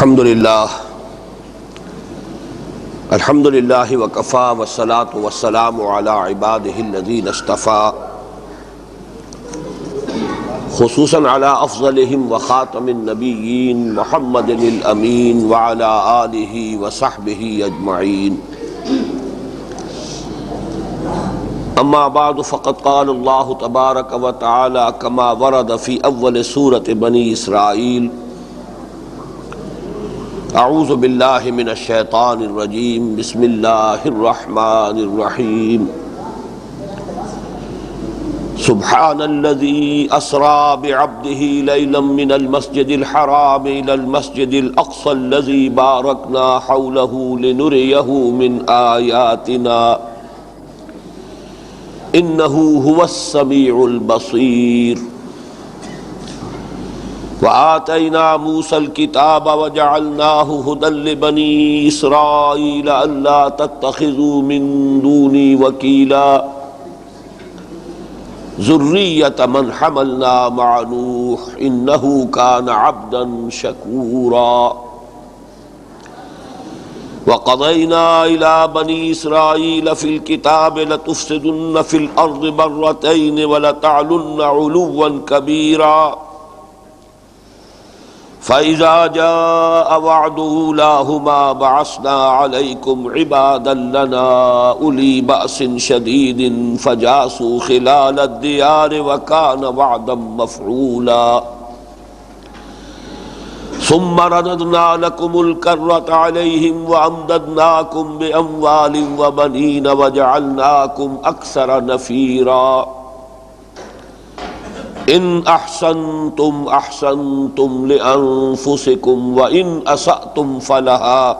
الحمد للہ وکفا والصلاة والسلام علی عباده الذین اصطفى خصوصا علی افضلهم وخاتم النبیین محمد الامین وعلی آلہ وصحبہ اجمعین اما بعد فقد قال اللہ تبارک وتعالی کما ورد فی اول سورة بنی اسرائیل اعوذ باللہ من الشیطان الرجیم بسم اللہ الرحمن الرحیم سبحان الذی اسرا بعبده لیلا من المسجد الحرام الى المسجد الاقصى الذی بارکنا حوله لنریہ من آیاتنا انہ هو السمیع البصیر وآتینا موسیٰ الکتاب وجعلناہ ہدی لبنی اسرائیل الا تتخذوا من دونی وکیلا ذریۃ من حملنا مع نوح انہ کان عبدا شکورا وقضینا الی بنی اسرائیل فی الکتاب لتفسدن فی الارض مرتین ولتعلن علوا کبیرا فَإِذَا جَاءَ وَعْدُ أُولَاهُمَا بَعَثْنَا عَلَيْكُمْ عِبَادًا لَنَا أُولِي بَأْسٍ شَدِيدٍ فَجَاسُوا خِلَالَ الدِّيَارِ وَكَانَ وَعْدًا مَفْعُولًا ثُمَّ رَدَدْنَا لَكُمُ الْكَرَّةَ عَلَيْهِمْ وَأَمْدَدْنَاكُمْ بِأَمْوَالٍ وَبَنِينَ وَجَعَلْنَاكُمْ أَكْثَرَ نَفِيرًا ان احسنتم احسنتم لانفسکم وان اسأتم فلها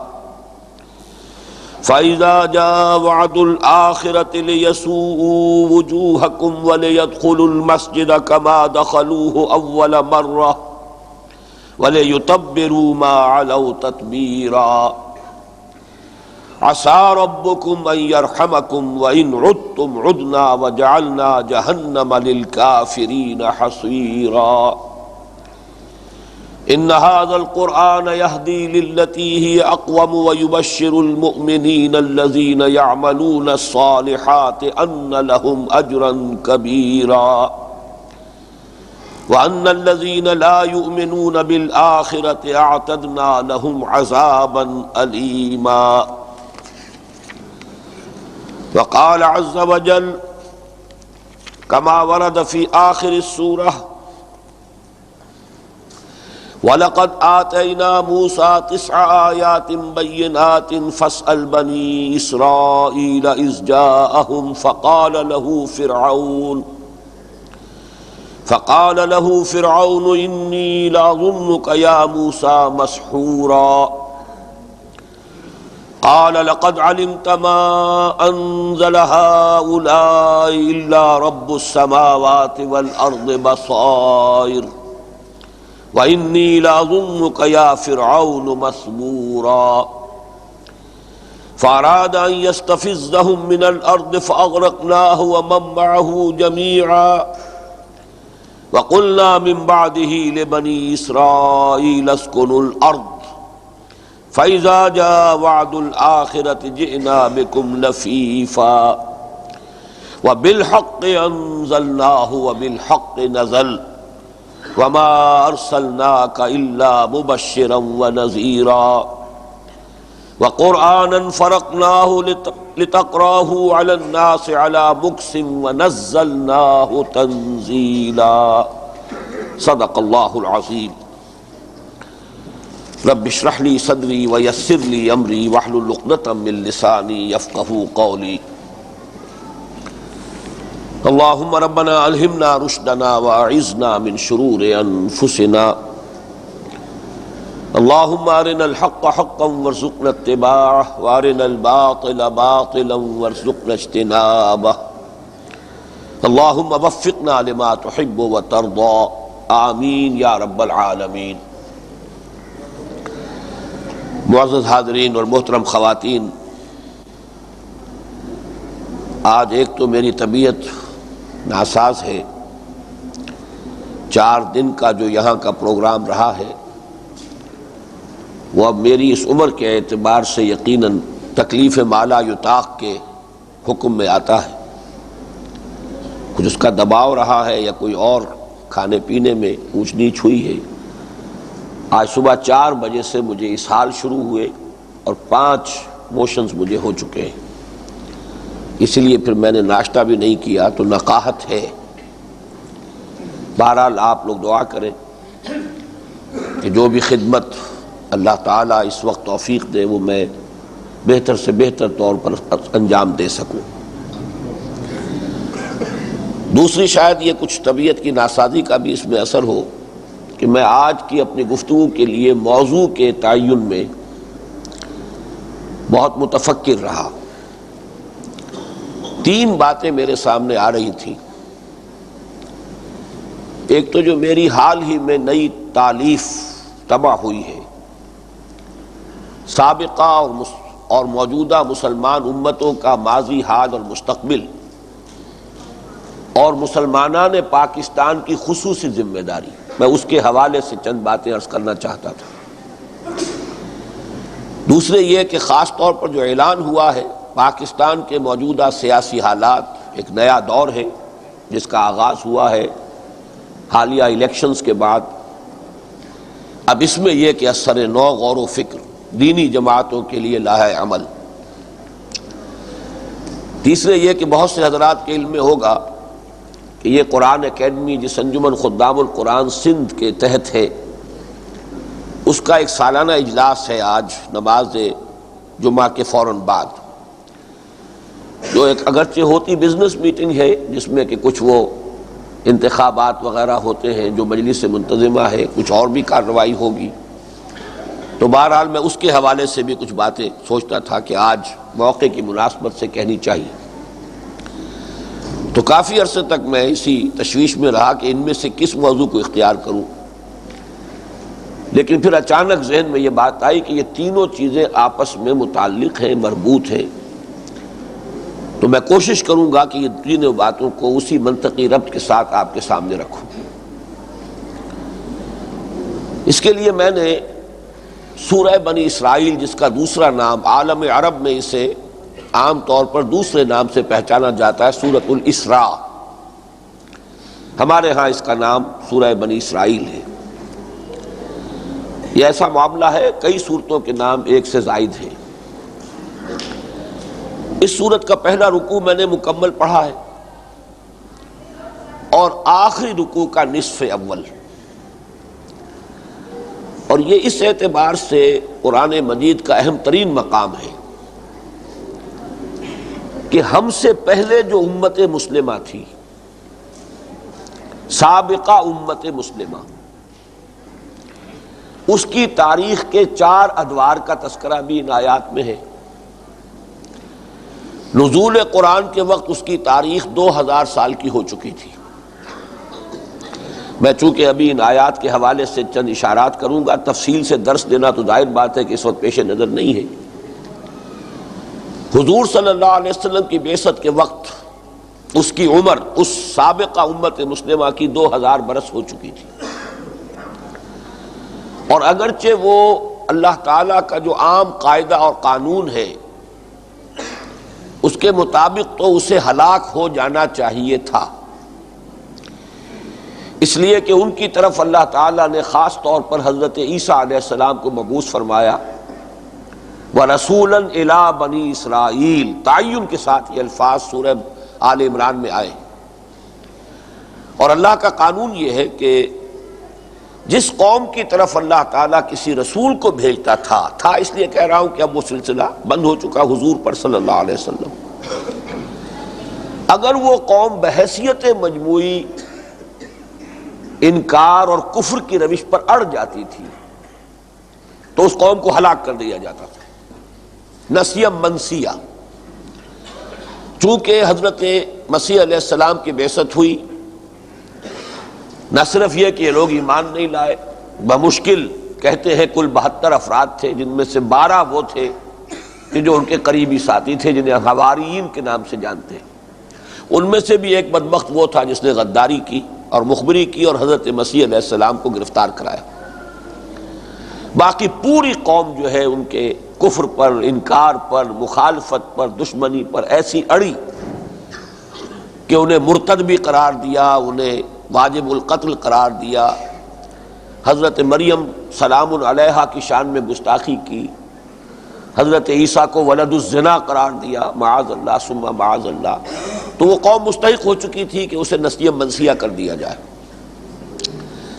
فاذا جاء وعد الاخرة ليسوءوا وجوهكم وليدخلوا المسجد كما دخلوه اول مرة وليتبروا ما علوا تتبيرا عسى ربكم ان يرحمكم وان عدتم عدنا وجعلنا جهنم للكافرين حصيرا ان هذا القرآن يهدي للتي هي اقوم ويبشر المؤمنين الذين يعملون الصالحات ان لهم اجرا كبيرا وان الذين لا يؤمنون بالآخرة اعتدنا لهم عذابا أليما وقال عز وجل كما ورد في آخر السورة وَلَقَدْ آتَيْنَا مُوسَى 9 آيَاتٍ بَيِّنَاتٍ فَاسْأَلْ بَنِي إِسْرَائِيلَ إِذْ جَاءَهُمْ فقال له فرعون إني لأظنك يا موسى مسحورا قال لقد علمت ما أنزل هؤلاء إلا رب السماوات والأرض بصائر وإني لأظنك يا فرعون مثبورا فأراد أن يستفزهم من الأرض فأغرقناه ومن معه جميعا وقلنا من بعده لبني إسرائيل اسكنوا الأرض فإذا جاء وعد الآخرة جئنا بكم لفيفا وبالحق أنزلناه وبالحق نزل وما أرسلناك إلا مبشرا ونذيرا وقرآنا فرقناه لتقراه على الناس على مكث ونزلناه تنزيلا صدق الله العظيم رب اشرح لي صدري ويسر لي امري واحلل عقدة من لساني يفقهوا قولي اللهم ربنا الهمنا رشدنا واعذنا من شرور انفسنا اللهم ارنا الحق حقا وارزقنا اتباعه وارنا الباطل باطلا وارزقنا اجتنابه اللهم وفقنا لما تحب وترضى آمین یا رب العالمین۔ معزز حاضرین اور محترم خواتین، آج ایک تو میری طبیعت ناساز ہے، 4 دن کا جو یہاں کا پروگرام رہا ہے وہ اب میری اس عمر کے اعتبار سے یقیناً تکلیف مالا یطاق کے حکم میں آتا ہے. کچھ اس کا دباؤ رہا ہے یا کوئی اور کھانے پینے میں اونچ نیچ ہوئی ہے. آج صبح 4 بجے سے مجھے اسہال شروع ہوئے اور 5 موشنز مجھے ہو چکے ہیں. اسی لیے پھر میں نے ناشتہ بھی نہیں کیا، تو نقاہت ہے. بہرحال آپ لوگ دعا کریں کہ جو بھی خدمت اللہ تعالیٰ اس وقت توفیق دے وہ میں بہتر سے بہتر طور پر انجام دے سکوں. دوسری شاید یہ کچھ طبیعت کی ناسازی کا بھی اس میں اثر ہو کہ میں آج کی اپنی گفتگو کے لیے موضوع کے تعین میں بہت متفکر رہا. 3 باتیں میرے سامنے آ رہی تھیں. ایک تو جو میری حال ہی میں نئی تالیف طبع ہوئی ہے، سابقہ اور موجودہ مسلمان امتوں کا ماضی، حال اور مستقبل، اور مسلمانان پاکستان کی خصوصی ذمہ داری، میں اس کے حوالے سے چند باتیں عرض کرنا چاہتا تھا. دوسرے یہ کہ خاص طور پر جو اعلان ہوا ہے پاکستان کے موجودہ سیاسی حالات، ایک نیا دور ہے جس کا آغاز ہوا ہے حالیہ الیکشنز کے بعد. اب اس میں یہ کہ اثر نو غور و فکر دینی جماعتوں کے لیے لاحِ عمل. تیسرے یہ کہ بہت سے حضرات کے علم میں ہوگا کہ یہ قرآن اکیڈمی جس انجمن خدام القرآن سندھ کے تحت ہے، اس کا ایک سالانہ اجلاس ہے آج نماز جمعہ کے فوراً بعد، جو ایک اگرچہ ہوتی بزنس میٹنگ ہے جس میں کہ کچھ وہ انتخابات وغیرہ ہوتے ہیں جو مجلس منتظمہ ہے، کچھ اور بھی کارروائی ہوگی. تو بہرحال میں اس کے حوالے سے بھی کچھ باتیں سوچتا تھا کہ آج موقع کی مناسبت سے کہنی چاہیے. تو کافی عرصے تک میں اسی تشویش میں رہا کہ ان میں سے کس موضوع کو اختیار کروں، لیکن پھر اچانک ذہن میں یہ بات آئی کہ یہ تینوں چیزیں آپس میں متعلق ہیں، مربوط ہیں. تو میں کوشش کروں گا کہ یہ تینوں باتوں کو اسی منطقی ربط کے ساتھ آپ کے سامنے رکھوں. اس کے لیے میں نے سورہ بنی اسرائیل، جس کا دوسرا نام عالم عرب میں اسے عام طور پر دوسرے نام سے پہچانا جاتا ہے، سورۃ الاسراء، ہمارے ہاں اس کا نام سورہ بنی اسرائیل ہے. یہ ایسا معاملہ ہے کئی سورتوں کے نام ایک سے زائد ہیں. اس سورت کا پہلا رکوع میں نے مکمل پڑھا ہے اور آخری رکوع کا نصف اول، اور یہ اس اعتبار سے قرآن مجید کا اہم ترین مقام ہے کہ ہم سے پہلے جو امت مسلمہ تھی، سابقہ امت مسلمہ، اس کی تاریخ کے 4 ادوار کا تذکرہ بھی ان آیات میں ہے. نزول قرآن کے وقت اس کی تاریخ 2000 سال کی ہو چکی تھی. میں چونکہ ابھی ان آیات کے حوالے سے چند اشارات کروں گا، تفصیل سے درس دینا تو ظاہر بات ہے کہ اس وقت پیش نظر نہیں ہے. حضور صلی اللہ علیہ وسلم کی بعثت کے وقت اس کی عمر اس سابقہ امت مسلمہ کی 2000 برس ہو چکی تھی. اور اگرچہ وہ اللہ تعالیٰ کا جو عام قاعدہ اور قانون ہے اس کے مطابق تو اسے ہلاک ہو جانا چاہیے تھا، اس لیے کہ ان کی طرف اللہ تعالیٰ نے خاص طور پر حضرت عیسیٰ علیہ السلام کو مبعوث فرمایا. وَرَسُولًا إِلَىٰ بَنِي إِسْرَائِيل، تعین کے ساتھ یہ الفاظ سورہ آل عمران میں آئے. اور اللہ کا قانون یہ ہے کہ جس قوم کی طرف اللہ تعالیٰ کسی رسول کو بھیجتا تھا اس لیے کہہ رہا ہوں کہ اب وہ سلسلہ بند ہو چکا حضور پر صلی اللہ علیہ وسلم، اگر وہ قوم بحیثیت مجموعی انکار اور کفر کی روش پر اڑ جاتی تھی تو اس قوم کو ہلاک کر دیا جاتا تھا نسیًا منسیًا. چونکہ حضرت مسیح علیہ السلام کی بعثت ہوئی، نہ صرف یہ کہ یہ لوگ ایمان نہیں لائے، بمشکل کہتے ہیں کل 72 افراد تھے، جن میں سے 12 وہ تھے کہ جو ان کے قریبی ساتھی تھے جنہیں حواریین کے نام سے جانتے ہیں. ان میں سے بھی ایک بدبخت وہ تھا جس نے غداری کی اور مخبری کی اور حضرت مسیح علیہ السلام کو گرفتار کرایا. باقی پوری قوم جو ہے ان کے کفر پر، انکار پر، مخالفت پر، دشمنی پر ایسی اڑی کہ انہیں مرتد بھی قرار دیا، انہیں واجب القتل قرار دیا، حضرت مریم سلام علیہا کی شان میں گستاخی کی، حضرت عیسیٰ کو ولد الزنا قرار دیا، معاذ اللہ ثم معاذ اللہ. تو وہ قوم مستحق ہو چکی تھی کہ اسے نسیہ منسیہ کر دیا جائے،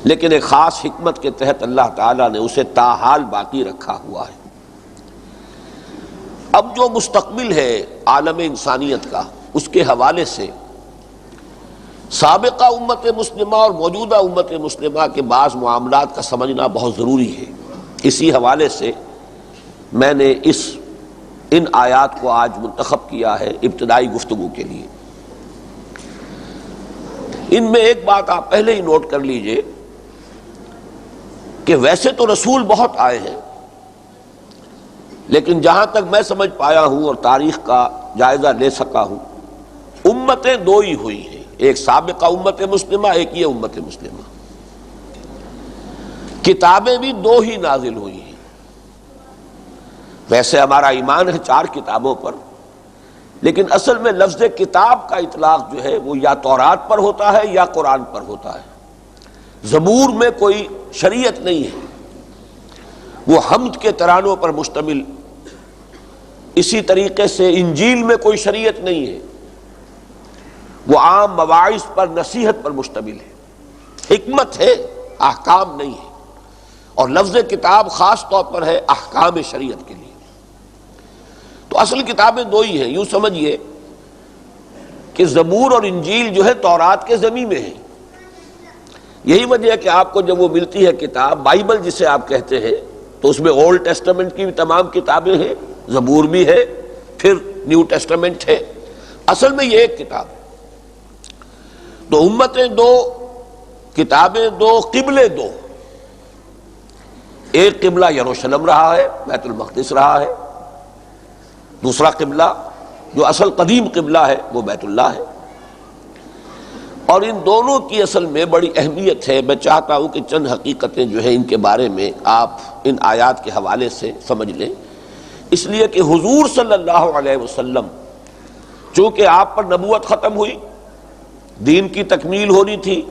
لیکن ایک خاص حکمت کے تحت اللہ تعالیٰ نے اسے تاحال باقی رکھا ہوا ہے. اب جو مستقبل ہے عالم انسانیت کا، اس کے حوالے سے سابقہ امت مسلمہ اور موجودہ امت مسلمہ کے بعض معاملات کا سمجھنا بہت ضروری ہے. اسی حوالے سے میں نے ان آیات کو آج منتخب کیا ہے ابتدائی گفتگو کے لیے. ان میں ایک بات آپ پہلے ہی نوٹ کر لیجئے کہ ویسے تو رسول بہت آئے ہیں، لیکن جہاں تک میں سمجھ پایا ہوں اور تاریخ کا جائزہ لے سکا ہوں، امتیں دو ہی ہوئی ہیں، ایک سابقہ امت مسلمہ، ایک یہ امت مسلمہ. کتابیں بھی دو ہی نازل ہوئی ہیں. ویسے ہمارا ایمان ہے 4 کتابوں پر، لیکن اصل میں لفظ کتاب کا اطلاق جو ہے وہ یا تورات پر ہوتا ہے یا قرآن پر ہوتا ہے. زبور میں کوئی شریعت نہیں ہے، وہ حمد کے ترانوں پر مشتمل. اسی طریقے سے انجیل میں کوئی شریعت نہیں ہے، وہ عام مواعظ پر، نصیحت پر مشتمل ہے. حکمت ہے، احکام نہیں ہے. اور لفظ کتاب خاص طور پر ہے احکام شریعت کے لیے. تو اصل کتابیں دو ہی ہیں. یوں سمجھیے کہ زبور اور انجیل جو ہے تورات کے ضمن میں ہے. یہی وجہ ہے کہ آپ کو جب وہ ملتی ہے کتاب بائبل جسے آپ کہتے ہیں، تو اس میں اولڈ ٹیسٹمنٹ کی بھی تمام کتابیں ہیں، زبور بھی ہے، پھر نیو ٹیسٹمنٹ ہے. اصل میں یہ ایک کتاب ہے. تو امتیں دو، کتابیں دو، قبلے دو. ایک قبلہ یروشلم رہا ہے، بیت المقدس رہا ہے. دوسرا قبلہ جو اصل قدیم قبلہ ہے وہ بیت اللہ ہے. اور ان دونوں کی اصل میں بڑی اہمیت ہے. میں چاہتا ہوں کہ چند حقیقتیں جو ہیں ان کے بارے میں آپ ان آیات کے حوالے سے سمجھ لیں، اس لیے کہ حضور صلی اللہ علیہ وسلم چونکہ آپ پر نبوت ختم ہوئی، دین کی تکمیل ہونی تھی،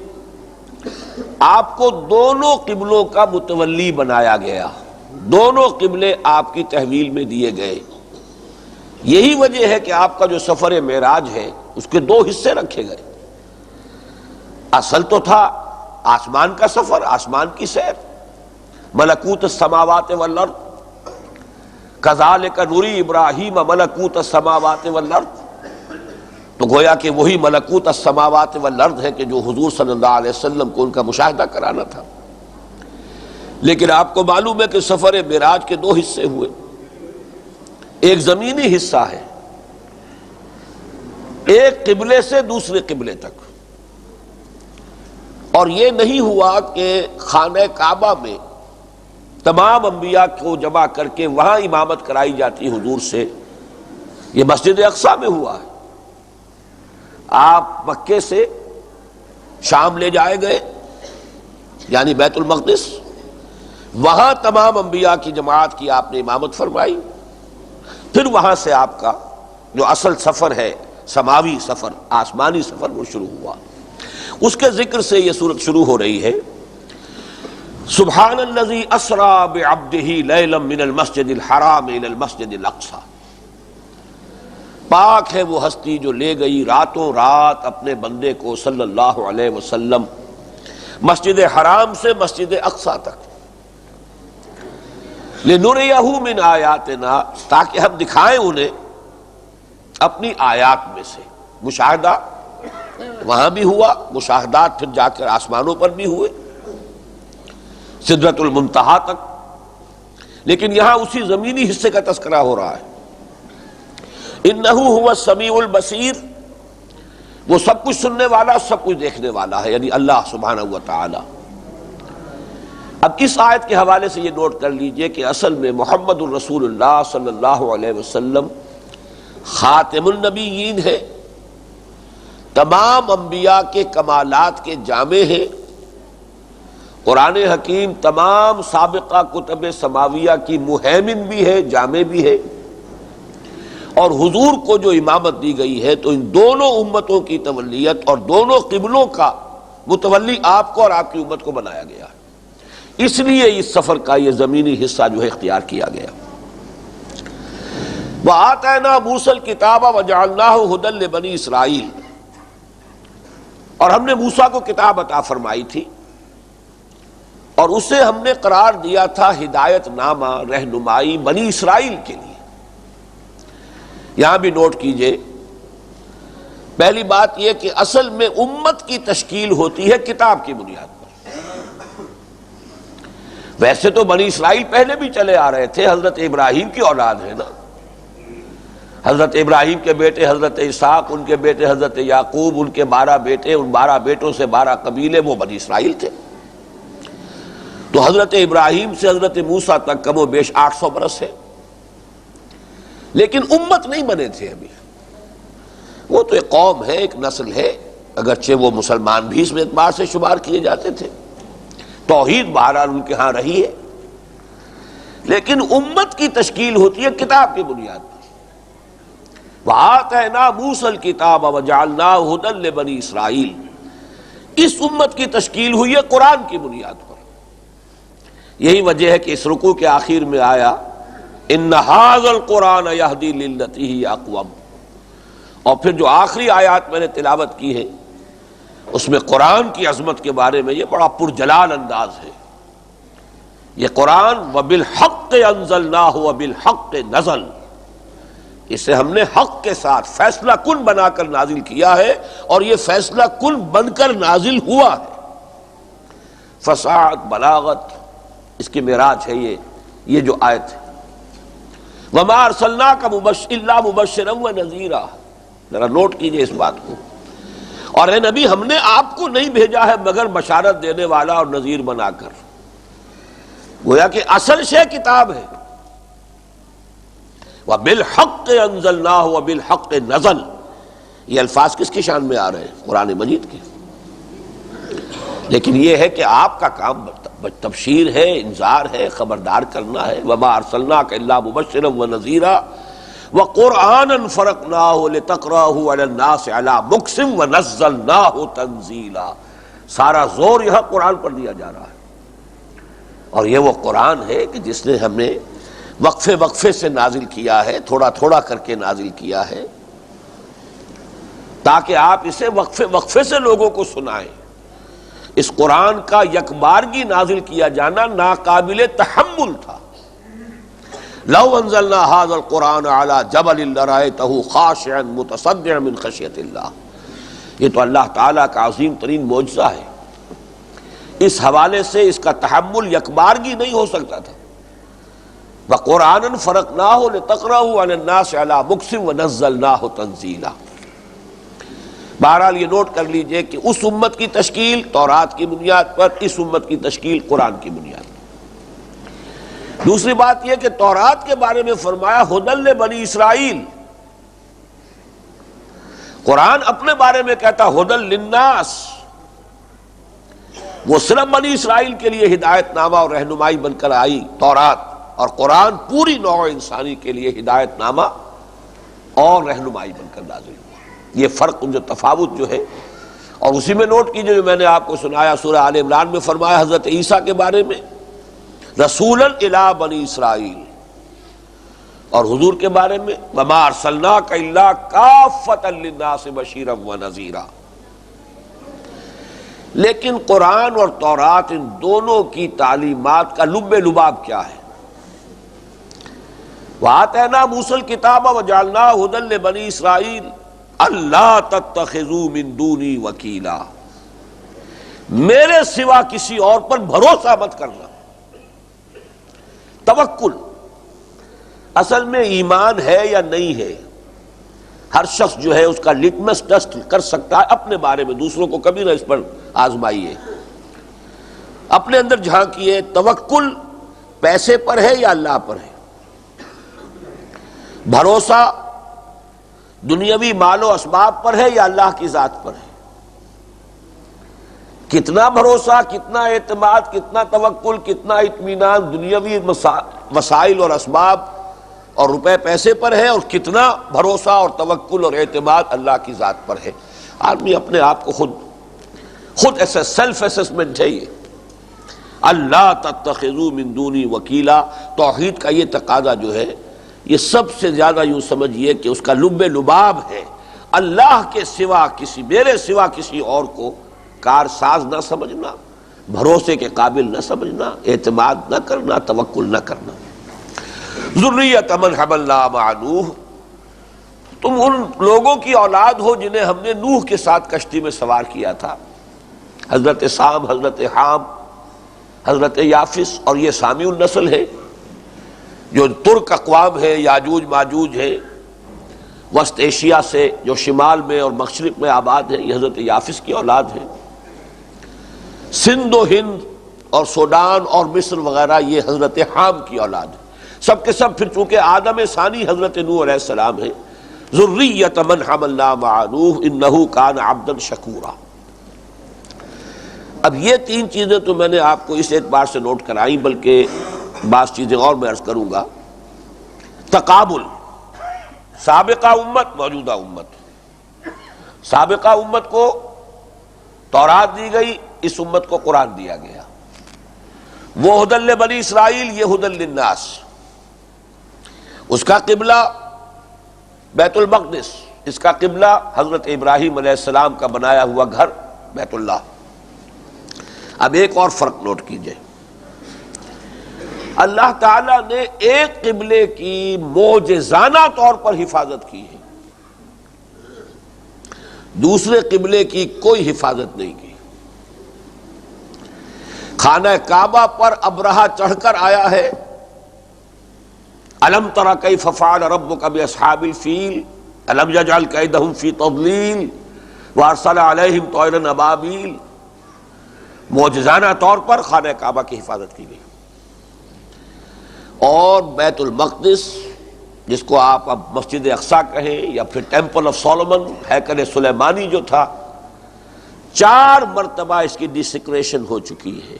آپ کو دونوں قبلوں کا متولی بنایا گیا. دونوں قبلے آپ کی تحویل میں دیے گئے. یہی وجہ ہے کہ آپ کا جو سفر معراج ہے اس کے 2 حصے رکھے گئے. اصل تو تھا آسمان کا سفر، آسمان کی سیر، ملکوت السماوات والارض، کذالک نری ابراہیم ملکوت السماوات والارض. تو گویا کہ وہی ملکوت السماوات والارض ہے کہ جو حضور صلی اللہ علیہ وسلم کو ان کا مشاہدہ کرانا تھا. لیکن آپ کو معلوم ہے کہ سفر معراج کے 2 حصے ہوئے. ایک زمینی حصہ ہے، ایک قبلے سے دوسرے قبلے تک. اور یہ نہیں ہوا کہ خانہ کعبہ میں تمام انبیاء کو جمع کر کے وہاں امامت کرائی جاتی حضور سے. یہ مسجد اقصیٰ میں ہوا ہے. آپ مکے سے شام لے جائے گئے، یعنی بیت المقدس، وہاں تمام انبیاء کی جماعت کی آپ نے امامت فرمائی. پھر وہاں سے آپ کا جو اصل سفر ہے، سماوی سفر، آسمانی سفر، وہ شروع ہوا. اس کے ذکر سے یہ سورت شروع ہو رہی ہے. سبحان الذی اسری بعبدہ لیلا من المسجد الحرام الی المسجد الاقصی. پاک ہے وہ ہستی جو لے گئی راتوں رات اپنے بندے کو صلی اللہ علیہ وسلم مسجد حرام سے مسجد اقصی تک. لنریہ من آیاتنا، تاکہ ہم دکھائیں انہیں اپنی آیات میں سے. مشاہدہ وہاں بھی ہوا، مشاہدات پھر جا کر آسمانوں پر بھی ہوئے سدرۃ المنتہا تک. لیکن یہاں اسی زمینی حصے کا تذکرہ ہو رہا ہے. انہ هو السمیع البصیر، وہ سب کچھ سننے والا، سب کچھ دیکھنے والا ہے، یعنی اللہ سبحانہ و تعالی. اب اس آیت کے حوالے سے یہ نوٹ کر لیجئے کہ اصل میں محمد الرسول اللہ صلی اللہ علیہ وسلم خاتم النبیین ہے، تمام انبیاء کے کمالات کے جامع ہیں، قرآن حکیم تمام سابقہ کتب سماویہ کی مہیمن بھی ہے، جامع بھی ہے، اور حضور کو جو امامت دی گئی ہے تو ان دونوں امتوں کی تولیت اور دونوں قبلوں کا متولی آپ کو اور آپ کی امت کو بنایا گیا ہے، اس لیے اس سفر کا یہ زمینی حصہ جو ہے اختیار کیا گیا۔ وَآتَيْنَا مُوسَى الْكِتَابَ وَجَعَلْنَاهُ هُدًى لِبَنِي إِسرائیل، اور ہم نے موسیٰ کو کتاب عطا فرمائی تھی اور اسے ہم نے قرار دیا تھا ہدایت نامہ، رہنمائی بنی اسرائیل کے لیے۔ یہاں بھی نوٹ کیجئے، پہلی بات یہ کہ اصل میں امت کی تشکیل ہوتی ہے کتاب کی بنیاد پر۔ ویسے تو بنی اسرائیل پہلے بھی چلے آ رہے تھے، حضرت ابراہیم کی اولاد ہے نا، حضرت ابراہیم کے بیٹے حضرت اسحاق، ان کے بیٹے حضرت یعقوب، ان کے 12 بیٹے، ان 12 بیٹوں سے 12 قبیلے، وہ بنی اسرائیل تھے۔ تو حضرت ابراہیم سے حضرت موسیٰ تک کم و بیش 800 برس ہے، لیکن امت نہیں بنے تھے ابھی۔ وہ تو ایک قوم ہے، ایک نسل ہے، اگرچہ وہ مسلمان بھی اس اعتبار سے شمار کیے جاتے تھے، توحید بہرحال ان کے ہاں رہی ہے، لیکن امت کی تشکیل ہوتی ہے کتاب کی بنیاد پر۔ وَآتَيْنَا مُوسَى الْكِتَابَ وَجَعَلْنَاهُ هُدًى لِبَنِي إِسرَائِيلَ، اس امت کی تشکیل ہوئی ہے قرآن کی بنیاد پر۔ یہی وجہ ہے کہ اس رکوع کے آخر میں آیا ان ھذا القرآن یہدی للتی ہی اقوم، اور پھر جو آخری آیات میں نے تلاوت کی ہے اس میں قرآن کی عظمت کے بارے میں یہ بڑا پرجلال انداز ہے۔ یہ قرآن وبالحق انزلناہ وبالحق نزل، اسے ہم نے حق کے ساتھ فیصلہ کن بنا کر نازل کیا ہے، اور یہ فیصلہ کن بن کر نازل ہوا ہے۔ فصاحت، بلاغت، اس کی معراج ہے یہ جو آیت ہے۔ وَمَا أَرْسَلْنَاكَ إِلَّا مُبَشِّرًا وَنَذِيرًا، ذرا نوٹ کیجئے اس بات کو، اور اے نبی ہم نے آپ کو نہیں بھیجا ہے مگر بشارت دینے والا اور نذیر بنا کر۔ گویا کہ اصل شے کتاب ہے۔ وَبِالْحَقِّ أَنزَلْنَاهُ وَبِالْحَقِّ نَزَلَ، یہ الفاظ کس کی شان میں آ رہے ہیں؟ قرآن مجید کے۔ لیکن یہ ہے کہ آپ کا کام تبشیر ہے، انذار ہے، خبردار کرنا ہے۔ وَمَا أَرْسَلْنَاكَ إِلَّا مُبَشِّرًا وَنَذِيرًا وَقُرْآنًا فَرَقْنَاهُ لِتَقْرَأَهُ عَلَى النَّاسِ عَلَى مُكْثٍ وَنَزَّلْنَاهُ تَنزِيلًا، سارا زور یہاں قرآن پر دیا جا رہا ہے، اور یہ وہ قرآن ہے کہ جس نے ہم نے وقفے وقفے سے نازل کیا ہے، تھوڑا تھوڑا کر کے نازل کیا ہے، تاکہ آپ اسے وقفے وقفے سے لوگوں کو سنائیں۔ اس قرآن کا یکبارگی نازل کیا جانا ناقابل تحمل تھا۔ لو انزلنا هذا القرآن على جبل لرأيته خاشعا متصدعا من خشیۃ اللہ، یہ تو اللہ تعالیٰ کا عظیم ترین معجزہ ہے، اس حوالے سے اس کا تحمل یکبارگی نہیں ہو سکتا تھا۔ وَقُرْآنًا فَرَقْنَاهُ لِتَقْرَأَهُ عَلَى النَّاسِ عَلَى مُكْثٍ وَنَزَّلْنَاهُ تَنزِيلًا۔ بہرحال یہ نوٹ کر لیجئے کہ اس امت کی تشکیل تورات کی بنیاد پر، اس امت کی تشکیل قرآن کی بنیاد پر۔ دوسری بات یہ کہ تورات کے بارے میں فرمایا ھدی لبنی اسرائیل، قرآن اپنے بارے میں کہتا ھدی للناس، وہ صرف بنی اسرائیل کے لیے ہدایت نامہ اور رہنمائی بن کر آئی تورات، اور قرآن پوری نوع انسانی کے لیے ہدایت نامہ اور رہنمائی بن کر نازل ہوا۔ یہ فرق، جو تفاوت جو ہے، اور اسی میں نوٹ کیجئے جو میں نے آپ کو سنایا سورہ آل عمران میں فرمایا حضرت عیسیٰ کے بارے میں رسولا الی بنی اسرائیل، اور حضور کے بارے میں وما ارسلناک الا کافۃ للناس بشیرا ونذیرا۔ لیکن قرآن اور تورات ان دونوں کی تعلیمات کا لب لباب کیا ہے؟ وآتینا موسیٰ الکتاب وجعلناہ ھدی لبنی اسرائیل اللہ تتخذوا من دونی وکیلا، میرے سوا کسی اور پر بھروسہ مت کرنا۔ توکل اصل میں ایمان ہے یا نہیں ہے، ہر شخص جو ہے اس کا لٹمس ٹیسٹ کر سکتا ہے اپنے بارے میں، دوسروں کو کبھی نہ اس پر آزمائیے، اپنے اندر جھانکیے۔ توکل پیسے پر ہے یا اللہ پر ہے؟ بھروسہ دنیاوی مال و اسباب پر ہے یا اللہ کی ذات پر ہے؟ کتنا بھروسہ، کتنا اعتماد، کتنا توکل، کتنا اطمینان دنیاوی وسائل اور اسباب اور روپے پیسے پر ہے، اور کتنا بھروسہ اور توکل اور اعتماد اللہ کی ذات پر ہے۔ آدمی اپنے آپ کو خود ایسا سیلف اسسمنٹ ہے یہ۔ اللہ تتخذوا من دونی وکیلا، توحید کا یہ تقاضا جو ہے یہ سب سے زیادہ یوں سمجھیے کہ اس کا لب لباب ہے، اللہ کے سوا میرے سوا کسی اور کو کارساز نہ سمجھنا، بھروسے کے قابل نہ سمجھنا، اعتماد نہ کرنا، توکل نہ کرنا۔ ذریۃ من حملنا مع نوح، تم ان لوگوں کی اولاد ہو جنہیں ہم نے نوح کے ساتھ کشتی میں سوار کیا تھا، حضرت سام، حضرت حام، حضرت یافس، اور یہ سامی النسل ہے جو ترک اقوام ہے، یاجوج ماجوج ہے، وسط ایشیا سے جو شمال میں اور مشرق میں آباد ہے، یہ حضرت یافس کی اولاد ہے۔ سندھ و ہند اور سوڈان اور مصر وغیرہ یہ حضرت حام کی اولاد ہے۔ سب کے سب پھر چونکہ آدم ثانی حضرت نوح علیہ السلام ہے۔ ذریۃ من حملنا مع نوح انہ کان عبدا شکورا۔ اب یہ تین چیزیں تو میں نے آپ کو اس اعتبار سے نوٹ کرائیں، بلکہ بعض چیزیں اور میں عرض کروں گا۔ تقابل، سابقہ امت، موجودہ امت۔ سابقہ امت کو تورات دی گئی، اس امت کو قرآن دیا گیا۔ وہ ھدی لبنی اسرائیل، یہ ھدی للناس۔ اس کا قبلہ بیت المقدس، اس کا قبلہ حضرت ابراہیم علیہ السلام کا بنایا ہوا گھر بیت اللہ۔ اب ایک اور فرق نوٹ کیجئے، اللہ تعالیٰ نے ایک قبلے کی معجزانہ طور پر حفاظت کی ہے، دوسرے قبلے کی کوئی حفاظت نہیں کی۔ خانہ کعبہ پر ابرہہ چڑھ کر آیا ہے، الم تر کیف فعل ربک باصحاب الفیل الم یجعل کیدہم فی تضلیل وارسل علیہم طیرا ابابیل۔ معجزانہ طور پر خانہ کعبہ کی حفاظت کی گئی، اور بیت المقدس جس کو آپ اب مسجد اقصیٰ کہیں یا پھر ٹیمپل آف سولومن، ہیکل سلیمانی جو تھا، 4 مرتبہ اس کی ڈیسیکریشن ہو چکی ہے،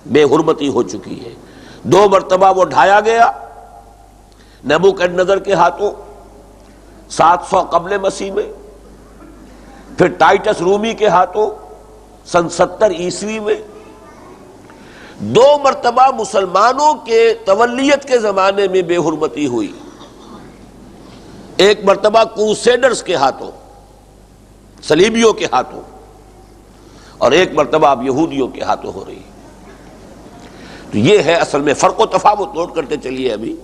بے حرمتی ہو چکی ہے۔ 2 مرتبہ وہ ڈھایا گیا نیبوکڈنیزر کے ہاتھوں 700 قبل مسیح میں، پھر ٹائٹس رومی کے ہاتھوں سن 70 عیسوی میں، 2 مرتبہ مسلمانوں کے تولیت کے زمانے میں بے حرمتی ہوئی، ایک مرتبہ کروسیڈرز کے ہاتھوں، صلیبیوں کے ہاتھوں، اور ایک مرتبہ اب یہودیوں کے ہاتھوں ہو رہی۔ تو یہ ہے اصل میں فرق و تفاوت، نوٹ کرتے چلیے ابھی۔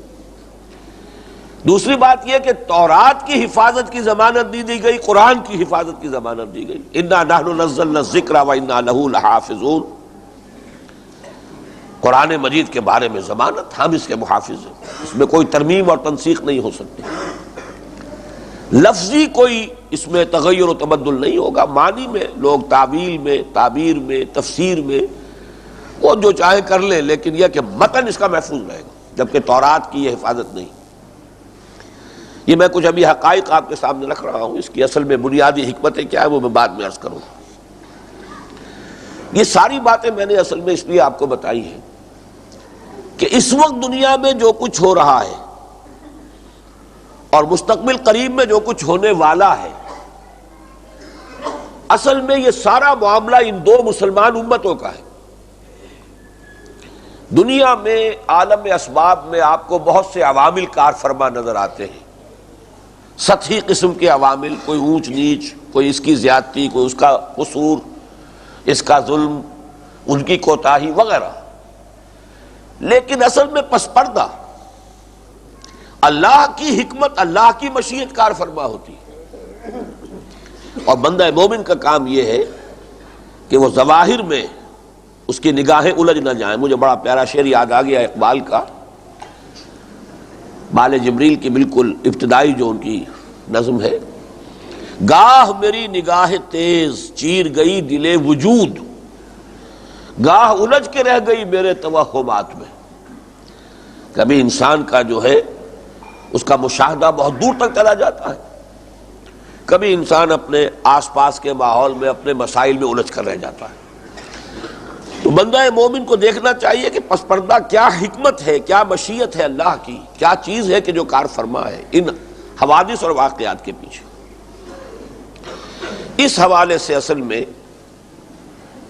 دوسری بات یہ کہ تورات کی حفاظت کی ضمانت دی گئی، قرآن کی حفاظت کی ضمانت دی گئی، انا نحن نزلنا الذکر وانا لہ لحافظون۔ قرآن مجید کے بارے میں ضمانت، ہم اس کے محافظ ہیں، اس میں کوئی ترمیم اور تنسیخ نہیں ہو سکتی، لفظی کوئی اس میں تغیر و تبدل نہیں ہوگا۔ معنی میں لوگ تعویل میں، تعبیر میں، تفسیر میں وہ جو چاہے کر لیں، لیکن یہ کہ متن اس کا محفوظ رہے گا، جبکہ تورات کی یہ حفاظت نہیں۔ یہ میں کچھ ابھی حقائق آپ کے سامنے رکھ رہا ہوں، اس کی اصل میں بنیادی حکمتیں کیا ہے وہ میں بعد میں عرض کروں گا۔ یہ ساری باتیں میں نے اصل میں اس لیے آپ کو بتائی ہیں کہ اس وقت دنیا میں جو کچھ ہو رہا ہے اور مستقبل قریب میں جو کچھ ہونے والا ہے، اصل میں یہ سارا معاملہ ان 2 مسلمان امتوں کا ہے۔ دنیا میں عالم اسباب میں آپ کو بہت سے عوامل کار فرما نظر آتے ہیں، سطحی قسم کے عوامل، کوئی اونچ نیچ، کوئی اس کی زیادتی، کوئی اس کا قصور، اس کا ظلم، ان کی کوتاہی وغیرہ، لیکن اصل میں پس پردہ اللہ کی حکمت، اللہ کی مشیت کار فرما ہوتی ہے، اور بندہ مومن کا کام یہ ہے کہ وہ ظواہر میں اس کی نگاہیں الجھ نہ جائیں۔ مجھے بڑا پیارا شعر یاد آ گیا اقبال کا، بال جبریل کی بالکل ابتدائی جو ان کی نظم ہے، گاہ میری نگاہ تیز چیر گئی دل وجود، گاہ الجھ کے رہ گئی میرے توہمات میں۔ کبھی انسان کا جو ہے اس کا مشاہدہ بہت دور تک چلا جاتا ہے، کبھی انسان اپنے آس پاس کے ماحول میں اپنے مسائل میں الجھ کر رہ جاتا ہے۔ تو بندہ مومن کو دیکھنا چاہیے کہ پس پردہ کیا حکمت ہے، کیا مشیت ہے اللہ کی، کیا چیز ہے کہ جو کار فرما ہے ان حوادث اور واقعات کے پیچھے۔ اس حوالے سے اصل میں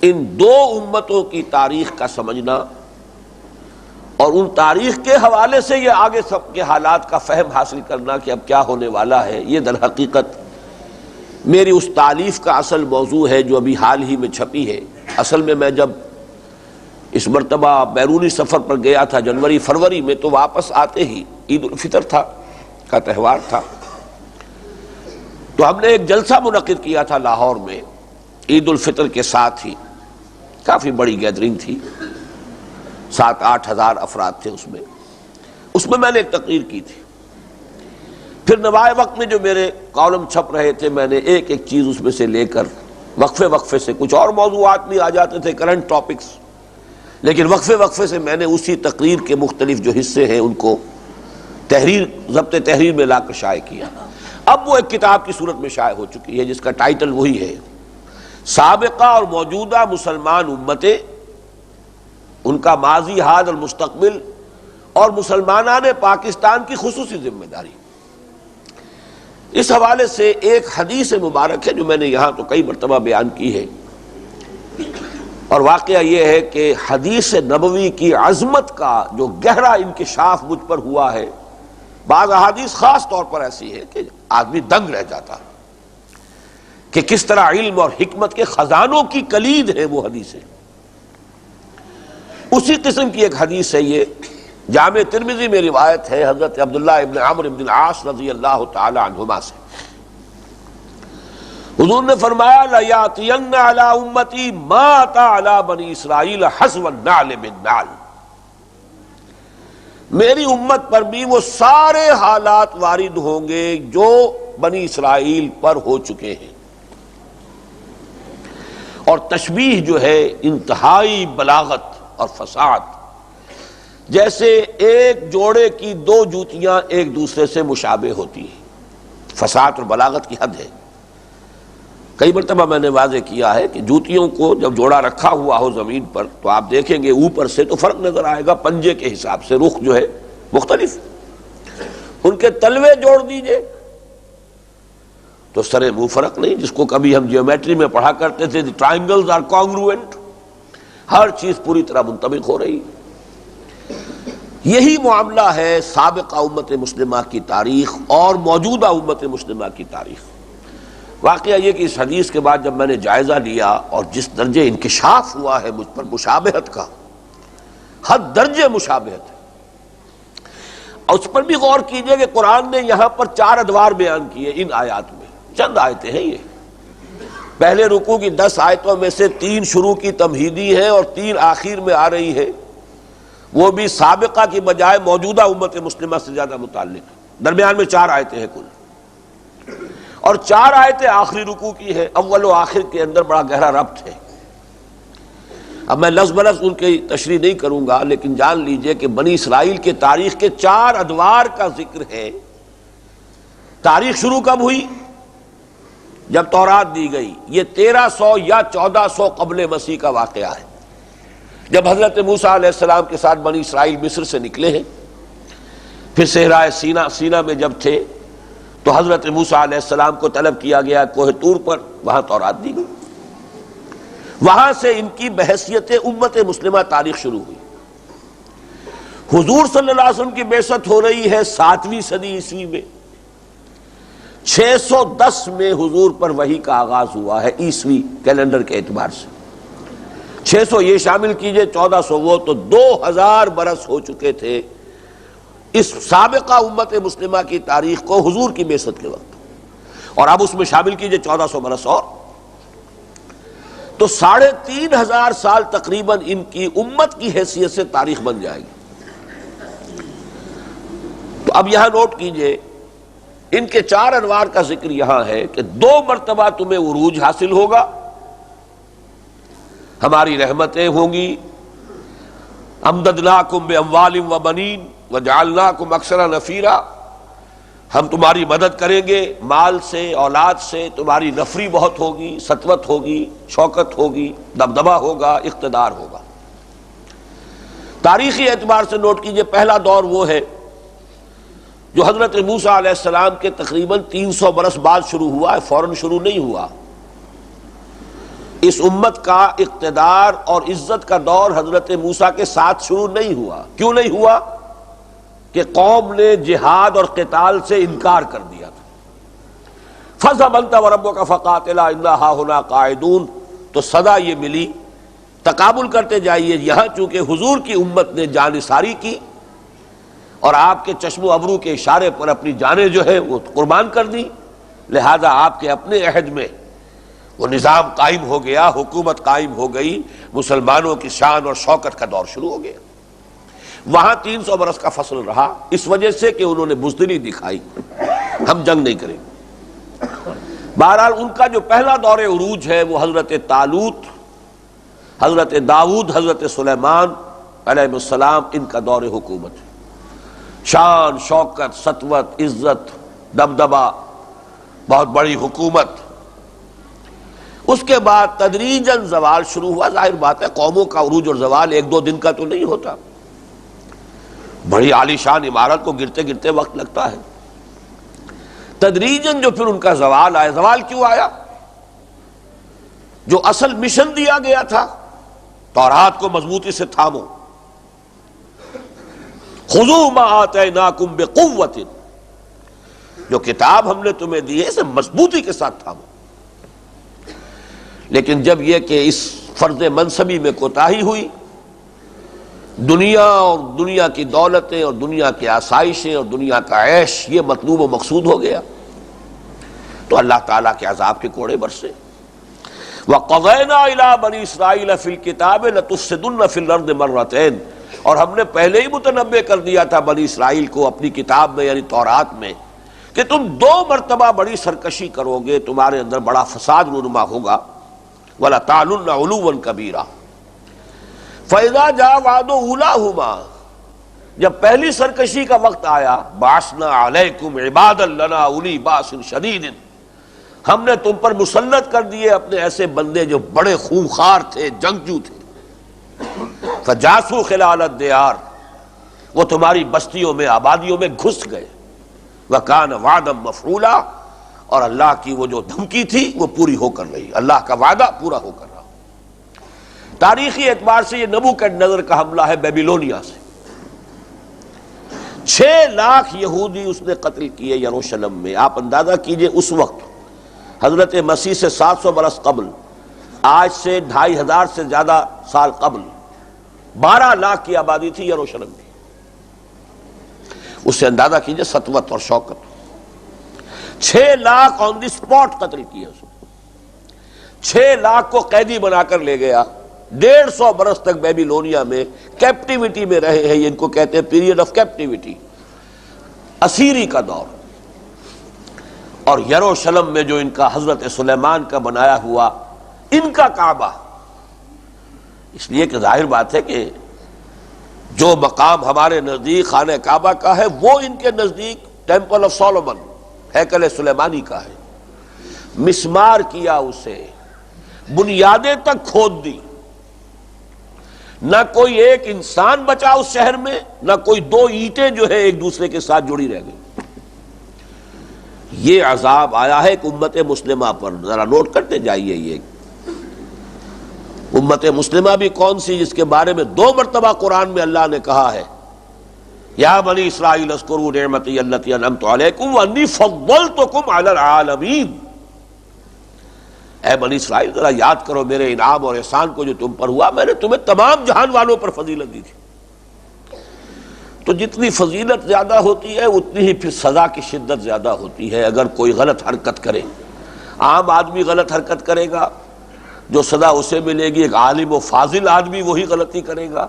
ان دو امتوں کی تاریخ کا سمجھنا اور ان تاریخ کے حوالے سے یہ آگے سب کے حالات کا فہم حاصل کرنا کہ اب کیا ہونے والا ہے، یہ در حقیقت میری اس تالیف کا اصل موضوع ہے جو ابھی حال ہی میں چھپی ہے۔ اصل میں میں جب اس مرتبہ بیرونی سفر پر گیا تھا جنوری فروری میں، تو واپس آتے ہی عید الفطر کا تہوار تھا، تو ہم نے ایک جلسہ منعقد کیا تھا لاہور میں عید الفطر کے ساتھ ہی، کافی بڑی گیدرنگ تھی، 7-8 ہزار افراد تھے اس میں میں نے ایک تقریر کی تھی۔ پھر نوائے وقت میں جو میرے کالم چھپ رہے تھے، میں نے ایک ایک چیز اس میں سے لے کر وقفے سے کچھ اور موضوعات بھی آ جاتے تھے، کرنٹ ٹاپکس، لیکن وقفے سے میں نے اسی تقریر کے مختلف جو حصے ہیں ان کو ضبط تحریر میں لا کر شائع کیا۔ اب وہ ایک کتاب کی صورت میں شائع ہو چکی ہے جس کا ٹائٹل وہی ہے، سابقہ اور موجودہ مسلمان امتیں، ان کا ماضی، حال اور مستقبل، اور مسلمانان پاکستان کی خصوصی ذمہ داری۔ اس حوالے سے ایک حدیث مبارک ہے جو میں نے یہاں تو کئی مرتبہ بیان کی ہے، اور واقعہ یہ ہے کہ حدیث نبوی کی عظمت کا جو گہرا انکشاف مجھ پر ہوا ہے، بعض احادیث خاص طور پر ایسی ہے کہ آدمی دنگ رہ جاتا ہے کہ کس طرح علم اور حکمت کے خزانوں کی کلید ہے وہ حدیثیں۔ اسی قسم کی ایک حدیث ہے یہ، جامع ترمذی میں روایت ہے حضرت عبداللہ ابن عمرو ابن العاص رضی اللہ تعالی عنہما سے، حضور نے فرمایا لَيَأْتِيَنَّ عَلَىٰ أُمَّتِي مَا أَتَىٰ عَلَىٰ بَنِي إِسْرَائِيلَ حَسْوَ النَّعْلِ بِالنَّعْلِ، میری امت پر بھی وہ سارے حالات وارد ہوں گے جو بنی اسرائیل پر ہو چکے ہیں۔ اور تشبیہ جو ہے انتہائی بلاغت اور فصاحت، جیسے ایک جوڑے کی دو جوتیاں ایک دوسرے سے مشابہ ہوتی ہیں، فصاحت اور بلاغت کی حد ہے۔ کئی مرتبہ میں نے واضح کیا ہے کہ جوتیوں کو جب جوڑا رکھا ہوا ہو زمین پر تو آپ دیکھیں گے اوپر سے تو فرق نظر آئے گا، پنجے کے حساب سے رخ جو ہے مختلف، ان کے تلوے جوڑ دیجئے تو سرے منہ فرق نہیں، جس کو کبھی ہم جیومیٹری میں پڑھا کرتے تھے ٹرائنگلز آر کانگروئنٹ، ہر چیز پوری طرح منطبق ہو رہی۔ یہی معاملہ ہے سابقہ امت مسلمہ کی تاریخ اور موجودہ امت مسلمہ کی تاریخ۔ واقعہ یہ کہ اس حدیث کے بعد جب میں نے جائزہ لیا اور جس درجے انکشاف ہوا ہے مجھ پر مشابہت کا، حد درجے مشابہت ہے، اور اس پر بھی غور کیجئے کہ قرآن نے یہاں پر 4 ادوار بیان کیے ان آیات میں، چند آیتیں ہیں یہ، پہلے رکوع کی 10 آیتوں میں سے 3 شروع کی تمہیدی ہے اور 3 آخر میں آ رہی ہے، وہ بھی سابقہ کی بجائے موجودہ امت مسلمہ سے زیادہ متعلق، درمیان میں 4 آیتیں ہیں کل، اور 4 آیتیں آخری رکوع کی ہے، اول و آخر کے اندر بڑا گہرا ربط ہے۔ اب میں لفظ بلفظ ان کی تشریح نہیں کروں گا، لیکن جان لیجئے کہ بنی اسرائیل کے تاریخ کے 4 ادوار کا ذکر ہے۔ تاریخ شروع کب ہوئی؟ جب تورات دی گئی، یہ 1300 یا 1400 قبل مسیح کا واقعہ ہے، جب حضرت موسیٰ علیہ السلام کے ساتھ بنی اسرائیل مصر سے نکلے ہیں، پھر صحرائے سینا میں جب تھے تو حضرت موسیٰ علیہ السلام کو طلب کیا گیا کوہ طور پر، وہاں تورات دی گئی، وہاں سے ان کی بحیثیت امت مسلمہ تاریخ شروع ہوئی۔ حضور صلی اللہ علیہ وسلم کی بعثت ہو رہی ہے 7ویں صدی عیسوی میں، 610 میں حضور پر وحی کا آغاز ہوا ہے عیسوی کیلنڈر کے اعتبار سے، 600 یہ شامل کیجئے، 1400 وہ، تو 2000 برس ہو چکے تھے اس سابقہ امت مسلمہ کی تاریخ کو حضور کی بعثت کے وقت، اور اب اس میں شامل کیجئے 1400 برس اور، تو 3500 سال تقریباً ان کی امت کی حیثیت سے تاریخ بن جائے گی۔ تو اب یہاں نوٹ کیجئے ان کے 4 انوار کا ذکر یہاں ہے کہ 2 مرتبہ تمہیں عروج حاصل ہوگا، ہماری رحمتیں ہوں گی، امددناکم باموال وبنین وجعلناکم اکثر نفیرا، ہم تمہاری مدد کریں گے مال سے، اولاد سے، تمہاری نفری بہت ہوگی، سطوت ہوگی، شوکت ہوگی، دبدبہ ہوگا، اقتدار ہوگا۔ تاریخی اعتبار سے نوٹ کیجئے، پہلا دور وہ ہے جو حضرت موسیٰ علیہ السلام کے تقریباً 300 برس بعد شروع ہوا ہے، فوراً شروع نہیں ہوا۔ اس امت کا اقتدار اور عزت کا دور حضرت موسیٰ کے ساتھ شروع نہیں ہوا۔ کیوں نہیں ہوا؟ کہ قوم نے جہاد اور قتال سے انکار کر دیا تھا۔ فَاذْهَبْ أَنْتَ وَرَبُّكَ فَقَاتِلَا إِنَّا هَاهُنَا قَاعِدُونَ، تو صدا یہ ملی، تقابل کرتے جائیے۔ یہاں چونکہ حضور کی امت نے جانثاری کی اور آپ کے چشم و ابرو کے اشارے پر اپنی جانیں جو ہے وہ قربان کر دی، لہذا آپ کے اپنے عہد میں وہ نظام قائم ہو گیا، حکومت قائم ہو گئی، مسلمانوں کی شان اور شوکت کا دور شروع ہو گیا۔ وہاں 300 برس کا فصل رہا، اس وجہ سے کہ انہوں نے بزدلی دکھائی، ہم جنگ نہیں کریں گے۔ بہرحال ان کا جو پہلا دور عروج ہے وہ حضرت طالوت، حضرت داؤد، حضرت سلیمان علیہ السلام، ان کا دور حکومت ہے۔ شان، شوکت، سطوت، عزت، دبدبہ، بہت بڑی حکومت۔ اس کے بعد تدریجاً زوال شروع ہوا۔ ظاہر بات ہے قوموں کا عروج اور زوال ایک دو دن کا تو نہیں ہوتا، بڑی عالی شان عمارت کو گرتے گرتے وقت لگتا ہے۔ تدریجاً جو پھر ان کا زوال آیا، زوال کیوں آیا؟ جو اصل مشن دیا گیا تھا، تورات کو مضبوطی سے تھامو، خذوا ما آتیناکم بقوۃ، جو کتاب ہم نے تمہیں دی ہے اسے مضبوطی کے ساتھ تھامو۔ لیکن جب یہ کہ اس فرض منصبی میں کوتاہی ہوئی، دنیا اور دنیا کی دولتیں اور دنیا کی آسائشیں اور دنیا کا عیش یہ مطلوب و مقصود ہو گیا، تو اللہ تعالیٰ کے عذاب کے کوڑے برسے۔ وَقَضَيْنَا إِلَىٰ بَنِي إِسْرَائِيلَ فِي الْكِتَابِ لَتُفْسِدُنَّ فِي الْأَرْضِ مَرَّتَيْنِ، اور ہم نے پہلے ہی متنبع کر دیا تھا بنی اسرائیل کو اپنی کتاب میں یعنی تورات میں کہ تم 2 مرتبہ بڑی سرکشی کرو گے، تمہارے اندر بڑا فساد رونما ہوگا۔ وَلَتَعْلُنَّ عُلُوًّا كَبِيرًا۔ فَإِذَا جَاءَ وَعْدُ أُولَاهُمَا، جب پہلی سرکشی کا وقت آیا، بَعَثْنَا عَلَيْكُمْ عِبَادًا لَنَا أُولِي بَأْسٍ شَدِيدٍ، ہم نے تم پر مسلط کر دیے اپنے ایسے بندے جو بڑے خونخوار تھے، جنگجو تھے۔ فَجَاسُوا خِلَالَ الدِّيَارِ، وہ تمہاری بستیوں میں، آبادیوں میں گھس گئے۔ وَكَانَ وَعْدًا مَفْعُولًا، اور اللہ کی وہ جو دھمکی تھی وہ پوری ہو کر رہی، اللہ کا وعدہ پورا ہو کر رہا۔ تاریخی اعتبار سے یہ نبوکدنضر کا حملہ ہے بیبیلونیا سے۔ 6 لاکھ یہودی اس نے قتل کیے یروشلم میں۔ آپ اندازہ کیجئے اس وقت حضرت مسیح سے 700 برس قبل، آج سے 2500 سے زیادہ سال قبل 12 لاکھ کی آبادی تھی یروشلم کی۔ اس سے اندازہ کیجئے سطوت اور شوکت۔ 6 لاکھ آن دی اسپاٹ قتل کیے اس نے۔ 6 لاکھ کو قیدی بنا کر لے گیا۔ 150 برس تک بیبیلونیا میں کیپٹیوٹی میں رہے ہیں، ان کو کہتے ہیں پیریڈ آف کیپٹیوٹی، اسیری کا دور۔ اور یروشلم میں جو ان کا حضرت سلیمان کا بنایا ہوا ان کا کعبہ، اس لیے کہ ظاہر بات ہے کہ جو مقام ہمارے نزدیک خانہ کعبہ کا ہے وہ ان کے نزدیک ٹیمپل آف سولومن، ہیکل سلیمانی کا ہے۔ مسمار کیا اسے، بنیادیں تک کھود دی، نہ کوئی ایک انسان بچا اس شہر میں، نہ کوئی 2 اینٹیں جو ہے ایک دوسرے کے ساتھ جڑی رہ گئی۔ یہ عذاب آیا ہے کہ امت مسلمہ پر، ذرا نوٹ کرتے جائیے۔ یہ امت مسلمہ بھی کون سی جس کے بارے میں 2 مرتبہ قرآن میں اللہ نے کہا ہے یا بنی اسرائیل اذکروا نعمتی التی انعمت علیکم وانی فضلتکم علی العالمین، اے بنی اسرائیل ذرا یاد کرو میرے انعام اور احسان کو جو تم پر ہوا، میں نے تمہیں تمام جہان والوں پر فضیلت دی تھی۔ تو جتنی فضیلت زیادہ ہوتی ہے اتنی ہی پھر سزا کی شدت زیادہ ہوتی ہے۔ اگر کوئی غلط حرکت کرے، عام آدمی غلط حرکت کرے گا جو سزا اسے ملے گی، ایک عالم و فاضل آدمی وہی غلطی کرے گا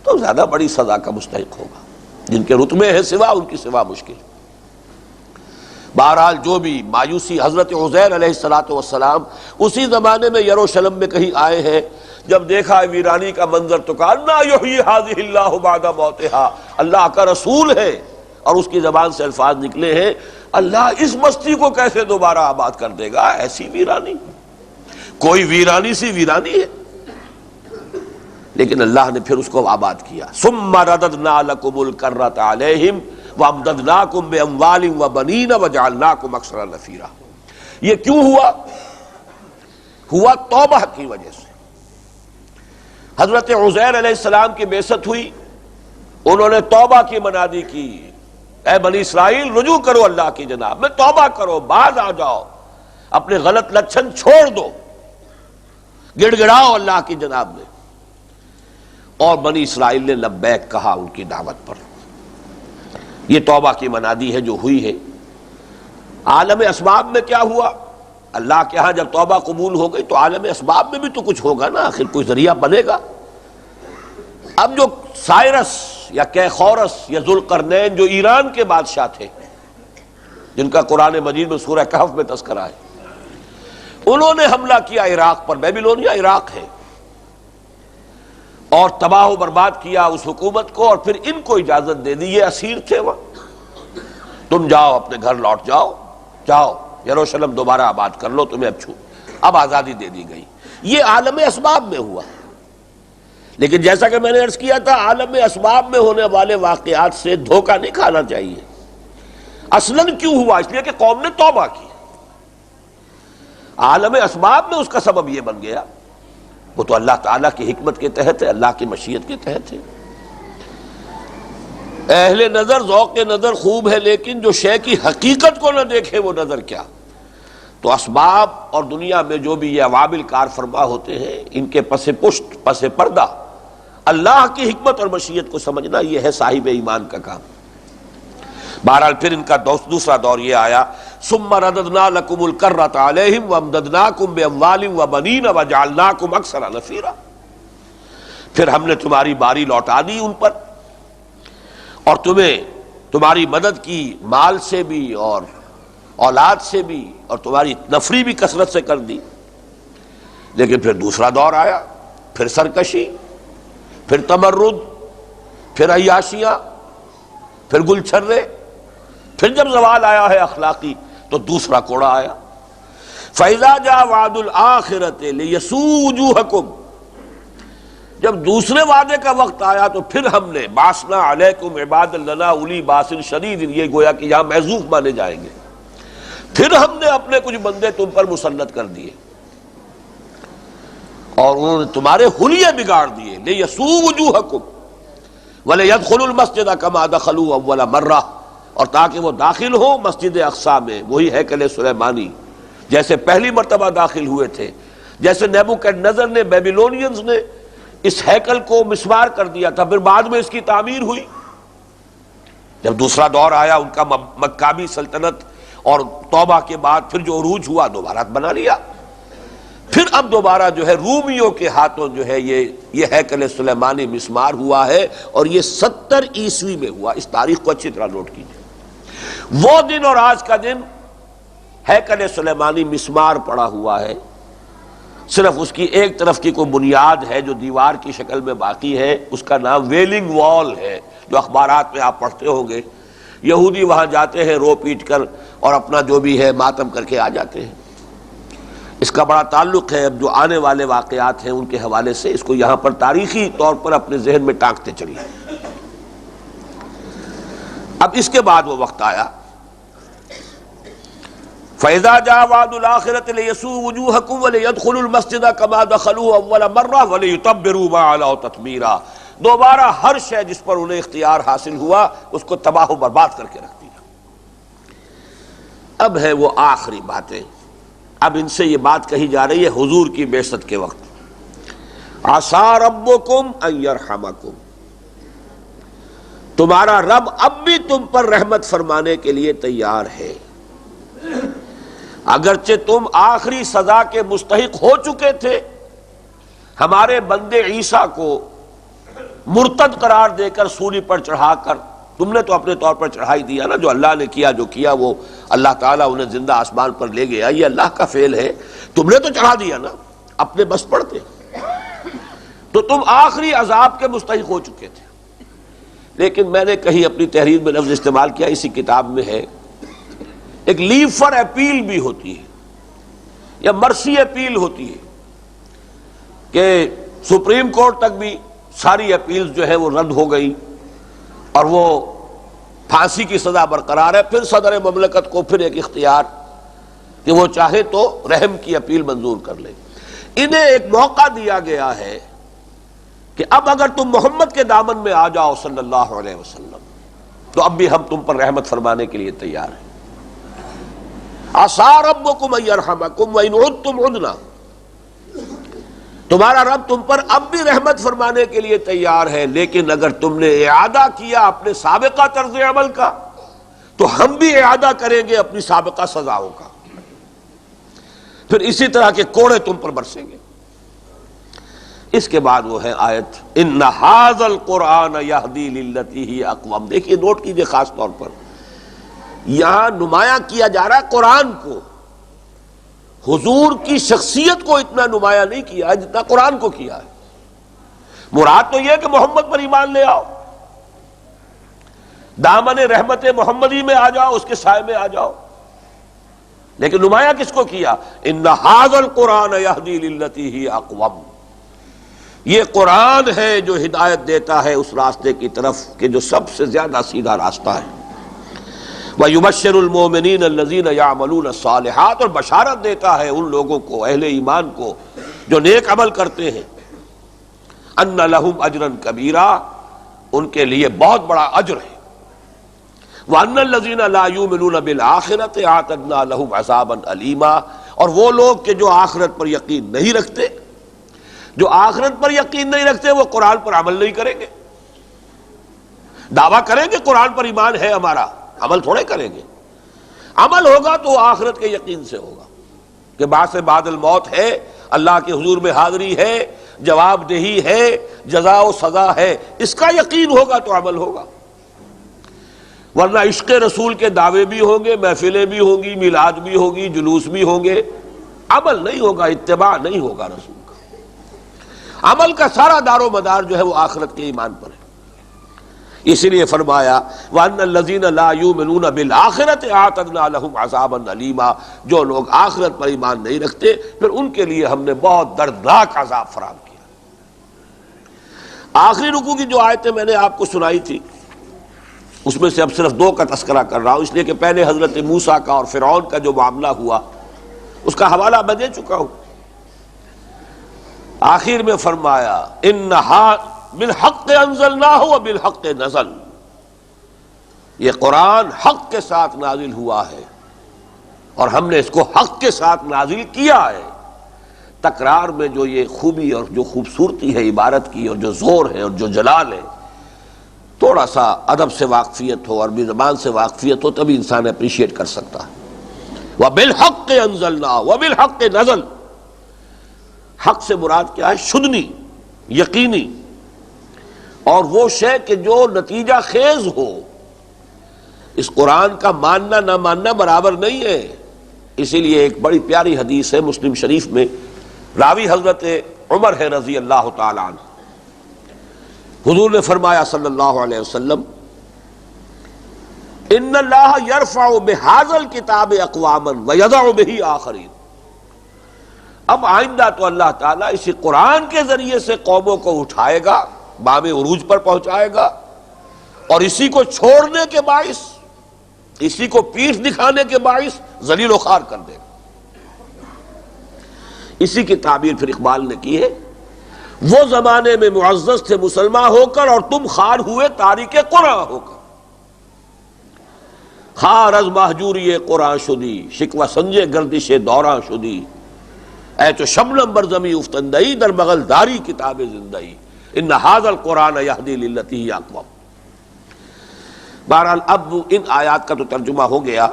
تو زیادہ بڑی سزا کا مستحق ہوگا۔ جن کے رتبے ہیں سوا، ان کی سوا مشکل۔ بہرحال جو بھی مایوسی، حضرت عزیر علیہ السلام اسی زمانے میں یروشلم میں کہیں آئے ہیں، جب دیکھا ویرانی کا منظر تو کہا نا یحیی ھذہ اللہ بعد موتہا، اللہ کا رسول ہے اور اس کی زبان سے الفاظ نکلے ہیں اللہ اس بستی کو کیسے دوبارہ آباد کر دے گا، ایسی ویرانی، کوئی ویرانی سی ویرانی ہے۔ لیکن اللہ نے پھر اس کو آباد کیا. ثم رددنا لکم الکرۃ علیہم وامددناکم باموال وبنین وجعلناکم اکثر نفیرا. یہ کیوں ہوا توبہ کی وجہ سے. حضرت عزیر علیہ السلام کی بعثت ہوئی، انہوں نے توبہ کی منادی کی، اے بنی اسرائیل رجوع کرو اللہ کی جناب میں، توبہ کرو، باز آ جاؤ، اپنے غلط لچھن چھوڑ دو، گڑ گڑاؤ اللہ کی جناب میں. اور بنی اسرائیل نے لبیک کہا ان کی دعوت پر. یہ توبہ کی منادی ہے جو ہوئی ہے. عالم اسباب میں کیا ہوا؟ اللہ کے ہاں جب توبہ قبول ہو گئی تو عالم اسباب میں بھی تو کچھ ہوگا نا، آخر کوئی ذریعہ بنے گا. اب جو سائرس یا کیخورس یا ذوالقرنین جو ایران کے بادشاہ تھے، جن کا قرآن مجید میں سورہ کہف میں تذکرہ ہے، انہوں نے حملہ کیا عراق پر. بیبیلونیا عراق ہے، اور تباہ و برباد کیا اس حکومت کو، اور پھر ان کو اجازت دے دی. یہ اسیر تھے وہاں، تم جاؤ اپنے گھر لوٹ جاؤ، جاؤ یروشلم دوبارہ آباد کر لو، تمہیں اب آزادی دے دی گئی. یہ عالم اسباب میں ہوا. لیکن جیسا کہ میں نے عرض کیا تھا، عالم اسباب میں ہونے والے واقعات سے دھوکہ نہیں کھانا چاہیے. اصلاً کیوں ہوا؟ اس لیے کہ قوم نے توبہ کی. عالم اسباب میں اس کا سبب یہ بن گیا، وہ تو اللہ تعالیٰ کی حکمت کے تحت ہے، اللہ کی مشیت کے تحت ہے. اہل نظر ذوق نظر خوب ہے، لیکن جو شے کی حقیقت کو نہ دیکھے وہ نظر کیا. تو اسباب اور دنیا میں جو بھی یہ عوامل کار فرما ہوتے ہیں، ان کے پس پشت پس پردہ اللہ کی حکمت اور مشیت کو سمجھنا، یہ ہے صاحب ایمان کا کام. بہرحال پھر ان کا دوسرا دور یہ آیا، ثم رددنا لکم الکرۃ علیہم وامددناکم باموال وبنین وجعلناکم اکثر نفیرا. پھر ہم نے تمہاری باری لوٹا دی ان پر، اور تمہیں تمہاری مدد کی مال سے بھی اور اولاد سے بھی، اور تمہاری نفری بھی کثرت سے کر دی. لیکن پھر دوسرا دور آیا، پھر سرکشی، پھر تمرد، پھر عیاشیاں، پھر گل چھرے. پھر جب زوال آیا ہے اخلاقی تو دوسرا کوڑا آیا. فَإِذَا جَاءَ وَعْدُ الْآخِرَةِ لِيَسُوءُ وُجُوهَكُمْ. جب دوسرے وعدے کا وقت آیا تو پھر ہم نے بَعَثْنَا عَلَيْكُمْ عِبَادًا لَنَا أُولِي بَأْسٍ شَدِيدٍ، یہ گویا کہ یہاں محذوف مانے جائیں گے. پھر ہم نے اپنے کچھ بندے تم پر مسلط کر دیے، اور انہوں نے تمہارے حلیے بگاڑ دیے. لِيَسُوءُ وُجُوهَكُمْ وَلِيَدْخُلُوا الْمَسْجِدَ كَمَا دَخَلُوا أَوَّلَ مَرَّةٍ، اور تاکہ وہ داخل ہو مسجد اقصیٰ میں، وہی ہیکل سلیمانی، جیسے پہلی مرتبہ داخل ہوئے تھے. جیسے نیبوکڈنیزر نے، بیبیلونینز نے اس ہیکل کو مسمار کر دیا تھا، پھر بعد میں اس کی تعمیر ہوئی. جب دوسرا دور آیا ان کا مکابی سلطنت، اور توبہ کے بعد پھر جو عروج ہوا دوبارہ بنا لیا. پھر اب دوبارہ جو ہے رومیوں کے ہاتھوں جو ہے یہ ہیکل سلیمانی مسمار ہوا ہے، اور یہ 70 عیسوی میں ہوا. اس تاریخ کو اچھی طرح نوٹ کیجیے. وہ دن اور آج کا دن ہیکل سلیمانی مسمار پڑا ہوا ہے. صرف اس کی ایک طرف کی کوئی بنیاد ہے جو دیوار کی شکل میں باقی ہے، اس کا نام ویلنگ وال ہے، جو اخبارات میں آپ پڑھتے ہوں گے. یہودی وہاں جاتے ہیں رو پیٹ کر، اور اپنا جو بھی ہے ماتم کر کے آ جاتے ہیں. اس کا بڑا تعلق ہے اب جو آنے والے واقعات ہیں ان کے حوالے سے. اس کو یہاں پر تاریخی طور پر اپنے ذہن میں ٹانکتے چلیے. اب اس کے بعد وہ وقت آیا، فَإِذَا جَاءَ وَعْدُ الْآخِرَةِ لِيَسُوءُ وُجُوهَكُمْ وَلِيَدْخُلُوا الْمَسْجِدَ كَمَا دَخَلُوهُ أَوَّلَ مَرَّةٍ وَلِيُتَبِّرُوا مَا عَلَوْا تَتْبِيرًا. دوبارہ ہر شے جس پر انہیں اختیار حاصل ہوا اس کو تباہ و برباد کر کے رکھ دیا. اب ہے وہ آخری باتیں. اب ان سے یہ بات کہی جا رہی ہے حضور کی بعثت کے وقت. عَسَىٰ رَبُّكُمْ أَن يَرْحَمَكُمْ، تمہارا رب اب بھی تم پر رحمت فرمانے کے لیے تیار ہے. اگرچہ تم آخری سزا کے مستحق ہو چکے تھے، ہمارے بندے عیسیٰ کو مرتد قرار دے کر سولی پر چڑھا کر، تم نے تو اپنے طور پر چڑھائی دیا نا. جو اللہ نے کیا جو کیا وہ اللہ تعالیٰ انہیں زندہ آسمان پر لے گیا، یہ اللہ کا فعل ہے. تم نے تو چڑھا دیا نا اپنے بس پڑتے، تو تم آخری عذاب کے مستحق ہو چکے تھے. لیکن میں نے کہیں اپنی تحریر میں لفظ استعمال کیا، اسی کتاب میں ہے، ایک لیو فار اپیل بھی ہوتی ہے یا مرسی اپیل ہوتی ہے، کہ سپریم کورٹ تک بھی ساری اپیل جو ہے وہ رد ہو گئی اور وہ پھانسی کی سزا برقرار ہے. پھر صدر مملکت کو پھر ایک اختیار کہ وہ چاہے تو رحم کی اپیل منظور کر لے. انہیں ایک موقع دیا گیا ہے کہ اب اگر تم محمد کے دامن میں آ جاؤ صلی اللہ علیہ وسلم تو اب بھی ہم تم پر رحمت فرمانے کے لیے تیار ہیں. عسیٰ ربکم ان یرحمکم وان عدتم عدنا، تمہارا رب تم پر اب بھی رحمت فرمانے کے لیے تیار ہے، لیکن اگر تم نے اعادہ کیا اپنے سابقہ طرز عمل کا تو ہم بھی اعادہ کریں گے اپنی سابقہ سزاؤں کا. پھر اسی طرح کے کوڑے تم پر برسیں گے. اس کے بعد وہ ہے آیت ان ھذا القرآن یہدی للتی ہی اقوم. دیکھیے نوٹ کیجئے خاص طور پر یہاں نمایاں کیا جا رہا ہے قرآن کو. حضور کی شخصیت کو اتنا نمایاں نہیں کیا ہے جتنا قرآن کو کیا ہے. مراد تو یہ کہ محمد پر ایمان لے آؤ، دامن رحمت محمدی میں آ جاؤ، اس کے سائے میں آ جاؤ. لیکن نمایاں کس کو کیا؟ ان ھذا القرآن یہدی للتی ہی اقوم. یہ قرآن ہے جو ہدایت دیتا ہے اس راستے کی طرف کہ جو سب سے زیادہ سیدھا راستہ ہے. وَيُبَشِّرُ الْمُؤْمِنِينَ الَّذِينَ يَعْمَلُونَ الصَّالِحَاتِ، اور بشارت دیتا ہے ان لوگوں کو، اہل ایمان کو جو نیک عمل کرتے ہیں، أَنَّ لَهُمْ أَجْرًا كَبِيرًا، ان کے لیے بہت بڑا اجر ہے. وَأَنَّ الَّذِينَ لَا يُؤْمِنُونَ بِالْآخِرَةِ أَعْتَدْنَا لَهُمْ عَذَابًا أَلِيمًا، اور وہ لوگ کہ جو آخرت پر یقین نہیں رکھتے، جو آخرت پر یقین نہیں رکھتے وہ قرآن پر عمل نہیں کریں گے. دعویٰ کریں گے قرآن پر ایمان ہے ہمارا، عمل تھوڑے کریں گے. عمل ہوگا تو آخرت کے یقین سے ہوگا کہ بعث بعد الموت ہے، اللہ کے حضور میں حاضری ہے، جواب دہی ہے، جزا و سزا ہے. اس کا یقین ہوگا تو عمل ہوگا. ورنہ عشق رسول کے دعوے بھی ہوں گے، محفلیں بھی ہوں گی، میلاد بھی ہوگی، جلوس بھی ہوں گے، عمل نہیں ہوگا، اتباع نہیں ہوگا رسول کا. عمل کا سارا دار و مدار جو ہے وہ آخرت کے ایمان پر ہے. اسی لیے فرمایا وَأَنَّ الَّذِينَ لَا يُؤْمِنُونَ بِالْآخِرَةِ أَعْتَدْنَا لَهُمْ عَذَابًا أَلِيمًا، جو لوگ آخرت پر ایمان نہیں رکھتے پھر ان کے لیے ہم نے بہت دردناک عذاب فراہم کیا. آخری رکوع کی جو آیتیں میں نے آپ کو سنائی تھی اس میں سے اب صرف 2 کا تذکرہ کر رہا ہوں، اس لیے کہ پہلے حضرت موسیٰ کا اور فرعون کا جو معاملہ ہوا اس کا حوالہ میں دے چکا ہوں. آخر میں فرمایا انہا بالحق انزلناہ وبالحق نزل، یہ قرآن حق کے ساتھ نازل ہوا ہے اور ہم نے اس کو حق کے ساتھ نازل کیا ہے. تکرار میں جو یہ خوبی اور جو خوبصورتی ہے عبارت کی اور جو زور ہے اور جو جلال ہے، تھوڑا سا ادب سے واقفیت ہو، عربی زبان سے واقفیت ہو تبھی انسان اپریشیٹ کر سکتا ہے. وبالحق انزلناہ وبالحق نزل، حق سے مراد کیا ہے؟ شدنی، یقینی، اور وہ شے کہ جو نتیجہ خیز ہو. اس قرآن کا ماننا نہ ماننا برابر نہیں ہے. اسی لیے ایک بڑی پیاری حدیث ہے مسلم شریف میں، راوی حضرت عمر ہے رضی اللہ تعالی عنہ. حضور نے فرمایا صلی اللہ علیہ وسلم ان اللہ یرفع بہذا الکتاب اقواما ویضع بہ آخرین. اب آئندہ تو اللہ تعالیٰ اسی قرآن کے ذریعے سے قوموں کو اٹھائے گا، بام عروج پر پہنچائے گا، اور اسی کو چھوڑنے کے باعث، اسی کو پیٹھ دکھانے کے باعث ذلیل و خوار کر دے گا. اسی کی تعبیر پھر اقبال نے کی ہے، وہ زمانے میں معزز تھے مسلمان ہو کر اور تم خوار ہوئے تاریک قرآن ہو کر. خار از مہجوری قرآن شدی، شکوہ سنجے گردش دوراں شدی، اے تو شبنم بر زمیں افتندئی در بغل داری کتاب زندئی، ان ھذا القرآن یہدی للتی ہی اقوم. بہرحال اب ان آیات کا تو ترجمہ ہو گیا.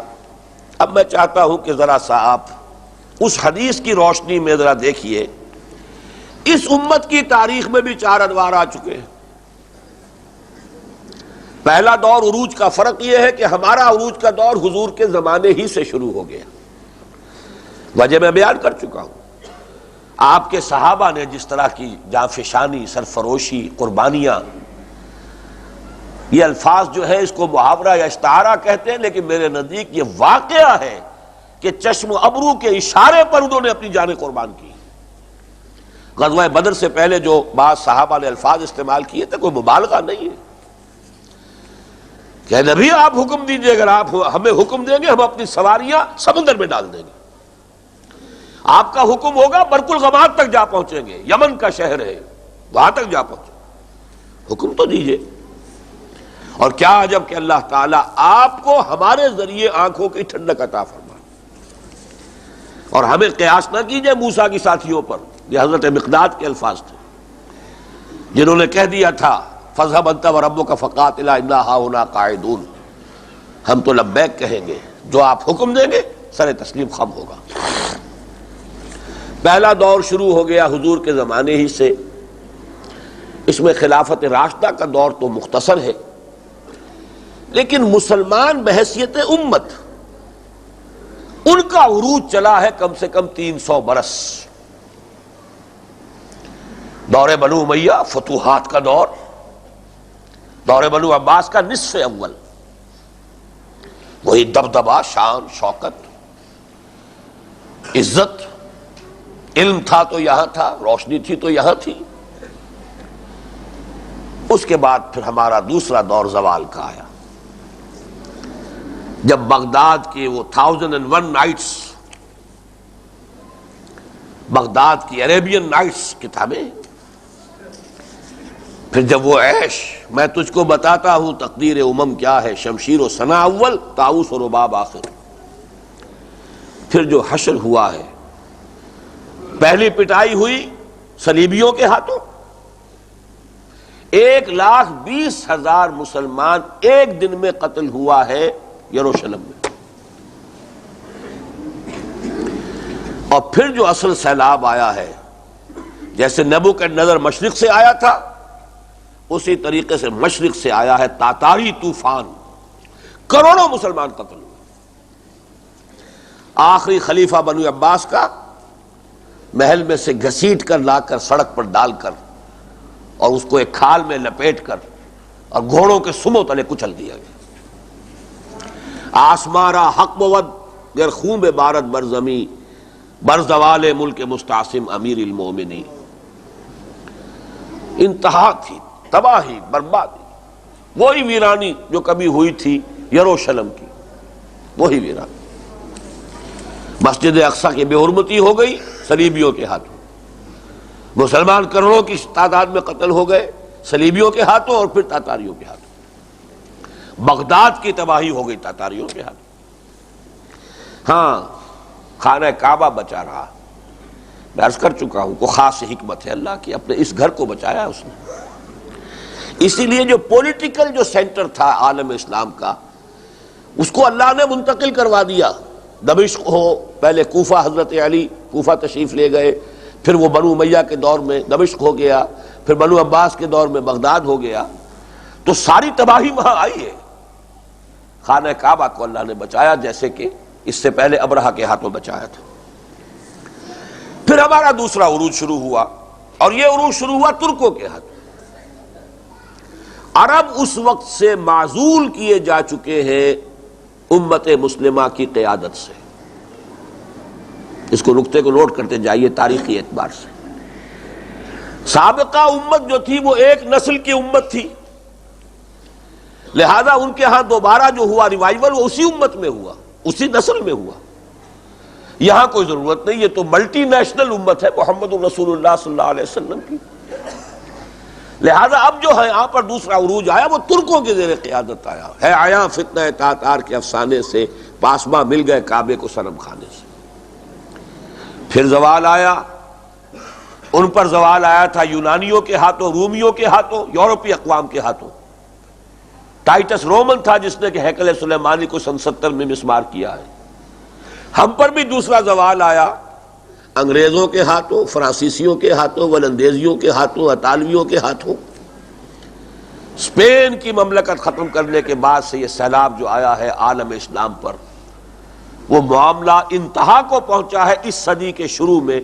اب میں چاہتا ہوں کہ ذرا سا آپ اس حدیث کی روشنی میں ذرا دیکھیے. اس امت کی تاریخ میں بھی 4 ادوار آ چکے ہیں. پہلا دور عروج کا، فرق یہ ہے کہ ہمارا عروج کا دور حضور کے زمانے ہی سے شروع ہو گیا. وجہ میں بیان کر چکا ہوں. آپ کے صحابہ نے جس طرح کی جانفشانی، سرفروشی، قربانیاں، یہ الفاظ جو ہے اس کو محاورہ یا استعارہ کہتے ہیں، لیکن میرے نزدیک یہ واقعہ ہے کہ چشم و ابرو کے اشارے پر انہوں نے اپنی جانیں قربان کی. غزوہ بدر سے پہلے جو بعض صحابہ نے الفاظ استعمال کیے تھے کوئی مبالغہ نہیں ہے کہ نبی آپ حکم دیجئے، اگر آپ ہمیں حکم دیں گے ہم اپنی سواریاں سمندر میں ڈال دیں گے، آپ کا حکم ہوگا برق الغماد تک جا پہنچیں گے، یمن کا شہر ہے وہاں تک جا پہنچیں، حکم تو دیجئے۔ اور کیا عجب کہ اللہ تعالیٰ آپ کو ہمارے ذریعے آنکھوں کی ٹھنڈک عطا فرمائے، اور ہمیں قیاس نہ کیجئے موسیٰ کی ساتھیوں پر، یہ حضرت مقداد کے الفاظ تھے جنہوں نے کہہ دیا تھا فَاذْهَبْ أَنْتَ وَرَبُّكَ فَقَاتِلَا إِنَّا هَاهُنَا قَاعِدُونَ، ہم تو لبیک کہیں گے، جو آپ حکم دیں گے سر تسلیم خم ہوگا۔ پہلا دور شروع ہو گیا حضور کے زمانے ہی سے، اس میں خلافت راشدہ کا دور تو مختصر ہے، لیکن مسلمان بحیثیت امت ان کا عروج چلا ہے کم سے کم 300 برس۔ دور بنو امیہ فتوحات کا دور، دور بنو عباس کا نصف اول، وہی دبدبا، شان، شوکت، عزت، علم تھا تو یہاں تھا، روشنی تھی تو یہاں تھی۔ اس کے بعد پھر ہمارا دوسرا دور زوال کا آیا، جب بغداد کے وہ 1001 نائٹس، بغداد کی عریبین نائٹس کتابیں، پھر جب وہ عیش میں تجھ کو بتاتا ہوں تقدیر امم کیا ہے، شمشیر و ثنا اول، طاؤس و رباب آخر، پھر جو حشر ہوا ہے، پہلی پٹائی ہوئی صلیبیوں کے ہاتھوں، 1,20,000 مسلمان ایک دن میں قتل ہوا ہے یروشلم میں، اور پھر جو اصل سیلاب آیا ہے، جیسے نبوکدنضر مشرق سے آیا تھا اسی طریقے سے مشرق سے آیا ہے تاتاری طوفان، کروڑوں مسلمان قتل ہوئے۔ آخری خلیفہ بنو عباس کا محل میں سے گھسیٹ کر لا کر سڑک پر ڈال کر اور اس کو ایک کھال میں لپیٹ کر اور گھوڑوں کے سموں تلے کچل دیا گیا۔ آسمارا حق بود گر خون بے بارت بر زمیں، بر زوال ملک مستعصم امیر المومنین، انتہا تھی، تباہی، بربادی، وہی ویرانی جو کبھی ہوئی تھی یروشلم کی، وہی ویرانی۔ مسجد اقصی کی بے حرمتی ہو گئی صلیبیوں کے ہاتھوں، مسلمان کروڑوں کی تعداد میں قتل ہو گئے صلیبیوں کے ہاتھوں اور پھر تاتاریوں کے ہاتھوں۔ بغداد کی تباہی ہو گئی تاتاریوں کے ہاتھوں۔ ہاں، خانہ کعبہ بچا رہا، میں عرض کر چکا ہوں کو خاص حکمت ہے اللہ کی، اپنے اس گھر کو بچایا اس نے۔ اسی لیے جو پولیٹیکل جو سینٹر تھا عالم اسلام کا، اس کو اللہ نے منتقل کروا دیا۔ دمشق ہو، پہلے کوفہ، حضرت علی کوفہ تشریف لے گئے، پھر وہ بنو امیہ کے دور میں دمشق ہو گیا، پھر بنو عباس کے دور میں بغداد ہو گیا، تو ساری تباہی وہاں آئی ہے۔ خانہ کعبہ کو اللہ نے بچایا، جیسے کہ اس سے پہلے ابرہہ کے ہاتھوں بچایا تھا۔ پھر ہمارا دوسرا عروج شروع ہوا، اور یہ عروج شروع ہوا ترکوں کے ہاتھوں۔ عرب اس وقت سے معزول کیے جا چکے ہیں امت مسلمہ کی قیادت سے، اس کو نقطے کو نوٹ کرتے جائیے تاریخی اعتبار سے۔ سابقہ امت جو تھی وہ ایک نسل کی امت تھی، لہذا ان کے ہاں دوبارہ جو ہوا ریوائیول وہ اسی امت میں ہوا، اسی نسل میں ہوا۔ یہاں کوئی ضرورت نہیں، یہ تو ملٹی نیشنل امت ہے محمد رسول اللہ صلی اللہ علیہ وسلم کی، لہذا اب جو ہے یہاں پر دوسرا عروج آیا وہ ترکوں کے زیر قیادت آیا ہے۔ آیا فتنہ تاتار کے افسانے سے، پاسباں مل گئے کعبے کو صنم خانے سے۔ پھر زوال آیا، ان پر زوال آیا تھا یونانیوں کے ہاتھوں، رومیوں کے ہاتھوں، یورپی اقوام کے ہاتھوں۔ ٹائٹس رومن تھا جس نے کہ ہیکل سلیمانی کو سن 70 میں مسمار کیا ہے۔ ہم پر بھی دوسرا زوال آیا، انگریزوں کے ہاتھوں، فرانسیسیوں کے ہاتھوں، ولندیزیوں کے ہاتھوں، اطالویوں کے ہاتھوں۔ اسپین کی مملکت ختم کرنے کے بعد سے یہ سیلاب جو آیا ہے عالم اسلام پر، وہ معاملہ انتہا کو پہنچا ہے اس صدی کے شروع میں،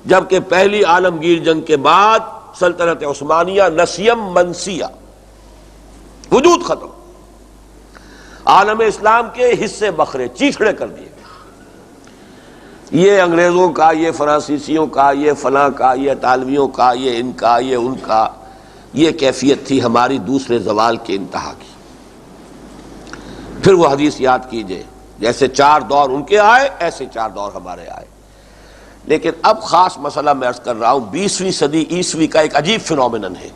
جبکہ پہلی عالمگیر جنگ کے بعد سلطنت عثمانیہ نسیم منسیہ وجود ختم، عالم اسلام کے حصے بکھرے چیخڑے کر دیے۔ یہ انگریزوں کا، یہ فرانسیسیوں کا، یہ فلاں کا، یہ اطالویوں کا، یہ ان کا، یہ ان کا، یہ کیفیت تھی ہماری دوسرے زوال کے انتہا کی۔ پھر وہ حدیث یاد کیجئے، جیسے 4 دور ان کے آئے ایسے 4 دور ہمارے آئے۔ لیکن اب خاص مسئلہ میں عرض کر رہا ہوں، 20ویں صدی عیسوی کا ایک عجیب فینومینن ہے۔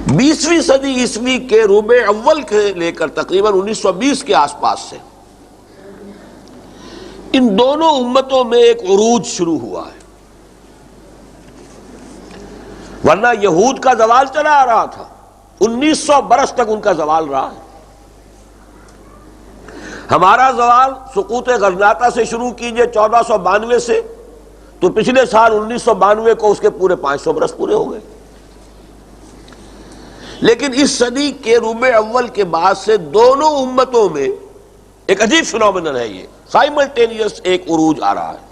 20ویں صدی عیسوی کے ربیع اول کے لے کر تقریباً 1920 کے آس پاس سے ان دونوں امتوں میں ایک عروج شروع ہوا ہے، ورنہ یہود کا زوال چلا آ رہا تھا، 1900 برس تک ان کا زوال رہا ہے۔ ہمارا زوال سقوط غرناطہ سے شروع کیجئے 1492 سے، تو پچھلے سال 1992 کو اس کے پورے 500 برس پورے ہو گئے۔ لیکن اس صدی کے ربیع اول کے بعد سے دونوں امتوں میں ایک عجیب فینومینن ہے، یہ سائملٹینیس ایک عروج آ رہا ہے،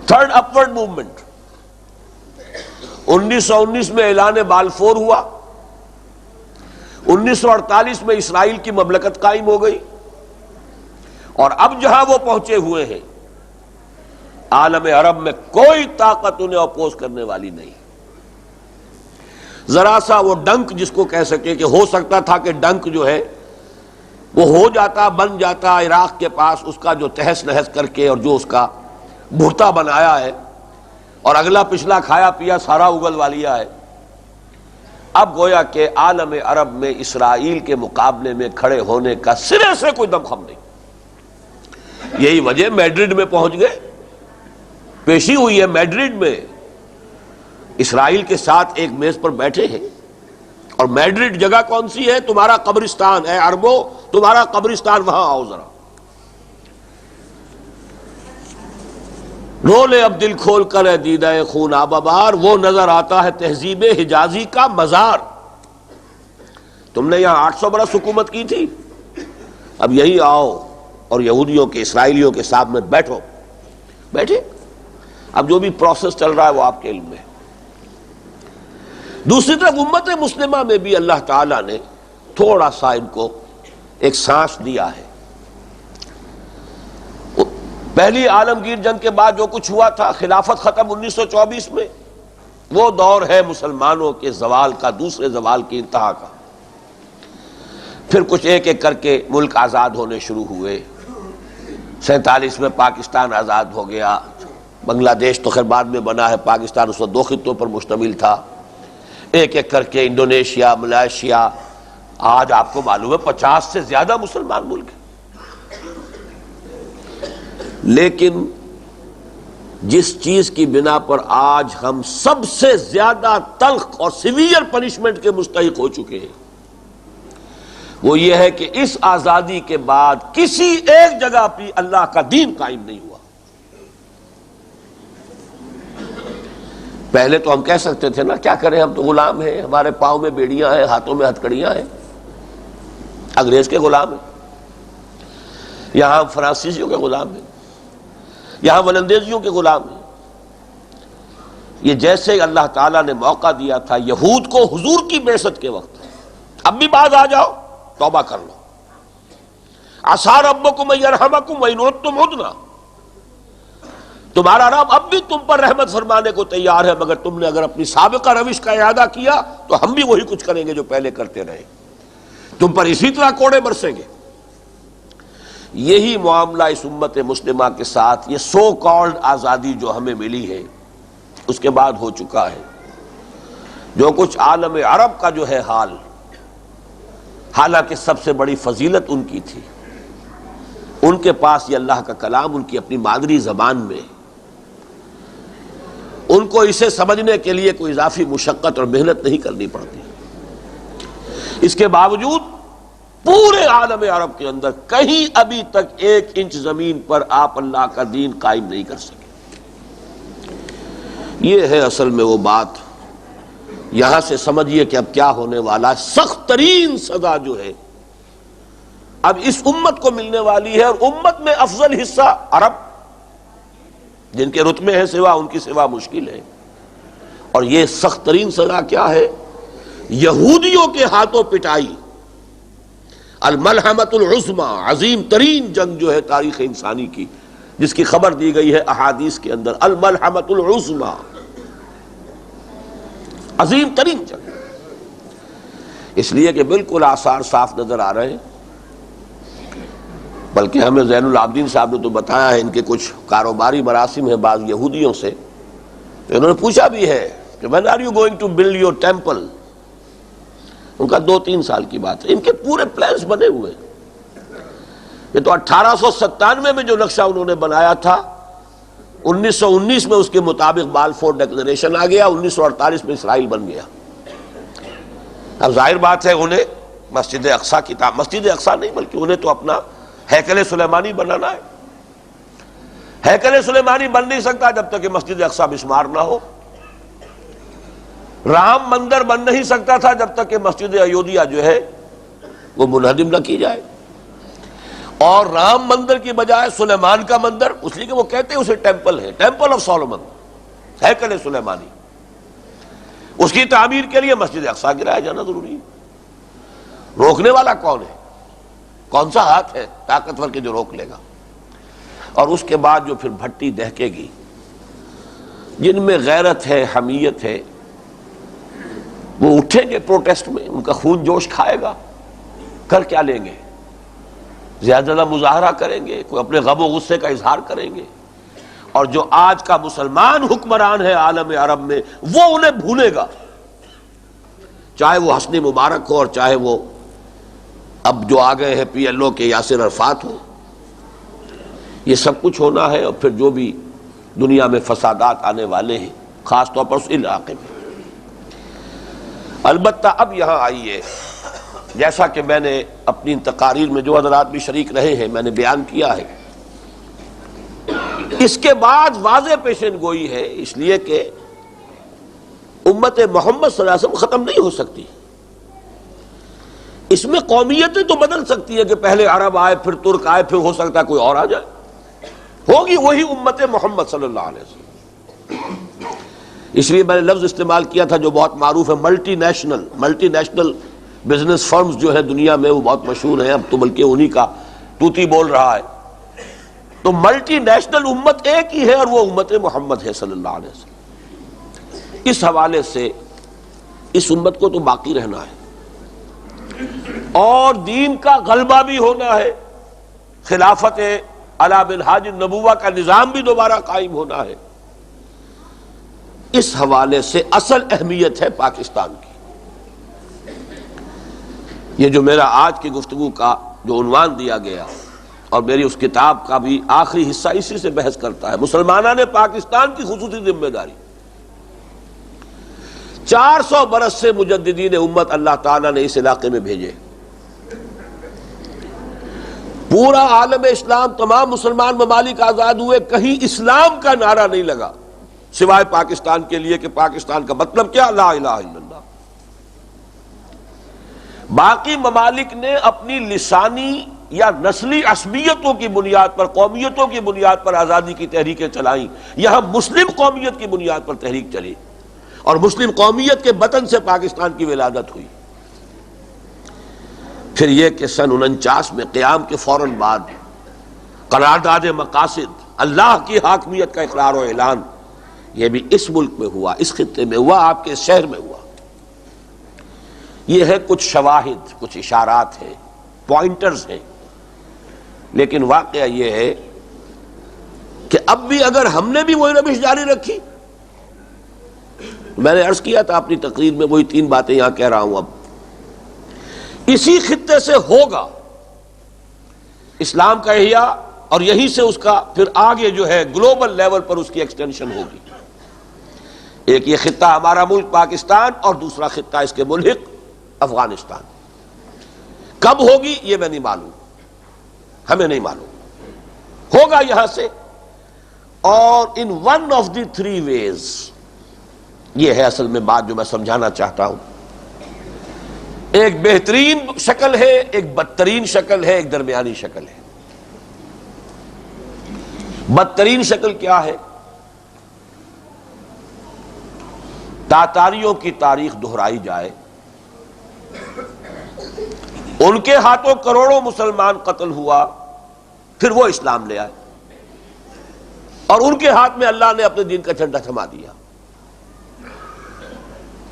تھرڈ اپورڈ موومنٹ۔ 1919 میں اعلان بالفور ہوا، 1948 میں اسرائیل کی مملکت قائم ہو گئی، اور اب جہاں وہ پہنچے ہوئے ہیں عالم عرب میں کوئی طاقت انہیں اپوز کرنے والی نہیں۔ ذرا سا وہ ڈنک جس کو کہہ سکے کہ ہو سکتا تھا کہ ڈنک جو ہے وہ ہو جاتا، بن جاتا عراق کے پاس، اس کا جو تہس نہس کر کے اور جو اس کا بھرتا بنایا ہے اور اگلا پچھلا کھایا پیا سارا اگلوا لیا ہے۔ اب گویا کہ عالم عرب میں اسرائیل کے مقابلے میں کھڑے ہونے کا سرے سے کوئی دم خم نہیں۔ یہی وجہ میڈرڈ میں پہنچ گئے، پیشی ہوئی ہے میڈرڈ میں، اسرائیل کے ساتھ ایک میز پر بیٹھے ہیں۔ اور میڈرڈ جگہ کون سی ہے؟ تمہارا قبرستان ہے عربو، تمہارا قبرستان، وہاں آؤ ذرا، رولے اب دل کھول کر ہے دیدہ خون آبابار، وہ نظر آتا ہے تہذیب حجازی کا مزار۔ تم نے یہاں 800 برس حکومت کی تھی، اب یہی آؤ اور یہودیوں کے، اسرائیلیوں کے سامنے بیٹھو۔ بیٹھے، اب جو بھی پروسیس چل رہا ہے وہ آپ کے علم میں ہے۔ دوسری طرف امت مسلمہ میں بھی اللہ تعالیٰ نے تھوڑا سا ان کو ایک سانس دیا ہے۔ پہلی عالمگیر جنگ کے بعد جو کچھ ہوا تھا، خلافت ختم 1924 میں، وہ دور ہے مسلمانوں کے زوال کا، دوسرے زوال کی انتہا کا۔ پھر کچھ ایک ایک کر کے ملک آزاد ہونے شروع ہوئے۔ 47 میں پاکستان آزاد ہو گیا، بنگلہ دیش تو خیر بعد میں بنا ہے، پاکستان اس وقت 2 خطوں پر مشتمل تھا۔ ایک ایک کر کے انڈونیشیا، ملائیشیا، آج آپ کو معلوم ہے 50 سے زیادہ مسلمان ملک ہیں۔ لیکن جس چیز کی بنا پر آج ہم سب سے زیادہ تلخ اور سیویئر پنشمنٹ کے مستحق ہو چکے ہیں، وہ یہ ہے کہ اس آزادی کے بعد کسی ایک جگہ پہ اللہ کا دین قائم نہیں ہوا۔ پہلے تو ہم کہہ سکتے تھے نا، کیا کریں ہم تو غلام ہیں، ہمارے پاؤں میں بیڑیاں ہیں، ہاتھوں میں ہتکڑیاں ہیں، انگریز کے غلام ہیں، یہاں ہم فرانسیسیوں کے غلام ہیں، یہاں ولندیزیوں کے غلام ہیں۔ یہ جیسے اللہ تعالیٰ نے موقع دیا تھا یہود کو حضور کی بعثت کے وقت، اب بھی باز آ جاؤ، توبہ کر لو، عسیٰ ربکم ان یرحمکم وان عدتم عدنا، تمہارا رب اب بھی تم پر رحمت فرمانے کو تیار ہے، مگر تم نے اگر اپنی سابقہ روش کا اعادہ کیا تو ہم بھی وہی کچھ کریں گے جو پہلے کرتے رہے، تم پر اسی طرح کوڑے برسیں گے۔ یہی معاملہ اس امت مسلمہ کے ساتھ، یہ سو کالڈ آزادی جو ہمیں ملی ہے اس کے بعد ہو چکا ہے۔ جو کچھ عالم عرب کا جو ہے حال، حالانکہ سب سے بڑی فضیلت ان کی تھی، ان کے پاس یہ اللہ کا کلام ان کی اپنی مادری زبان میں، ان کو اسے سمجھنے کے لیے کوئی اضافی مشقت اور محنت نہیں کرنی پڑتی۔ اس کے باوجود پورے عالم عرب کے اندر کہیں ابھی تک 1 انچ زمین پر آپ اللہ کا دین قائم نہیں کر سکے۔ یہ ہے اصل میں وہ بات، یہاں سے سمجھیے کہ اب کیا ہونے والا ہے۔ سخت ترین سزا جو ہے اب اس امت کو ملنے والی ہے، اور امت میں افضل حصہ عرب، جن کے رتبے ہیں سوا، ان کی سوا مشکل ہے۔ اور یہ سخت ترین سزا کیا ہے؟ یہودیوں کے ہاتھوں پٹائی، الملحمۃ العظمی، عظیم ترین جنگ جو ہے تاریخ انسانی کی، جس کی خبر دی گئی ہے احادیث کے اندر، الملحمۃ العظمی، عظیم ترین جنگ، اس لیے کہ بالکل آثار صاف نظر آ رہے ہیں۔ بلکہ ہمیں زین العابدین صاحب نے تو بتایا ہے، ان کے کچھ کاروباری مراسم ہیں بعض یہودیوں سے، تو انہوں نے پوچھا بھی ہے کہ when are you going to build your temple؟ ان کا 2-3 سال کی بات ہے، ان کے پورے پلانز بنے ہوئے ہیں۔ یہ تو 1897 میں جو نقشہ انہوں نے بنایا تھا، 1919 میں اس کے مطابق بالفور ڈکلریشن آ گیا، 1948 میں اسرائیل بن گیا۔ اب ظاہر بات ہے انہیں مسجد اقصیٰ کی مسجد اقصیٰ نہیں بلکہ انہیں تو اپنا ہیکل سلیمانی بنانا ہے۔ ہیکل سلیمانی بن نہیں سکتا جب تک کہ مسجد اقصیٰ مسمار نہ ہو۔ رام مندر بن نہیں سکتا تھا جب تک کہ مسجد ایودھیا جو ہے وہ منہدم نہ کی جائے۔ اور رام مندر کی بجائے سلیمان کا مندر، اس لیے کہ وہ کہتے ہیں اسے ٹیمپل ہے، ٹیمپل آف سولومن، ہیکل سلیمانی، اس کی تعمیر کے لیے مسجد اقصیٰ گرایا جانا ضروری ہے۔ روکنے والا کون ہے؟ کون سا ہاتھ ہے طاقتور کے جو روک لے گا؟ اور اس کے بعد جو پھر بھٹی دہکے گی، جن میں غیرت ہے، حمیت ہے، وہ اٹھیں گے پروٹیسٹ میں، ان کا خون جوش کھائے گا۔ کر کیا لیں گے؟ زیادہ زیادہ مظاہرہ کریں گے، کوئی اپنے غم و غصے کا اظہار کریں گے، اور جو آج کا مسلمان حکمران ہے عالم عرب میں، وہ انہیں بھولے گا، چاہے وہ حسنی مبارک ہو اور چاہے وہ اب جو آ گئے ہیں پی ایل او کے یاسر عرفات ہو۔ یہ سب کچھ ہونا ہے، اور پھر جو بھی دنیا میں فسادات آنے والے ہیں خاص طور پر اس علاقے میں۔ البتہ اب یہاں آئیے، جیسا کہ میں نے اپنی تقاریر میں جو حضرات بھی شریک رہے ہیں میں نے بیان کیا ہے، اس کے بعد واضح پیشن گوئی ہے، اس لیے کہ امت محمد صلی اللہ علیہ وسلم ختم نہیں ہو سکتی۔ اس میں قومیتیں تو بدل سکتی ہے کہ پہلے عرب آئے، پھر ترک آئے، پھر ہو سکتا ہے کوئی اور آ جائے، ہوگی وہی امت محمد صلی اللہ علیہ وسلم۔ اس لیے میں نے لفظ استعمال کیا تھا جو بہت معروف ہے، ملٹی نیشنل بزنس فرمز جو ہے دنیا میں وہ بہت مشہور ہیں، اب تو بلکہ انہی کا توتی بول رہا ہے۔ تو ملٹی نیشنل امت ایک ہی ہے، اور وہ امت محمد ہے صلی اللہ علیہ وسلم۔ اس حوالے سے اس امت کو تو باقی رہنا ہے، اور دین کا غلبہ بھی ہونا ہے، خلافت علی منہاج النبوہ کا نظام بھی دوبارہ قائم ہونا ہے۔ اس حوالے سے اصل اہمیت ہے پاکستان کی۔ یہ جو میرا آج کی گفتگو کا جو عنوان دیا گیا، اور میری اس کتاب کا بھی آخری حصہ اسی سے بحث کرتا ہے، مسلمانوں نے پاکستان کی خصوصی ذمہ داری۔ 400 برس سے مجددین امت اللہ تعالیٰ نے اس علاقے میں بھیجے، پورا عالم اسلام، تمام مسلمان ممالک آزاد ہوئے، کہیں اسلام کا نعرہ نہیں لگا سوائے پاکستان کے لیے کہ پاکستان کا مطلب کیا؟ لا الہ الا اللہ۔ باقی ممالک نے اپنی لسانی یا نسلی عصبیتوں کی بنیاد پر، قومیتوں کی بنیاد پر آزادی کی تحریکیں چلائیں، یہاں مسلم قومیت کی بنیاد پر تحریک چلی، اور مسلم قومیت کے بطن سے پاکستان کی ولادت ہوئی۔ پھر یہ کہ سن 49 میں قیام کے فوراً بعد قرارداد مقاصد، اللہ کی حاکمیت کا اقرار و اعلان، یہ بھی اس ملک میں ہوا، اس خطے میں ہوا، آپ کے شہر میں ہوا۔ یہ ہے کچھ شواہد، کچھ اشارات ہیں، پوائنٹرز ہیں، لیکن واقعہ یہ ہے کہ اب بھی اگر ہم نے بھی وہی روش جاری رکھی، میں نے عرض کیا تھا اپنی تقریر میں، وہی 3 باتیں یہاں کہہ رہا ہوں، اب اسی خطے سے ہوگا اسلام کا احیاء، اور یہیں سے اس کا پھر آگے جو ہے گلوبل لیول پر اس کی ایکسٹینشن ہوگی۔ ایک یہ خطہ ہمارا ملک پاکستان، اور دوسرا خطہ اس کے ملحق افغانستان۔ کب ہوگی یہ میں نہیں معلوم، ہمیں نہیں معلوم، ہوگا یہاں سے، اور in one of the 3 ways۔ یہ ہے اصل میں بات جو میں سمجھانا چاہتا ہوں۔ ایک بہترین شکل ہے، ایک بدترین شکل ہے، ایک درمیانی شکل ہے۔ بدترین شکل کیا ہے؟ تاتاریوں کی تاریخ دہرائی جائے، ان کے ہاتھوں کروڑوں مسلمان قتل ہوا، پھر وہ اسلام لے آئے، اور ان کے ہاتھ میں اللہ نے اپنے دین کا جھنڈا تھما دیا۔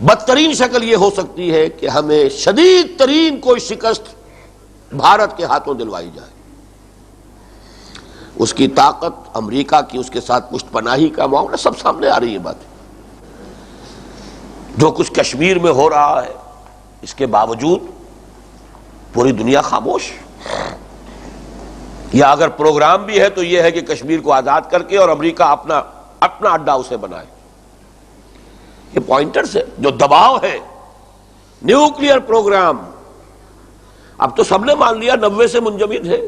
بدترین شکل یہ ہو سکتی ہے کہ ہمیں شدید ترین کوئی شکست بھارت کے ہاتھوں دلوائی جائے۔ اس کی طاقت، امریکہ کی اس کے ساتھ پشت پناہی کا معاملہ سب سامنے آ رہی ہے بات۔ جو کچھ کشمیر میں ہو رہا ہے، اس کے باوجود پوری دنیا خاموش، یا اگر پروگرام بھی ہے تو یہ ہے کہ کشمیر کو آزاد کر کے اور امریکہ اپنا اڈا اسے بنائے۔ یہ پوائنٹرز ہے، جو دباؤ ہے، نیوکلیئر پروگرام۔ اب تو سب نے مان لیا 90 سے منجمد ہے،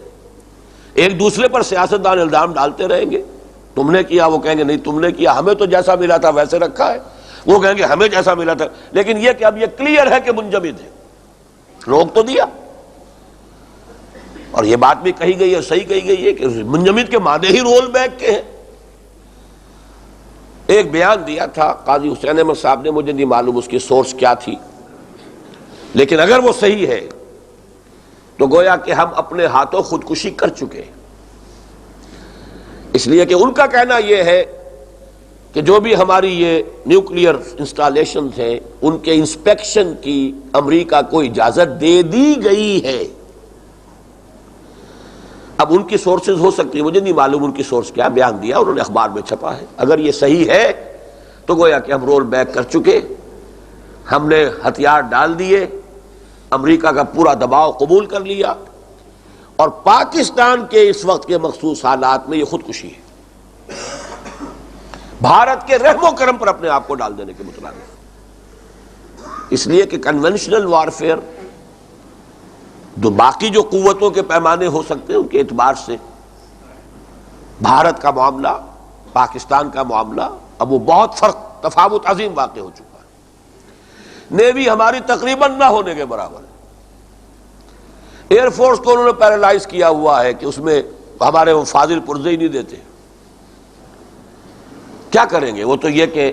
ایک دوسرے پر سیاستدان الزام ڈالتے رہیں گے، تم نے کیا، وہ کہیں گے نہیں تم نے کیا، ہمیں تو جیسا ملا تھا ویسے رکھا ہے، وہ کہیں گے ہمیں جیسا ملا تھا، لیکن یہ کہ اب یہ کلیئر ہے کہ منجمد ہے، روک تو دیا۔ اور یہ بات بھی کہی گئی ہے، صحیح کہی گئی ہے کہ منجمد کے معنی ہی رول بیک کے ہیں۔ ایک بیان دیا تھا قاضی حسین احمد صاحب نے، مجھے نہیں معلوم اس کی سورس کیا تھی، لیکن اگر وہ صحیح ہے تو گویا کہ ہم اپنے ہاتھوں خودکشی کر چکے، اس لیے کہ ان کا کہنا یہ ہے کہ جو بھی ہماری یہ نیوکلیئر انسٹالیشنز ہیں ان کے انسپیکشن کی امریکہ کو اجازت دے دی گئی ہے۔ اب ان کی سورسز ہو سکتی ہے، مجھے نہیں معلوم ان کی سورس کیا، بیان دیا انہوں نے، اخبار میں چھپا ہے۔ اگر یہ صحیح ہے تو گویا کہ ہم رول بیک کر چکے، ہم نے ہتھیار ڈال دیے، امریکہ کا پورا دباؤ قبول کر لیا، اور پاکستان کے اس وقت کے مخصوص حالات میں یہ خودکشی ہے، بھارت کے رحم و کرم پر اپنے آپ کو ڈال دینے کے مترادف۔ اس لیے کہ کنونشنل وارفیئر، جو باقی جو قوتوں کے پیمانے ہو سکتے ہیں ان کے اعتبار سے بھارت کا معاملہ، پاکستان کا معاملہ، اب وہ بہت فرق، تفاوت عظیم واقع ہو چکا ہے۔ نیوی ہماری تقریباً نہ ہونے کے برابر ہے، ایئر فورس کو انہوں نے پیرالائز کیا ہوا ہے کہ اس میں ہمارے وہ فاضل پرزے ہی نہیں دیتے۔ کیا کریں گے؟ وہ تو یہ کہ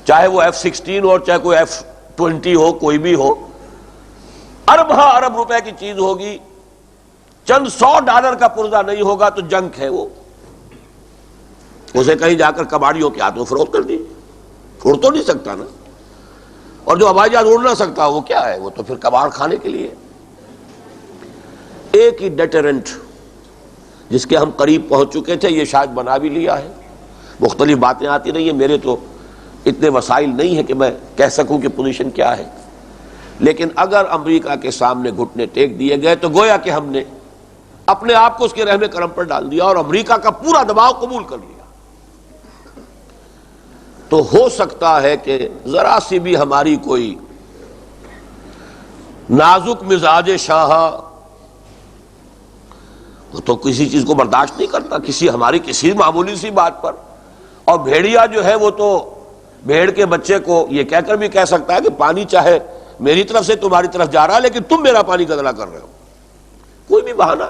چاہے وہ F-16 ہو، چاہے کوئی F-20 ہو، کوئی بھی ہو، ارب ہاں ارب روپے کی چیز ہوگی، چند $100 کا پرزہ نہیں ہوگا تو جنک ہے، وہ اسے کہیں جا کر کباڑیوں کے ہاتھوں فروخت کر دی، اڑ تو نہیں سکتا نا، اور جو ہوائی جہاز اڑ نہ سکتا وہ کیا ہے، وہ تو پھر کباڑ کھانے کے لیے۔ ایک ہی ڈیٹرنٹ جس کے ہم قریب پہنچ چکے تھے، یہ شاید بنا بھی لیا ہے، مختلف باتیں آتی رہی ہیں، میرے تو اتنے وسائل نہیں ہیں کہ میں کہہ سکوں کہ پوزیشن کیا ہے، لیکن اگر امریکہ کے سامنے گھٹنے ٹیک دیے گئے تو گویا کہ ہم نے اپنے آپ کو اس کے رحم کرم پر ڈال دیا اور امریکہ کا پورا دباؤ قبول کر لیا۔ تو ہو سکتا ہے کہ ذرا سی بھی ہماری کوئی نازک مزاج شاہ، وہ تو کسی چیز کو برداشت نہیں کرتا، ہماری کسی معمولی سی بات پر، اور بھیڑیا جو ہے وہ تو بھیڑ کے بچے کو یہ کہہ کر بھی کہہ سکتا ہے کہ پانی چاہے میری طرف سے تمہاری طرف جا رہا ہے لیکن تم میرا پانی گندلا کر رہے ہو، کوئی بھی بہانہ۔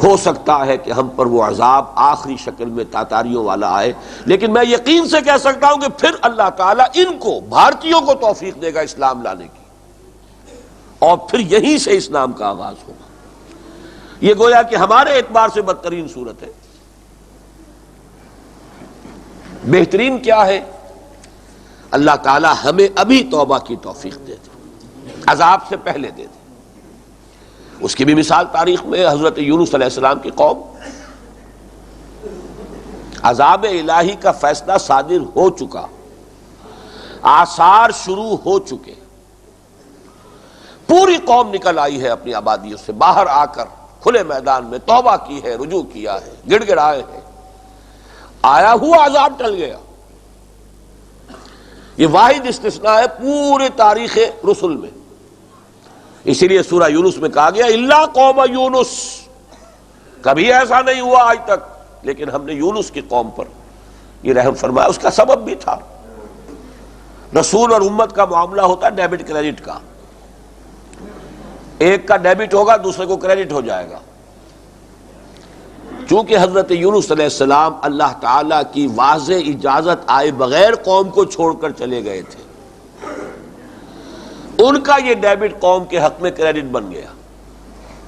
ہو سکتا ہے کہ ہم پر وہ عذاب آخری شکل میں تاتاریوں والا آئے، لیکن میں یقین سے کہہ سکتا ہوں کہ پھر اللہ تعالیٰ ان کو، بھارتیوں کو توفیق دے گا اسلام لانے کی، اور پھر یہیں سے اسلام کا آغاز ہوگا۔ یہ گویا کہ ہمارے اعتبار سے بدترین صورت ہے۔ بہترین کیا ہے؟ اللہ تعالیٰ ہمیں ابھی توبہ کی توفیق دے دے، عذاب سے پہلے دے دے۔ اس کی بھی مثال تاریخ میں حضرت یونس علیہ السلام کی قوم، عذاب الہی کا فیصلہ صادر ہو چکا، آثار شروع ہو چکے، پوری قوم نکل آئی ہے اپنی آبادیوں سے باہر آ کر کھلے میدان میں توبہ کی ہے، رجوع کیا ہے، گڑ گڑائے ہیں، آیا ہوا عذاب ٹل گیا۔ یہ واحد استثناء ہے پورے تاریخ رسل میں، اسی لیے سورہ یونس میں کہا گیا الا قوم یونس، کبھی ایسا نہیں ہوا آج تک، لیکن ہم نے یونس کی قوم پر یہ رحم فرمایا۔ اس کا سبب بھی تھا، رسول اور امت کا معاملہ ہوتا ہے ڈیبٹ کریڈٹ کا، ایک کا ڈیبٹ ہوگا دوسرے کو کریڈٹ ہو جائے گا۔ چونکہ حضرت یونس علیہ السلام اللہ تعالیٰ کی واضح اجازت آئے بغیر قوم کو چھوڑ کر چلے گئے تھے، ان کا یہ ڈیبٹ قوم کے حق میں کریڈٹ بن گیا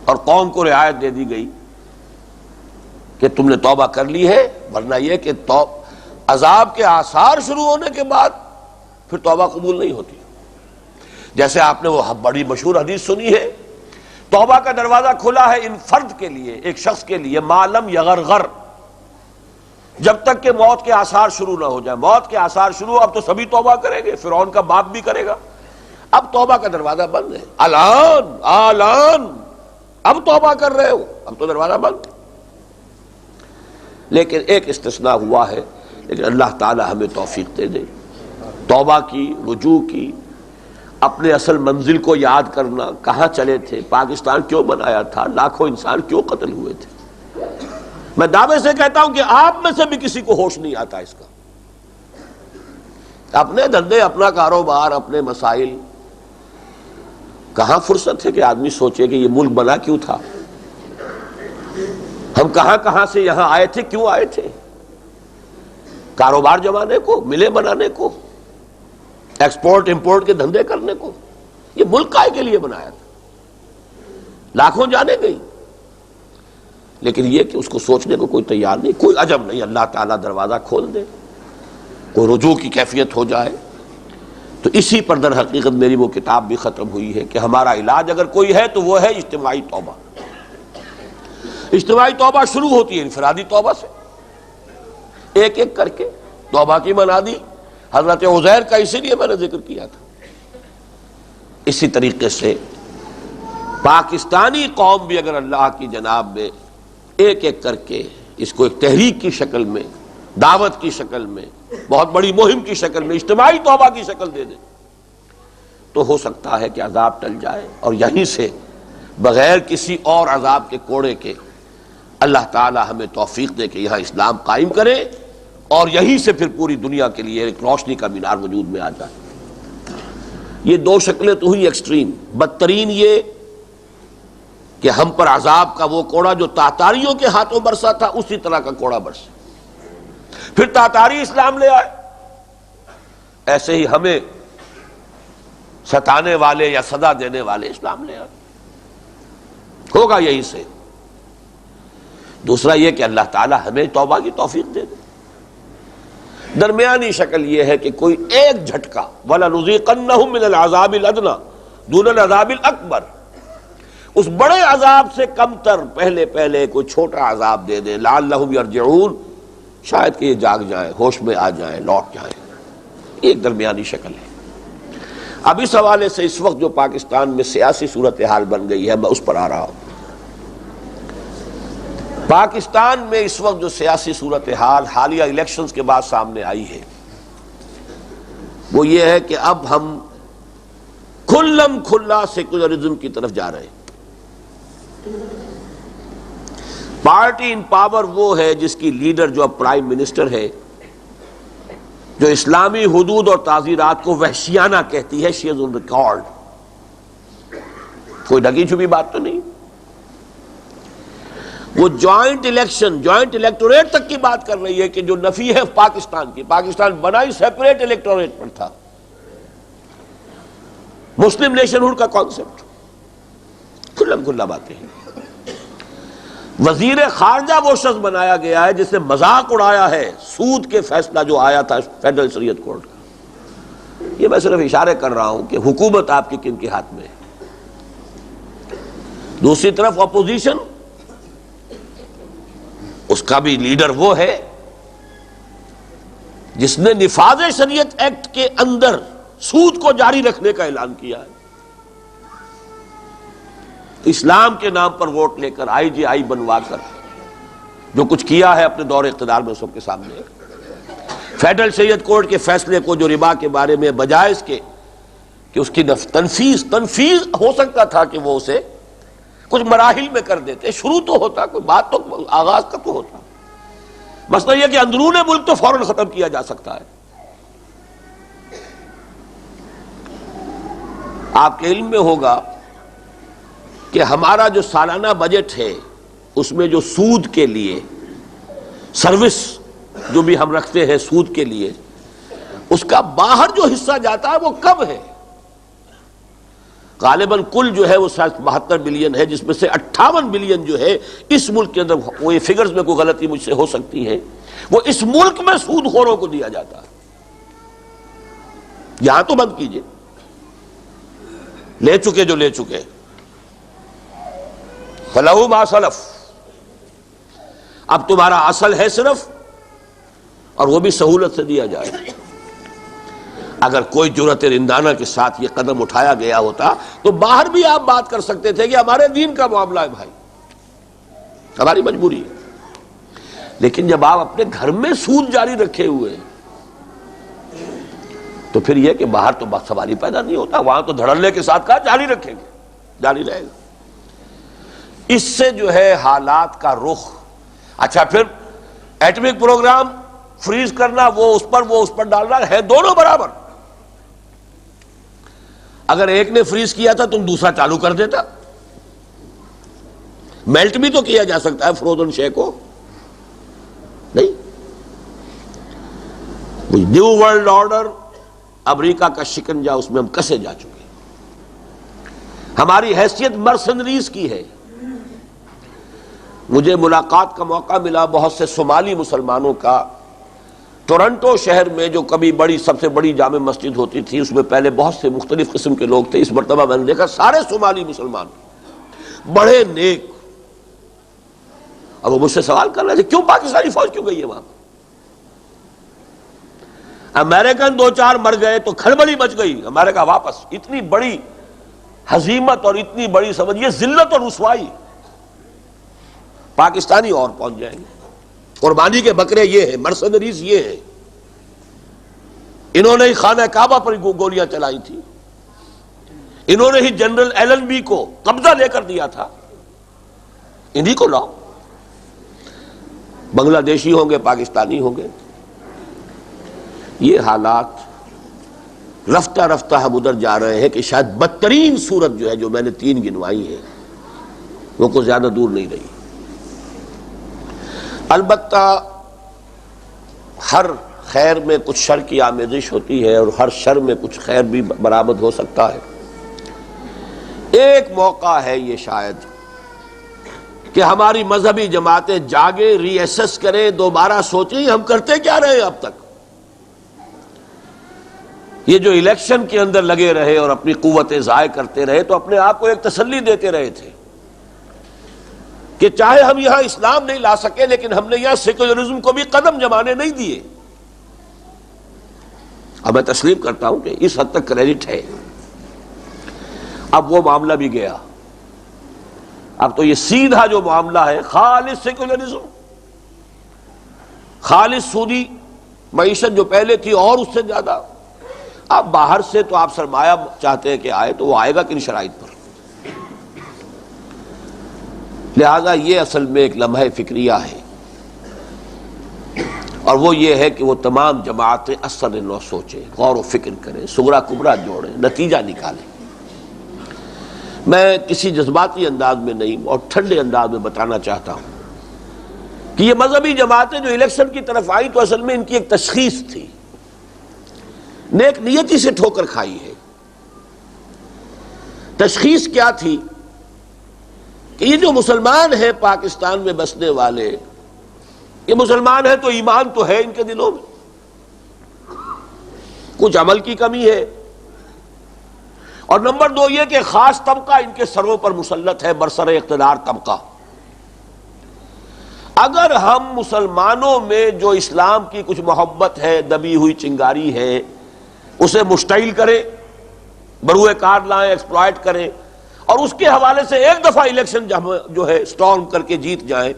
اور قوم کو رعایت دے دی گئی کہ تم نے توبہ کر لی ہے، ورنہ یہ کہ عذاب کے آثار شروع ہونے کے بعد پھر توبہ قبول نہیں ہوتی۔ جیسے آپ نے وہ بڑی مشہور حدیث سنی ہے، توبہ کا دروازہ کھلا ہے ان فرد کے لیے، ایک شخص کے لیے، ما لم یغرغر، جب تک کہ موت کے آثار شروع نہ ہو جائے۔ موت کے آثار شروع، اب تو سبھی توبہ کریں گے، فرعون کا باپ بھی کرے گا۔ اب توبہ کا دروازہ بند ہے، آلان اب توبہ کر رہے ہو، اب تو دروازہ بند۔ لیکن ایک استثناء ہوا ہے، لیکن اللہ تعالی ہمیں توفیق دے دے، توبہ کی، رجوع کی، اپنے اصل منزل کو یاد کرنا، کہاں چلے تھے، پاکستان کیوں بنایا تھا، لاکھوں انسان کیوں قتل ہوئے تھے۔ میں دعوے سے کہتا ہوں کہ آپ میں سے بھی کسی کو ہوش نہیں آتا اس کا۔ اپنے دھندے، اپنا کاروبار، اپنے مسائل، کہاں فرصت ہے کہ آدمی سوچے کہ یہ ملک بنا کیوں تھا، ہم کہاں کہاں سے یہاں آئے تھے، کیوں آئے تھے؟ کاروبار جمانے کو، ملیں بنانے کو، ایکسپورٹ امپورٹ کے دھندے کرنے کو۔ یہ ملک کائے کے لیے بنایا تھا، لاکھوں جانے گئی، لیکن یہ کہ اس کو سوچنے کو کوئی تیار نہیں، کوئی عجب نہیں، اللہ تعالیٰ دروازہ کھول دے، کوئی رجوع کی کیفیت ہو جائے۔ تو اسی پر در حقیقت میری وہ کتاب بھی ختم ہوئی ہے کہ ہمارا علاج اگر کوئی ہے تو وہ ہے اجتماعی توبہ۔ اجتماعی توبہ شروع ہوتی ہے انفرادی توبہ سے، ایک ایک کر کے توبہ کی منادی حضرت عزیر کا اسی لیے میں نے ذکر کیا تھا۔ اسی طریقے سے پاکستانی قوم بھی اگر اللہ کی جناب میں ایک ایک کر کے اس کو ایک تحریک کی شکل میں، دعوت کی شکل میں، بہت بڑی مہم کی شکل میں، اجتماعی توبہ کی شکل دے دے، تو ہو سکتا ہے کہ عذاب ٹل جائے، اور یہیں سے بغیر کسی اور عذاب کے کوڑے کے اللہ تعالی ہمیں توفیق دے کہ یہاں اسلام قائم کرے، اور یہیں سے پھر پوری دنیا کے لیے ایک روشنی کا مینار وجود میں آ جائے۔ یہ دو شکلیں تو ہوئی ایکسٹریم، بدترین یہ کہ ہم پر عذاب کا وہ کوڑا جو تاتاریوں کے ہاتھوں برسا تھا، اسی طرح کا کوڑا برسا، پھر تاتاری اسلام لے آئے، ایسے ہی ہمیں ستانے والے یا سزا دینے والے اسلام لے آئے، ہوگا یہی سے۔ دوسرا یہ کہ اللہ تعالی ہمیں توبہ کی توفیق دے دے۔ درمیانی شکل یہ ہے کہ کوئی ایک جھٹکا، وَلَنُذِيقَنَّهُم مِّنَ الْعَذَابِ الْأَدْنَىٰ دُونَ الْعَذَابِ الْأَكْبَرِ، اس بڑے عذاب سے کم تر پہلے کوئی چھوٹا عذاب دے دے، لعلہم یرجعون، شاید کہ یہ جاگ جائیں، ہوش میں آ جائیں، لوٹ جائیں۔ ایک درمیانی شکل ہے۔ اب اس حوالے سے اس وقت جو پاکستان میں سیاسی صورتحال بن گئی ہے، میں اس پر آ رہا ہوں۔ پاکستان میں اس وقت جو سیاسی صورتحال حالیہ الیکشنز کے بعد سامنے آئی ہے، وہ یہ ہے کہ اب ہم کھلم کھلا سیکولرزم کی طرف جا رہے ہیں۔ پارٹی ان پاور وہ ہے جس کی لیڈر جو اب پرائم منسٹر ہے، جو اسلامی حدود اور تعزیرات کو وحشیانہ کہتی ہے، شی از آن ریکارڈ، کوئی ڈھکی چھپی بات تو نہیں۔ وہ جوائنٹ الیکشن، جوائنٹ الیکٹوریٹ تک کی بات کر رہی ہے کہ جو نفی ہے پاکستان کی، پاکستان بنا ہی سیپریٹ الیکٹوریٹ پر تھا، مسلم نیشن ہوڈ کا کانسیپٹ، کھلم کھلا باتیں ہیں۔ وزیر خارجہ وہ شخص بنایا گیا ہے جس نے مذاق اڑایا ہے سود کے فیصلہ جو آیا تھا فیڈرل شریعت کورٹ کا۔ یہ میں صرف اشارے کر رہا ہوں کہ حکومت آپ کی کن کے ہاتھ میں ہے۔ دوسری طرف اپوزیشن، اس کا بھی لیڈر وہ ہے جس نے نفاذ شریعت ایکٹ کے اندر سود کو جاری رکھنے کا اعلان کیا ہے، اسلام کے نام پر ووٹ لے کر آئی جی آئی بنوا کر جو کچھ کیا ہے اپنے دور اقتدار میں سب کے سامنے۔ فیڈرل شریعت کورٹ کے فیصلے کو جو ربا کے بارے میں بجائے اس کے کہ اس کی تنفیذ ہو سکتا تھا کہ وہ اسے کچھ مراحل میں کر دیتے، شروع تو ہوتا، کوئی بات تو آغاز کا تو ہوتا۔ مسئلہ یہ کہ اندرون ملک تو فوراً ختم کیا جا سکتا ہے۔ آپ کے علم میں ہوگا کہ ہمارا جو سالانہ بجٹ ہے اس میں جو سود کے لیے سروس جو بھی ہم رکھتے ہیں سود کے لیے، اس کا باہر جو حصہ جاتا ہے وہ کم ہے، غالباً کل جو ہے وہ 72 بلین ہے، جس میں سے 58 بلین جو ہے اس ملک کے اندر، وہ یہ فگرز میں کوئی غلطی مجھ سے ہو سکتی ہے، وہ اس ملک میں سود خوروں کو دیا جاتا ہے۔ یہاں تو بند کیجئے، لے چکے جو لے چکے، فَلَهُ مَا سَلَفَ، اب تمہارا اصل ہے صرف، اور وہ بھی سہولت سے دیا جائے۔ اگر کوئی جرأت رندانہ کے ساتھ یہ قدم اٹھایا گیا ہوتا تو باہر بھی آپ بات کر سکتے تھے کہ ہمارے دین کا معاملہ ہے بھائی، ہماری مجبوری ہے۔ لیکن جب آپ اپنے گھر میں سود جاری رکھے ہوئے ہیں تو پھر یہ کہ باہر تو بات سوال ہی پیدا نہیں ہوتا، وہاں تو دھڑلے کے ساتھ کہا جاری رکھیں گے، جاری رہے گا۔ اس سے جو ہے حالات کا رخ، اچھا پھر ایٹمک پروگرام فریز کرنا، وہ اس پر ڈالنا ہے، دونوں برابر۔ اگر ایک نے فریز کیا تھا تم دوسرا چالو کر دیتا، میلٹ بھی تو کیا جا سکتا ہے فروزن شے کو، نہیں؟ نیو ورلڈ آرڈر، امریکہ کا شکنجا اس میں ہم کسے جا چکے، ہماری حیثیت مرسنریز کی ہے۔ مجھے ملاقات کا موقع ملا بہت سے صومالی مسلمانوں کا، ٹورنٹو شہر میں جو کبھی سب سے بڑی جامع مسجد ہوتی تھی، اس میں پہلے بہت سے مختلف قسم کے لوگ تھے، اس مرتبہ میں نے دیکھا سارے صومالی مسلمان بڑے نیک، اور وہ مجھ سے سوال کر رہے تھے کیوں پاکستانی فوج کیوں گئی ہے وہاں؟ امریکن 2-4 مر گئے تو کھلبلی مچ گئی، امریکہ واپس، اتنی بڑی ہزیمت اور اتنی بڑی سمجھیے ذلت اور رسوائی، پاکستانی اور پہنچ جائیں گے۔ قربانی کے بکرے یہ ہیں، مرسنریز یہ ہیں، انہوں نے ہی خانہ کعبہ پر گولیاں چلائی تھی، انہوں نے ہی جنرل ایلن بی کو قبضہ لے کر دیا تھا، انہی کو لاؤ، بنگلہ دیشی ہوں گے، پاکستانی ہوں گے۔ یہ حالات رفتہ رفتہ ہم ادھر جا رہے ہیں کہ شاید بدترین صورت جو ہے، جو میں نے 3 گنوائی ہے، وہ کوئی زیادہ دور نہیں رہی۔ البتہ ہر خیر میں کچھ شر کی آمیزش ہوتی ہے، اور ہر شر میں کچھ خیر بھی برآمد ہو سکتا ہے۔ ایک موقع ہے یہ شاید کہ ہماری مذہبی جماعتیں جاگے، ری ایسس کریں، دوبارہ سوچیں ہم کرتے کیا رہے اب تک۔ یہ جو الیکشن کے اندر لگے رہے اور اپنی قوتیں ضائع کرتے رہے تو اپنے آپ کو ایک تسلی دیتے رہے تھے کہ چاہے ہم یہاں اسلام نہیں لا سکے لیکن ہم نے یہاں سیکولرزم کو بھی قدم جمانے نہیں دیے۔ اب میں تسلیم کرتا ہوں کہ اس حد تک کریڈٹ ہے۔ اب وہ معاملہ بھی گیا، اب تو یہ سیدھا جو معاملہ ہے خالص سیکولرزم، خالص سودی معیشت جو پہلے تھی اور اس سے زیادہ۔ اب باہر سے تو آپ سرمایہ چاہتے ہیں کہ آئے تو وہ آئے گا کن شرائط پر؟ لہذا یہ اصل میں ایک لمحہ فکریہ ہے، اور وہ یہ ہے کہ وہ تمام جماعتیں اثر نو سوچیں، غور و فکر کریں، صغرا کبرا جوڑیں، نتیجہ نکالیں۔ میں کسی جذباتی انداز میں نہیں اور ٹھنڈے انداز میں بتانا چاہتا ہوں کہ یہ مذہبی جماعتیں جو الیکشن کی طرف آئی تو اصل میں ان کی ایک تشخیص تھی، نیک نیتی سے ٹھوکر کھائی ہے۔ تشخیص کیا تھی کہ یہ جو مسلمان ہیں پاکستان میں بسنے والے، یہ مسلمان ہیں تو ایمان تو ہے ان کے دلوں میں، کچھ عمل کی کمی ہے، اور نمبر 2 یہ کہ خاص طبقہ ان کے سروں پر مسلط ہے، برسر اقتدار طبقہ۔ اگر ہم مسلمانوں میں جو اسلام کی کچھ محبت ہے، دبی ہوئی چنگاری ہے، اسے مشتعل کریں، بروئے کار لائیں، ایکسپلائٹ کریں، اور اس کے حوالے سے ایک دفعہ الیکشن جو ہے سٹارم کر کے جیت جائیں،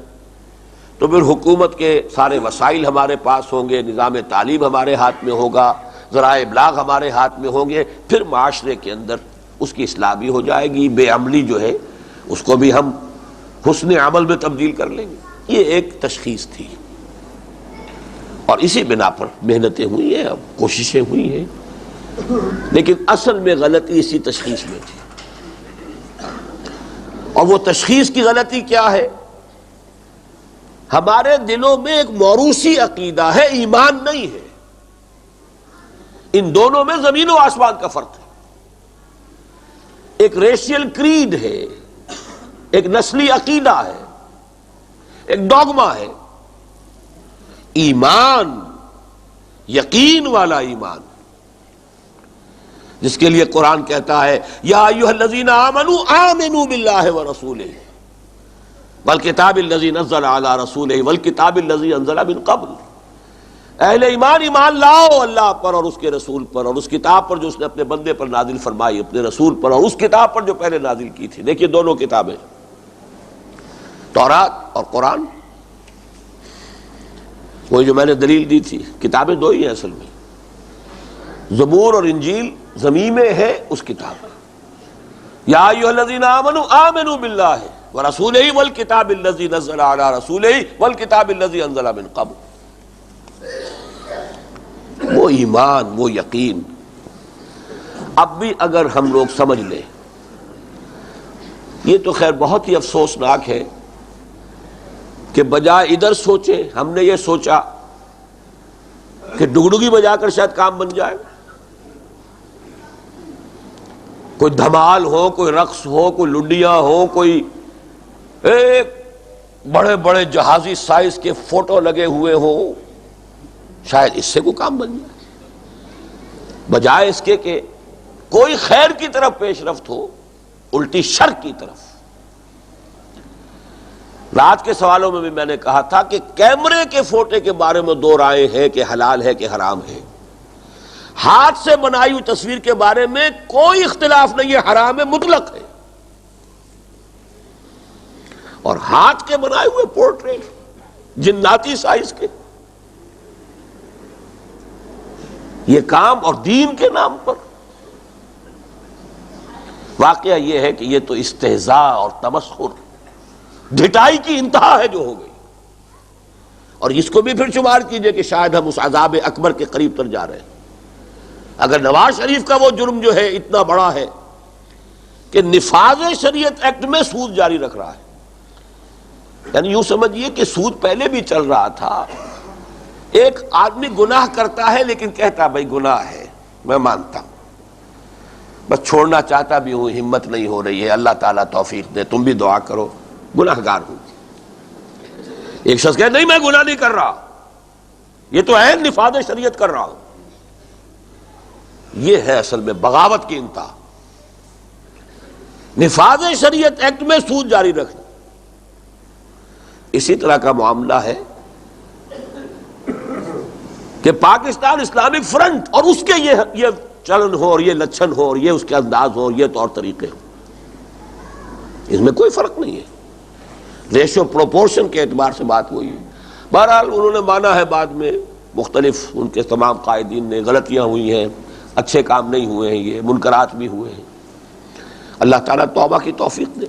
تو پھر حکومت کے سارے وسائل ہمارے پاس ہوں گے، نظام تعلیم ہمارے ہاتھ میں ہوگا، ذرائع ابلاغ ہمارے ہاتھ میں ہوں گے، پھر معاشرے کے اندر اس کی اصلاح بھی ہو جائے گی، بے عملی جو ہے اس کو بھی ہم حسن عمل میں تبدیل کر لیں گے۔ یہ ایک تشخیص تھی، اور اسی بنا پر محنتیں ہوئی ہیں، اب کوششیں ہوئی ہیں، لیکن اصل میں غلطی اسی تشخیص میں تھی۔ اور وہ تشخیص کی غلطی کیا ہے؟ ہمارے دلوں میں ایک موروثی عقیدہ ہے، ایمان نہیں ہے۔ ان دونوں میں زمین و آسمان کا فرق ہے۔ ایک ریشیل کریڈ ہے، ایک نسلی عقیدہ ہے، ایک ڈوگما ہے۔ ایمان، یقین والا ایمان، جس کے لیے قرآن کہتا ہے یا ایھا الذین آمنوا آمنوا باللہ ورسولہ والکتاب الذی نزل علی رسولہ والکتاب الذی انزل من قبل۔ اہل ایمان ایمان لاؤ اللہ پر اور اس کے رسول پر اور اس کتاب پر جو اس نے اپنے بندے پر نازل فرمائی، اپنے رسول پر، اور اس کتاب پر جو پہلے نازل کی تھی۔ دیکھیے دونوں کتابیں، تورات اور قرآن، وہی جو میں نے دلیل دی تھی، کتابیں دو ہی ہیں اصل میں، زبور اور انجیل زمین میں ہے اس کتاب۔ یا ایھا الذین آمنوا آمنوا باللہ ورسولہ والکتاب الذی نزل علی رسولہ والکتاب الذی انزل من قبل۔ وہ ایمان، وہ یقین اب بھی اگر ہم لوگ سمجھ لیں، یہ تو خیر بہت ہی افسوسناک ہے کہ بجائے ادھر سوچیں ہم نے یہ سوچا کہ ڈگڈگی بجا کر شاید کام بن جائے، کوئی دھمال ہو، کوئی رقص ہو، کوئی لڈیاں ہو، کوئی ایک بڑے بڑے جہازی سائز کے فوٹو لگے ہوئے ہوں، شاید اس سے کوئی کام بن جائے، بجائے اس کے کہ کوئی خیر کی طرف پیش رفت ہو، الٹی شر کی طرف۔ رات کے سوالوں میں بھی میں نے کہا تھا کہ کیمرے کے فوٹو کے بارے میں دو رائے ہیں کہ حلال ہے کہ حرام ہے، ہاتھ سے بنائی ہوئی تصویر کے بارے میں کوئی اختلاف نہیں ہے، حرام ہے، مطلق ہے، اور ہاتھ کے بنائے ہوئے پورٹریٹ جناتی سائز کے، یہ کام اور دین کے نام پر۔ واقعہ یہ ہے کہ یہ تو استہزاء اور تمسخر، ڈھٹائی کی انتہا ہے جو ہو گئی، اور اس کو بھی پھر شمار کیجئے کہ شاید ہم اس عذاب اکبر کے قریب تر جا رہے ہیں۔ اگر نواز شریف کا وہ جرم جو ہے اتنا بڑا ہے کہ نفاذ شریعت ایکٹ میں سود جاری رکھ رہا ہے، یعنی یوں سمجھیے کہ سود پہلے بھی چل رہا تھا، ایک آدمی گناہ کرتا ہے لیکن کہتا بھائی گناہ ہے، میں مانتا ہوں، بس چھوڑنا چاہتا بھی ہوں، ہمت نہیں ہو رہی ہے، اللہ تعالیٰ توفیق دے، تم بھی دعا کرو، گناہ گار ہوں۔ ایک شخص کہے نہیں میں گناہ نہیں کر رہا، یہ تو ہے نفاذ شریعت کر رہا ہوں۔ یہ ہے اصل میں بغاوت کی انتہا، نفاذ شریعت ایکٹ میں سود جاری رکھنا۔ اسی طرح کا معاملہ ہے کہ پاکستان اسلامک فرنٹ اور اس کے یہ چلن ہو اور یہ لچھن ہو اور یہ اس کے انداز ہو اور یہ طور طریقے ہو، اس میں کوئی فرق نہیں ہے، ریشو پروپورشن کے اعتبار سے بات ہوئی ہے۔ بہرحال انہوں نے مانا ہے، بعد میں مختلف ان کے تمام قائدین نے، غلطیاں ہوئی ہیں، اچھے کام نہیں ہوئے ہیں، یہ منکرات بھی ہوئے ہیں، اللہ تعالیٰ توبہ کی توفیق دے۔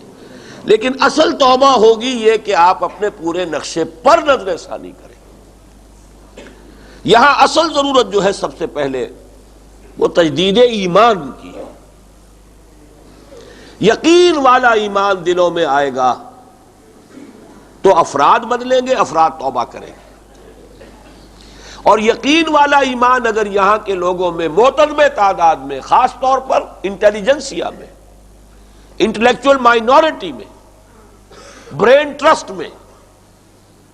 لیکن اصل توبہ ہوگی یہ کہ آپ اپنے پورے نقشے پر نظر ثانی کریں۔ یہاں اصل ضرورت جو ہے سب سے پہلے وہ تجدید ایمان کی ہے۔ یقین والا ایمان دلوں میں آئے گا تو افراد بدلیں گے، افراد توبہ کریں گے، اور یقین والا ایمان اگر یہاں کے لوگوں میں معتدل تعداد میں، خاص طور پر انٹیلیجنسیا میں، انٹلیکچوئل مائنورٹی میں، برین ٹرسٹ میں،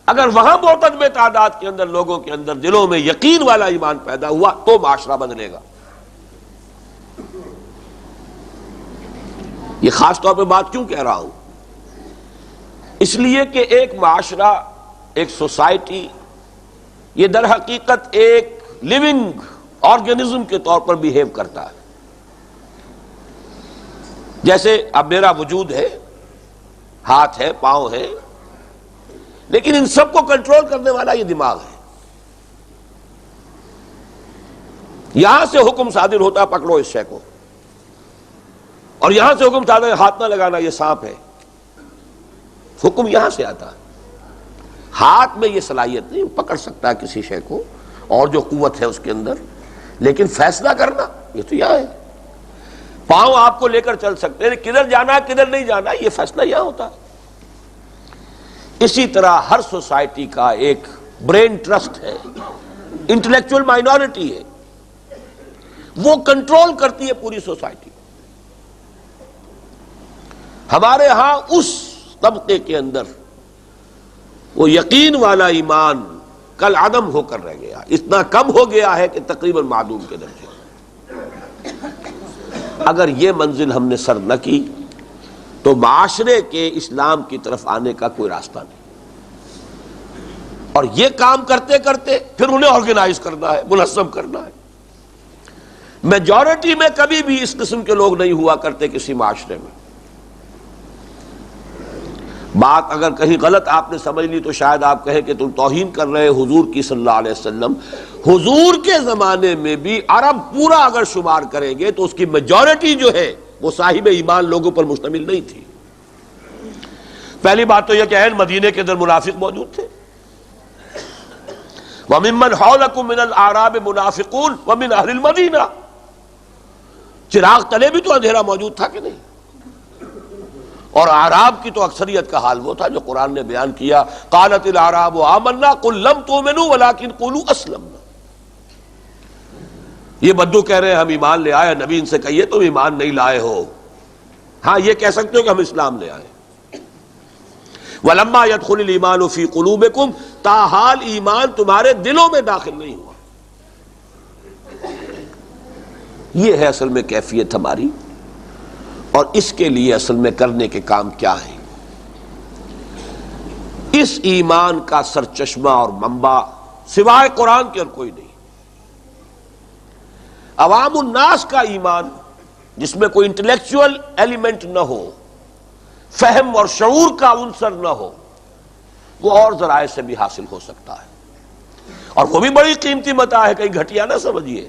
اگر وہاں معتدل تعداد کے اندر لوگوں کے اندر دلوں میں یقین والا ایمان پیدا ہوا تو معاشرہ بدلے گا۔ یہ خاص طور پہ بات کیوں کہہ رہا ہوں؟ اس لیے کہ ایک معاشرہ، ایک سوسائٹی، یہ در حقیقت ایک لیونگ آرگنزم کے طور پر بیہیو کرتا ہے۔ جیسے اب میرا وجود ہے، ہاتھ ہے، پاؤں ہے، لیکن ان سب کو کنٹرول کرنے والا یہ دماغ ہے۔ یہاں سے حکم صادر ہوتا ہے پکڑو اس شے کو، اور یہاں سے حکم صادر ہاتھ نہ لگانا یہ سانپ ہے، حکم یہاں سے آتا ہے۔ ہاتھ میں یہ صلاحیت نہیں، پکڑ سکتا ہے کسی شے کو اور جو قوت ہے اس کے اندر، لیکن فیصلہ کرنا یہ تو یہاں ہے۔ پاؤں آپ کو لے کر چل سکتے ہیں، کدھر جانا کدھر نہیں جانا یہ فیصلہ یہاں ہوتا ہے۔ اسی طرح ہر سوسائٹی کا ایک برین ٹرسٹ ہے، انٹلیکچوئل مائنورٹی ہے، وہ کنٹرول کرتی ہے پوری سوسائٹی۔ ہمارے ہاں اس طبقے کے اندر وہ یقین والا ایمان کل عدم ہو کر رہ گیا، اتنا کم ہو گیا ہے کہ تقریباً معدوم کے درجے۔ اگر یہ منزل ہم نے سر نہ کی تو معاشرے کے اسلام کی طرف آنے کا کوئی راستہ نہیں۔ اور یہ کام کرتے کرتے پھر انہیں آرگنائز کرنا ہے، منظم کرنا ہے۔ میجورٹی میں کبھی بھی اس قسم کے لوگ نہیں ہوا کرتے کسی معاشرے میں۔ بات اگر کہیں غلط آپ نے سمجھ لی تو شاید آپ کہیں کہ تم توہین کر رہے حضور کی صلی اللہ علیہ وسلم۔ حضور کے زمانے میں بھی عرب پورا اگر شمار کریں گے تو اس کی میجورٹی جو ہے وہ صاحب ایمان لوگوں پر مشتمل نہیں تھی۔ پہلی بات تو یہ کہ عین مدینے کے اندر منافق موجود تھے۔ وَمِمَّنْ حَوْلَكُمْ مِنَ الْأَعْرَابِ مُنَافِقُونَ وَمِنْ أَهْلِ الْمَدِينَةِ، چراغ تلے بھی تو اندھیرا موجود تھا کہ نہیں؟ اور اعراب کی تو اکثریت کا حال وہ تھا جو قرآن نے بیان کیا، قالت الاعراب آمنا قل لم تؤمنوا ولكن قولوا اسلمنا۔ یہ بدو کہہ رہے ہیں ہم ایمان لے آئے، نبی ان سے کہیے تم ایمان نہیں لائے ہو۔ ہاں یہ کہہ سکتے ہو کہ ہم اسلام لے آئے۔ وَلَمَّا يَدْخُلِ الْإِيمَانُ فِي قُلُوبِكُمْ، تاحال ایمان تمہارے دلوں میں داخل نہیں ہوا۔ یہ ہے اصل میں کیفیت ہماری، اور اس کے لیے اصل میں کرنے کے کام کیا ہیں۔ اس ایمان کا سرچشمہ اور منبع سوائے قرآن کے اور کوئی نہیں۔ عوام الناس کا ایمان جس میں کوئی انٹلیکچوئل ایلیمنٹ نہ ہو، فہم اور شعور کا عنصر نہ ہو، وہ اور ذرائع سے بھی حاصل ہو سکتا ہے، اور وہ بھی بڑی قیمتی متاع ہے، کہیں گھٹیا نہ سمجھیے۔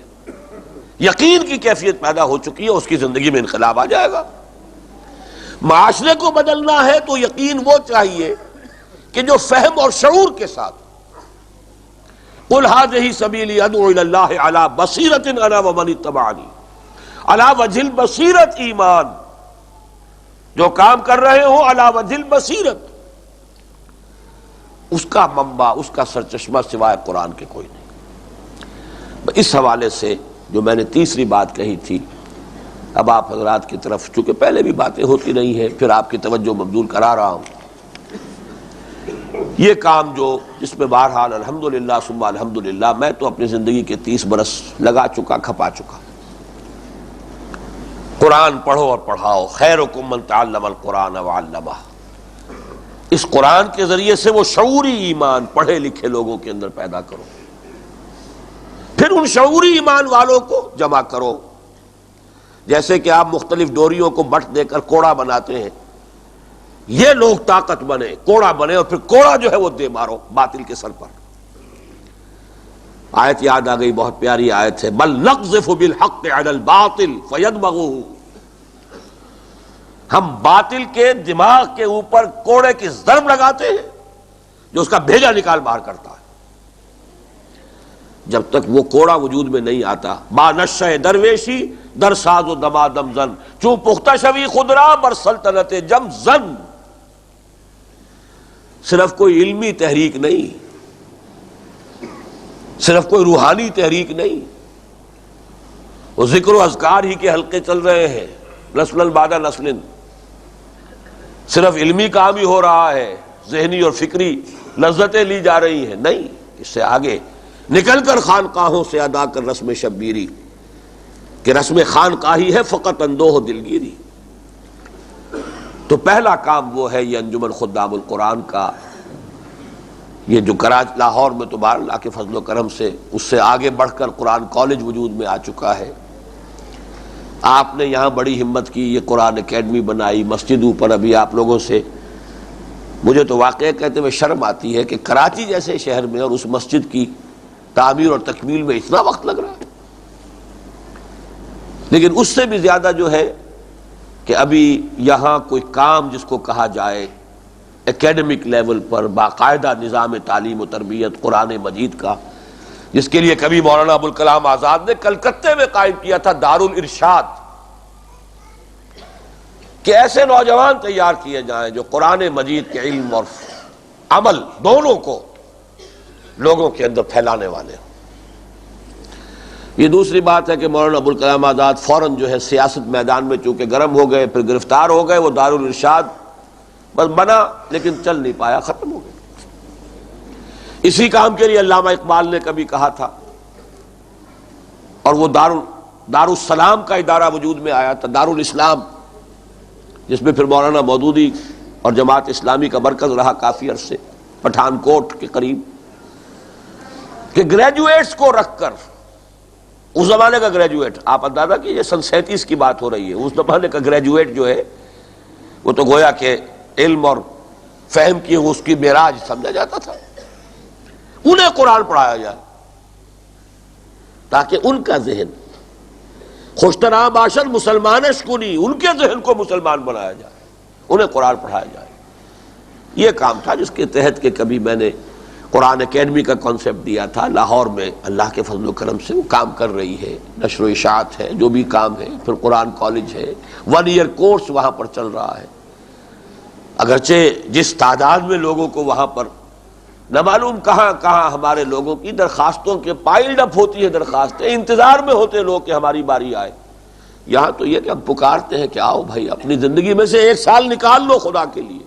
یقین کی کیفیت پیدا ہو چکی ہے، اس کی زندگی میں انقلاب آ جائے گا۔ معاشرے کو بدلنا ہے تو یقین وہ چاہیے کہ جو فہم اور شعور کے ساتھ قُلْ هَٰذِهِ سَبِيلِي أَدْعُو إِلَى اللَّهِ عَلَىٰ بَصِيرَةٍ أَنَا وَمَنِ اتَّبَعَنِي، عَلَىٰ وَجْهِ الْبَصِيرَةِ ایمان، جو کام کر رہے ہو عَلَىٰ وَجْهِ الْبَصِيرَةِ، اس کا منبع، اس کا سرچشمہ سوائے قرآن کے کوئی نہیں۔ اس حوالے سے جو میں نے تیسری بات کہی تھی، اب آپ حضرات کی طرف چونکہ پہلے بھی باتیں ہوتی رہی ہیں، پھر آپ کی توجہ مبذول کرا رہا ہوں۔ یہ کام جو جس میں بہرحال الحمدللہ ثم الحمدللہ میں تو اپنی زندگی کے 30 برس لگا چکا، کھپا چکا۔ قرآن پڑھو اور پڑھاؤ، خیرکم من تعلم القرآن وعلمہ۔ اس قرآن کے ذریعے سے وہ شعوری ایمان پڑھے لکھے لوگوں کے اندر پیدا کرو، پھر ان شعوری ایمان والوں کو جمع کرو۔ جیسے کہ آپ مختلف ڈوریوں کو بٹ دے کر کوڑا بناتے ہیں، یہ لوگ طاقت بنے، کوڑا بنے، اور پھر کوڑا جو ہے وہ دے مارو باطل کے سر پر۔ آیت یاد آ گئی، بہت پیاری آیت ہے، بل نقذف بالحق علی الباطل فیدمغہ، ہم باطل کے دماغ کے اوپر کوڑے کی ضرب لگاتے ہیں جو اس کا بھیجا نکال باہر کرتا ہے۔ جب تک وہ کوڑا وجود میں نہیں آتا، با نشہ درویشی در ساز و دمادم زن، چون پختہ شوی خودرا بر سلطنت جم زن۔ صرف کوئی علمی تحریک نہیں، صرف کوئی روحانی تحریک نہیں، وہ ذکر و اذکار ہی کے حلقے چل رہے ہیں، نسل بعد نسل، صرف علمی کام ہی ہو رہا ہے، ذہنی اور فکری لذتیں لی جا رہی ہیں، نہیں، اس سے آگے نکل کر خانقاہوں سے ادا کر رسم شبیری، کہ رسم خانقاہی ہے فقط اندوہ دلگیری۔ تو پہلا کام وہ ہے یہ انجمن خدام القرآن کا، یہ جو کراچی لاہور میں تو بہر اللہ کے فضل و کرم سے اس سے آگے بڑھ کر قرآن کالج وجود میں آ چکا ہے۔ آپ نے یہاں بڑی ہمت کی، یہ قرآن اکیڈمی بنائی، مسجد اوپر ابھی آپ لوگوں سے، مجھے تو واقعہ کہتے ہوئے شرم آتی ہے کہ کراچی جیسے شہر میں اور اس مسجد کی تعمیر اور تکمیل میں اتنا وقت لگ رہا ہے۔ لیکن اس سے بھی زیادہ جو ہے کہ ابھی یہاں کوئی کام جس کو کہا جائے اکیڈمک لیول پر باقاعدہ نظام تعلیم و تربیت قرآن مجید کا، جس کے لیے کبھی مولانا ابوالکلام آزاد نے کلکتے میں قائم کیا تھا دارالارشاد، کہ ایسے نوجوان تیار کیے جائیں جو قرآن مجید کے علم اور عمل دونوں کو لوگوں کے اندر پھیلانے والے ہوں۔ یہ دوسری بات ہے کہ مولانا ابوالکلام آزاد فوراً جو ہے سیاست میدان میں چونکہ گرم ہو گئے، پھر گرفتار ہو گئے، وہ دارالارشاد بس بنا لیکن چل نہیں پایا، ختم ہو گیا۔ اسی کام کے لیے علامہ اقبال نے کبھی کہا تھا، اور وہ دارالسلام کا ادارہ وجود میں آیا تھا، دارالاسلام، جس میں پھر مولانا مودودی اور جماعت اسلامی کا مرکز رہا کافی عرصے، پٹھان کوٹ کے قریب، کہ گریجویٹس کو رکھ کر، اس زمانے کا گریجویٹ، آپ اندازہ کیجئے سن 37 کی بات ہو رہی ہے، اس زمانے کا گریجویٹ جو ہے وہ تو گویا کہ علم اور فہم کی اس کی معراج سمجھا جاتا تھا، انہیں قرآن پڑھایا جائے تاکہ ان کا ذہن خوشترا باشد مسلمان اشکنی، ان کے ذہن کو مسلمان بنایا جائے، انہیں قرآن پڑھایا جائے۔ یہ کام تھا جس کے تحت کہ کبھی میں نے قرآن اکیڈمی کا کانسیپٹ دیا تھا لاہور میں، اللہ کے فضل و کرم سے وہ کام کر رہی ہے، نشر و اشاعت ہے، جو بھی کام ہے، پھر قرآن کالج ہے، 1 ایئر کورس وہاں پر چل رہا ہے، اگرچہ جس تعداد میں لوگوں کو وہاں پر نہ معلوم کہاں کہاں ہمارے لوگوں کی درخواستوں کے پائلڈ اپ ہوتی ہے، درخواستیں انتظار میں ہوتے لوگ کہ ہماری باری آئے، یہاں تو یہ کہ ہم پکارتے ہیں کہ آؤ بھائی اپنی زندگی میں سے 1 سال نکال لو خدا کے لیے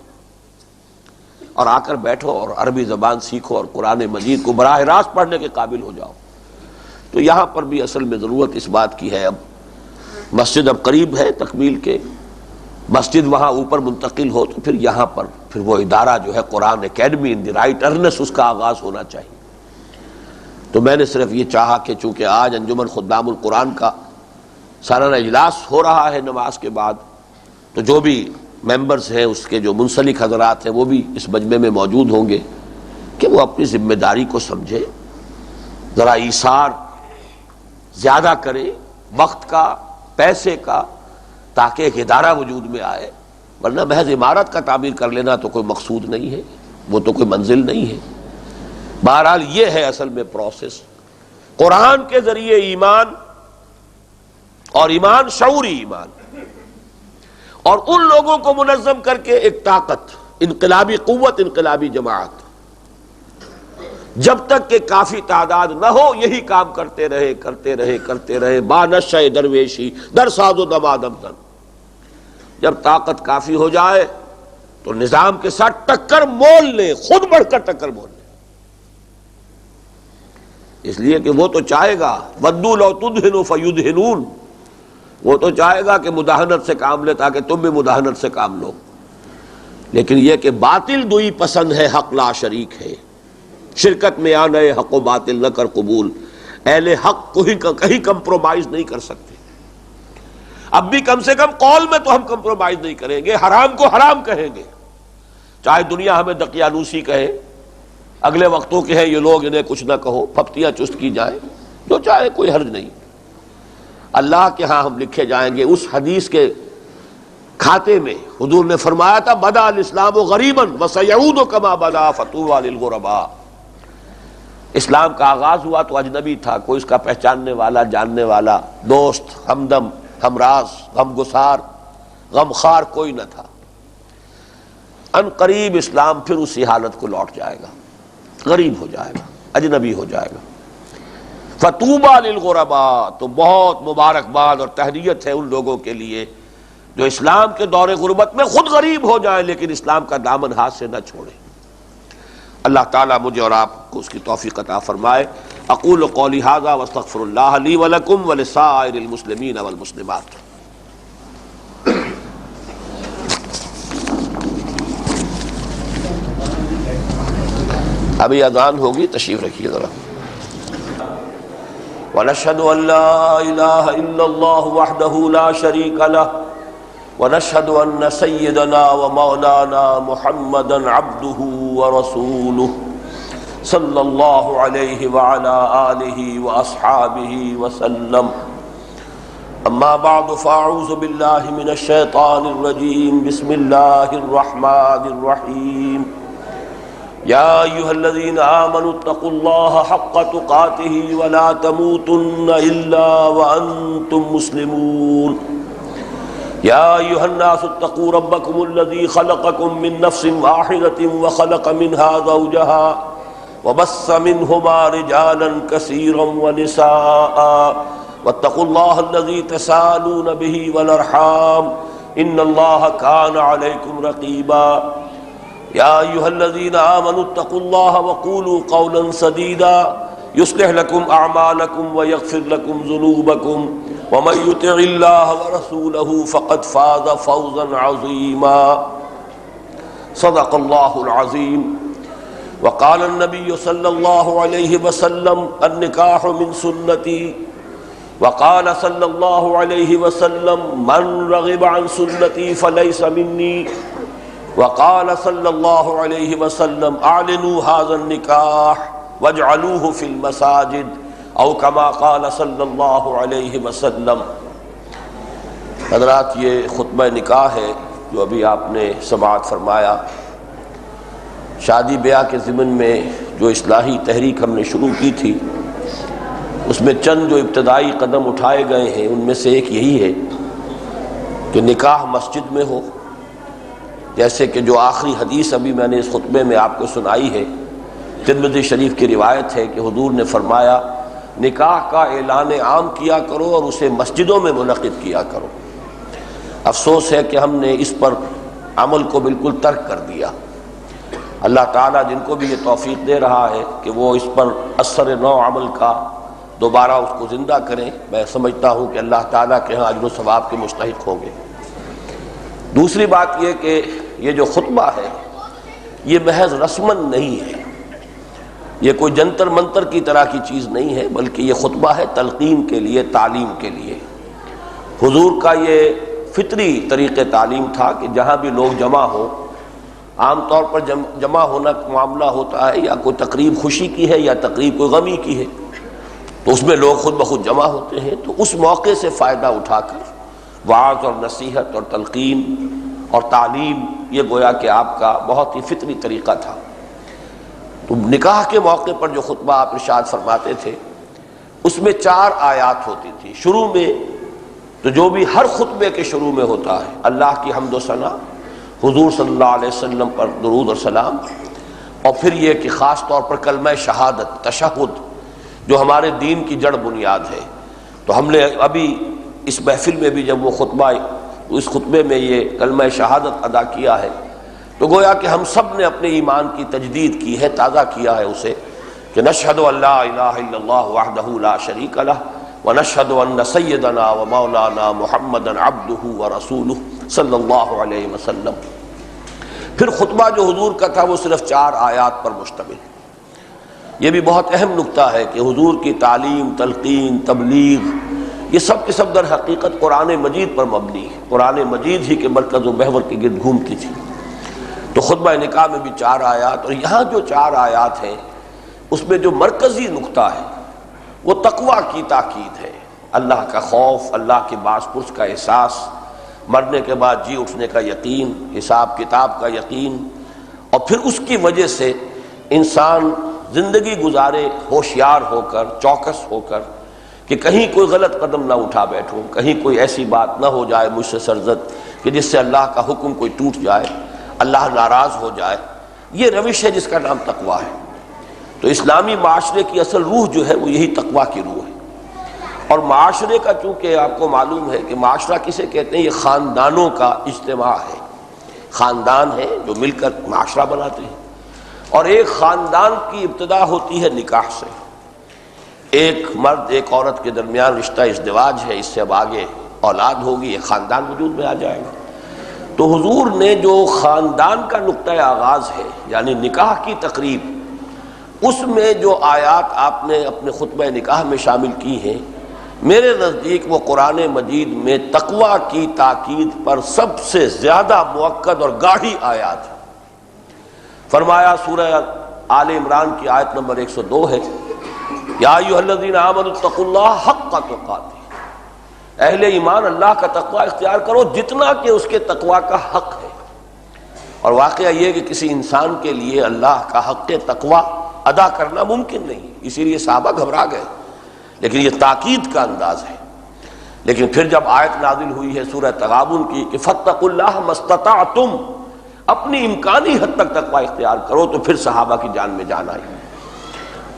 اور آ کر بیٹھو اور عربی زبان سیکھو اور قرآن مجید کو براہ راست پڑھنے کے قابل ہو جاؤ۔ تو یہاں پر بھی اصل میں ضرورت اس بات کی ہے، اب مسجد اب قریب ہے تکمیل کے، مسجد وہاں اوپر منتقل ہو تو پھر یہاں پر پھر وہ ادارہ جو ہے قرآن اکیڈمی ان دی رائٹ ارنس اس کا آغاز ہونا چاہیے۔ تو میں نے صرف یہ چاہا کہ چونکہ آج انجمن خدام القرآن کا سالانہ اجلاس ہو رہا ہے نماز کے بعد، تو جو بھی ممبرز ہیں اس کے جو منسلک حضرات ہیں وہ بھی اس مجمع میں موجود ہوں گے کہ وہ اپنی ذمہ داری کو سمجھے، ذرا ایثار زیادہ کرے وقت کا، پیسے کا، تاکہ ایک ادارہ وجود میں آئے، ورنہ محض عمارت کا تعمیر کر لینا تو کوئی مقصود نہیں ہے، وہ تو کوئی منزل نہیں ہے۔ بہرحال یہ ہے اصل میں پروسیس، قرآن کے ذریعے ایمان، اور ایمان شعوری ایمان، اور ان لوگوں کو منظم کر کے ایک طاقت، انقلابی قوت، انقلابی جماعت، جب تک کہ کافی تعداد نہ ہو یہی کام کرتے رہے کرتے رہے کرتے رہے، با نشہ درویشی در ساز و دمادم زن، جب طاقت کافی ہو جائے تو نظام کے ساتھ ٹکر مول لے، خود بڑھ کر ٹکر مول لے، اس لیے کہ وہ تو چاہے گا وَدُّوا لَوْ تُدْهِنُوا فَيُدْهِنُونَ، وہ تو چاہے گا کہ مداہنت سے کام لے تاکہ تم بھی مداہنت سے کام لو، لیکن یہ کہ باطل دوئی پسند ہے حق لا شریک ہے، شرکت میں آنا حق و باطل نہ کر قبول، اہل حق کہیں کمپرومائز نہیں کر سکتے، اب بھی کم سے کم قول میں تو ہم کمپرومائز نہیں کریں گے، حرام کو حرام کہیں گے، چاہے دنیا ہمیں دقیانوسی کہے، اگلے وقتوں کے ہیں یہ لوگ انہیں کچھ نہ کہو، پھپتیاں چست کی جائیں، جو چاہے کوئی حرج نہیں، اللہ کے ہاں ہم لکھے جائیں گے۔ اس حدیث کے کھاتے میں حضور نے فرمایا تھا بدا الاسلام غریبا وسیعود کما بدا فطوبی للغرباء، اسلام کا آغاز ہوا تو اجنبی تھا، کوئی اس کا پہچاننے والا، جاننے والا، دوست، ہمدم، ہمراز، غم گسار، غم خار کوئی نہ تھا، ان قریب اسلام پھر اسی حالت کو لوٹ جائے گا، غریب ہو جائے گا، اجنبی ہو جائے گا۔ فطوبی للغرباء، تو بہت مبارکباد اور تہنیت ہے ان لوگوں کے لیے جو اسلام کے دور غربت میں خود غریب ہو جائیں لیکن اسلام کا دامن ہاتھ سے نہ چھوڑیں۔ اللہ تعالیٰ مجھے اور آپ کو اس کی توفیق عطا فرمائے۔ اقول قولی ھذا واستغفر اللہ لی ولکم ولسائر المسلمین والمسلمات۔ ابھی اذان ہوگی، تشریف رکھیے ذرا۔ ونشهد ان لا اله الا الله وحده لا شريك له ونشهد ان سيدنا ومولانا محمدا عبده ورسوله صلى الله عليه وعلى آله وأصحابه وسلم، اما بعد فاعوذ بالله من الشيطان الرجيم، بسم الله الرحمن الرحيم، یا ایھا الذین آمنوا اتقوا اللہ حق تقاته ولا تموتن الا وانتم مسلمون، یا ایھا الناس اتقوا ربکم الذی خلقکم من نفس واحدۃ وخلق منها زوجها وبث منهما رجالا كثيرا ونساء واتقوا الله الذي تساءلون به والأرحام إن الله كان عليكم رقيبا يا أيها الذين آمنوا اتقوا الله وقولوا قولا سديدا يصلح لكم أعمالكم ويغفر لكم ذنوبكم ومن يطع الله ورسوله فقد فاز فوزا عظيما صدق الله العظيم وقال النبي صلى الله عليه وسلم النكاح من سنتي وقال صلى الله عليه وسلم من رغب عن سنتي فليس مني وقال صلى الله عليه وسلم اعلنوا هذا النكاح واجعلوه في المساجد او كما قال صلی اللہ علیہ وسلم۔ حضرات، یہ خطبہ نکاح ہے جو ابھی آپ نے سماعت فرمایا۔ شادی بیاہ کے ضمن میں جو اصلاحی تحریک ہم نے شروع کی تھی، اس میں چند جو ابتدائی قدم اٹھائے گئے ہیں ان میں سے ایک یہی ہے کہ نکاح مسجد میں ہو، جیسے کہ جو آخری حدیث ابھی میں نے اس خطبے میں آپ کو سنائی ہے، ترمذی شریف کی روایت ہے کہ حضور نے فرمایا نکاح کا اعلان عام کیا کرو اور اسے مسجدوں میں منعقد کیا کرو۔ افسوس ہے کہ ہم نے اس پر عمل کو بالکل ترک کر دیا۔ اللہ تعالیٰ جن کو بھی یہ توفیق دے رہا ہے کہ وہ اس پر اثر نو عمل کا دوبارہ اس کو زندہ کریں، میں سمجھتا ہوں کہ اللہ تعالیٰ کے ہاں اجر و ثواب کے مستحق ہوں گے۔ دوسری بات یہ کہ یہ جو خطبہ ہے یہ محض رسمن نہیں ہے، یہ کوئی جنتر منتر کی طرح کی چیز نہیں ہے، بلکہ یہ خطبہ ہے تلقین کے لیے، تعلیم کے لیے۔ حضور کا یہ فطری طریقہ تعلیم تھا کہ جہاں بھی لوگ جمع ہوں، عام طور پر جمع ہونا معاملہ ہوتا ہے یا کوئی تقریب خوشی کی ہے یا تقریب کوئی غمی کی ہے، تو اس میں لوگ خود بخود جمع ہوتے ہیں، تو اس موقع سے فائدہ اٹھا کر وعظ اور نصیحت اور تلقین اور تعلیم، یہ گویا کہ آپ کا بہت ہی فطری طریقہ تھا۔ تو نکاح کے موقع پر جو خطبہ آپ ارشاد فرماتے تھے اس میں 4 آیات ہوتی تھی شروع میں، تو جو بھی ہر خطبے کے شروع میں ہوتا ہے اللہ کی حمد و ثنا، حضور صلی اللہ علیہ وسلم پر درود اور سلام، اور پھر یہ کہ خاص طور پر کلمہ شہادت، تشہد، جو ہمارے دین کی جڑ بنیاد ہے۔ تو ہم نے ابھی اس محفل میں بھی جب وہ خطبہ، اس خطبے میں یہ کلمہ شہادت ادا کیا ہے، تو گویا کہ ہم سب نے اپنے ایمان کی تجدید کی ہے، تازہ کیا ہے اسے، کہ نشہد ان لا الہ الا اللہ وحدہ لا شریک لہ ونشہد ان سیدنا و مولانا محمدا عبدہ ورسولہ صلی اللہ علیہ وسلم۔ پھر خطبہ جو حضور کا تھا وہ صرف 4 آیات پر مشتمل۔ یہ بھی بہت اہم نکتہ ہے کہ حضور کی تعلیم، تلقین، تبلیغ، یہ سب کے سب در حقیقت قرآن مجید پر مبنی ہے، قرآن مجید ہی کے مرکز و محور کے گرد گھومتی تھی۔ تو خطبہ نکاح میں بھی 4 آیات، اور یہاں جو 4 آیات ہیں اس میں جو مرکزی نکتہ ہے وہ تقوی کی تاکید ہے، اللہ کا خوف، اللہ کے باز پرس کا احساس، مرنے کے بعد جی اٹھنے کا یقین، حساب کتاب کا یقین، اور پھر اس کی وجہ سے انسان زندگی گزارے ہوشیار ہو کر، چوکس ہو کر، کہ کہیں کوئی غلط قدم نہ اٹھا بیٹھوں، کہیں کوئی ایسی بات نہ ہو جائے مجھ سے سرزد کہ جس سے اللہ کا حکم کوئی ٹوٹ جائے، اللہ ناراض ہو جائے۔ یہ روش ہے جس کا نام تقویٰ ہے۔ تو اسلامی معاشرے کی اصل روح جو ہے وہ یہی تقویٰ کی روح ہے۔ اور معاشرے کا چونکہ آپ کو معلوم ہے کہ معاشرہ کسے کہتے ہیں، یہ خاندانوں کا اجتماع ہے، خاندان ہے جو مل کر معاشرہ بناتے ہیں، اور ایک خاندان کی ابتدا ہوتی ہے نکاح سے۔ ایک مرد ایک عورت کے درمیان رشتہ ازدواج ہے، اس سے اب آگے اولاد ہوگی، ایک خاندان وجود میں آ جائے گا۔ تو حضور نے جو خاندان کا نقطہ آغاز ہے یعنی نکاح کی تقریب، اس میں جو آیات آپ نے اپنے خطبہ نکاح میں شامل کی ہیں، میرے نزدیک وہ قرآن مجید میں تقویٰ کی تاکید پر سب سے زیادہ مؤکد اور گاڑھی آیات ہے۔ فرمایا سورہ آل عمران کی آیت نمبر 102 ہے، یا ایھا الذین آمنوا اتقوا اللہ حق تقاتہ، اہل ایمان اللہ کا تقوی اختیار کرو جتنا کہ اس کے تقوی کا حق ہے۔ اور واقعہ یہ کہ کسی انسان کے لیے اللہ کا حق تقوی ادا کرنا ممکن نہیں، اسی لیے صحابہ گھبرا گئے، لیکن یہ تاکید کا انداز ہے۔ لیکن پھر جب آیت نازل ہوئی ہے سورہ تغابن کی کہ فاتقوا اللہ ما استطعتم، اپنی امکانی حد تک تقوی اختیار کرو، تو پھر صحابہ کی جان میں جان آئی۔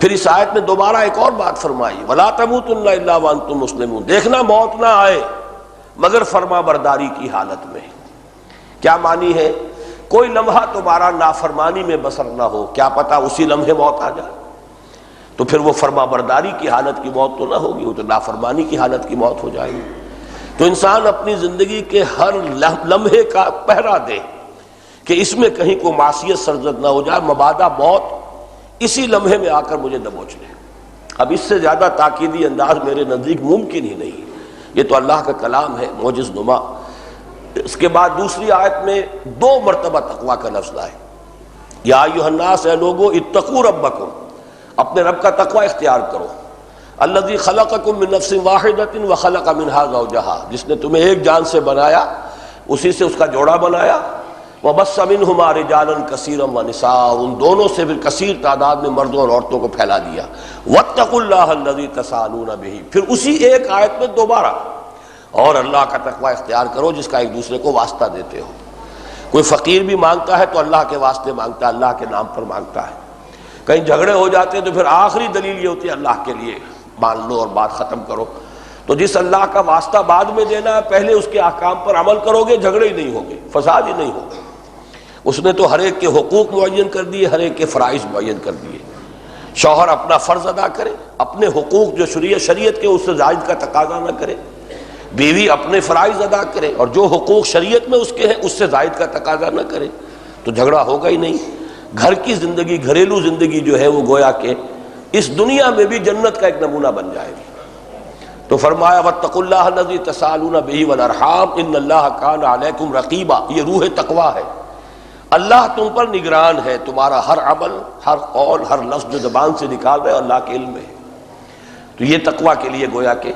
پھر اس آیت میں دوبارہ ایک اور بات فرمائی، وَلَا تَمُوتُنَّ إِلَّا وَأَنْتُمْ مُسْلِمُونَ، دیکھنا موت نہ آئے مگر فرما برداری کی حالت میں۔ کیا معنی ہے؟ کوئی لمحہ تمہارا نافرمانی میں بسر نہ ہو، کیا پتہ اسی لمحے موت آ جائے، تو پھر وہ فرما برداری کی حالت کی موت تو نہ ہوگی، وہ تو نافرمانی کی حالت کی موت ہو جائے گی۔ تو انسان اپنی زندگی کے ہر لمحے کا پہرا دے کہ اس میں کہیں کوئی معصیت سرزد نہ ہو جائے، مبادا موت اسی لمحے میں آ کر مجھے دبوچ لے۔ اب اس سے زیادہ تاکیدی انداز میرے نزدیک ممکن ہی نہیں، یہ تو اللہ کا کلام ہے معجز نما۔ اس کے بعد دوسری آیت میں 2 مرتبہ تقویٰ کا لفظ لائے، یا ایھا الناس، اے لوگو، اتقوا ربکم، اپنے رب کا تقویٰ اختیار کرو، الذی خلقکم من نفس واحدۃ وخلق منہا زوجہا، جس نے تمہیں ایک جان سے بنایا، اسی سے اس کا جوڑا بنایا، وبث منہما رجالا کثیرا ونساء، ان دونوں سے پھر کثیر تعداد میں مردوں اور عورتوں کو پھیلا دیا، واتقوا اللہ الذی تساءلون بہ، پھر اسی ایک آیت میں دوبارہ، اور اللہ کا تقویٰ اختیار کرو جس کا ایک دوسرے کو واسطہ دیتے ہو۔ کوئی فقیر بھی مانگتا ہے تو اللہ کے واسطے مانگتا ہے، اللہ کے نام پر مانگتا ہے۔ کہیں جھگڑے ہو جاتے ہیں تو پھر آخری دلیل یہ ہوتی ہے اللہ کے لیے مان لو اور بات ختم کرو۔ تو جس اللہ کا واسطہ بعد میں دینا ہے، پہلے اس کے احکام پر عمل کرو گے، جھگڑے ہی نہیں ہوں گے، فساد ہی نہیں ہوگا۔ اس نے تو ہر ایک کے حقوق معین کر دیے، ہر ایک کے فرائض معین کر دیے۔ شوہر اپنا فرض ادا کرے، اپنے حقوق جو شریعت کے اس سے زائد کا تقاضا نہ کرے، بیوی اپنے فرائض ادا کرے اور جو حقوق شریعت میں اس کے ہیں اس سے زائد کا تقاضا نہ کرے، تو جھگڑا ہوگا ہی نہیں۔ گھر کی زندگی، گھریلو زندگی جو ہے وہ گویا کہ اس دنیا میں بھی جنت کا ایک نمونہ بن جائے گی۔ تو فرمایا واتقوا اللہ الذی تساءلون بہ والارحام ان اللہ کان علیکم رقیبا، یہ روح تقویٰ ہے۔ اللہ تم پر نگران ہے، تمہارا ہر عمل، ہر قول، ہر لفظ جو زبان سے نکال رہے اللہ کے علم میں ہے۔ تو یہ تقویٰ کے لیے گویا کہ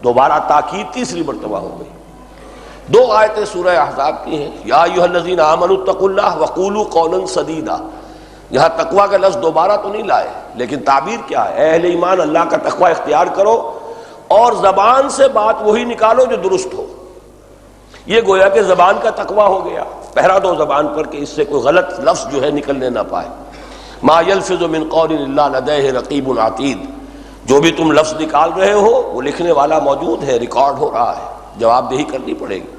دوبارہ تاکید تیسری مرتبہ ہو گئی۔ 2 آیتیں سورہ احزاب کی ہیں، یا ایھا الذین آمنوا اتقوا اللہ وقولوا قولا سدیدا۔ یہاں تقویٰ کا لفظ دوبارہ تو نہیں لائے، لیکن تعبیر کیا ہے؟ اے اہل ایمان، اللہ کا تقویٰ اختیار کرو اور زبان سے بات وہی نکالو جو درست ہو۔ یہ گویا کہ زبان کا تقویٰ ہو گیا، پہرا دو زبان پر کہ اس سے کوئی غلط لفظ جو ہے نکلنے نہ پائے۔ ما یلفظ من قول الا لدیہ رقیب عتید، جو بھی تم لفظ نکال رہے ہو وہ لکھنے والا موجود ہے، ریکارڈ ہو رہا ہے، جواب دہی کرنی پڑے گی۔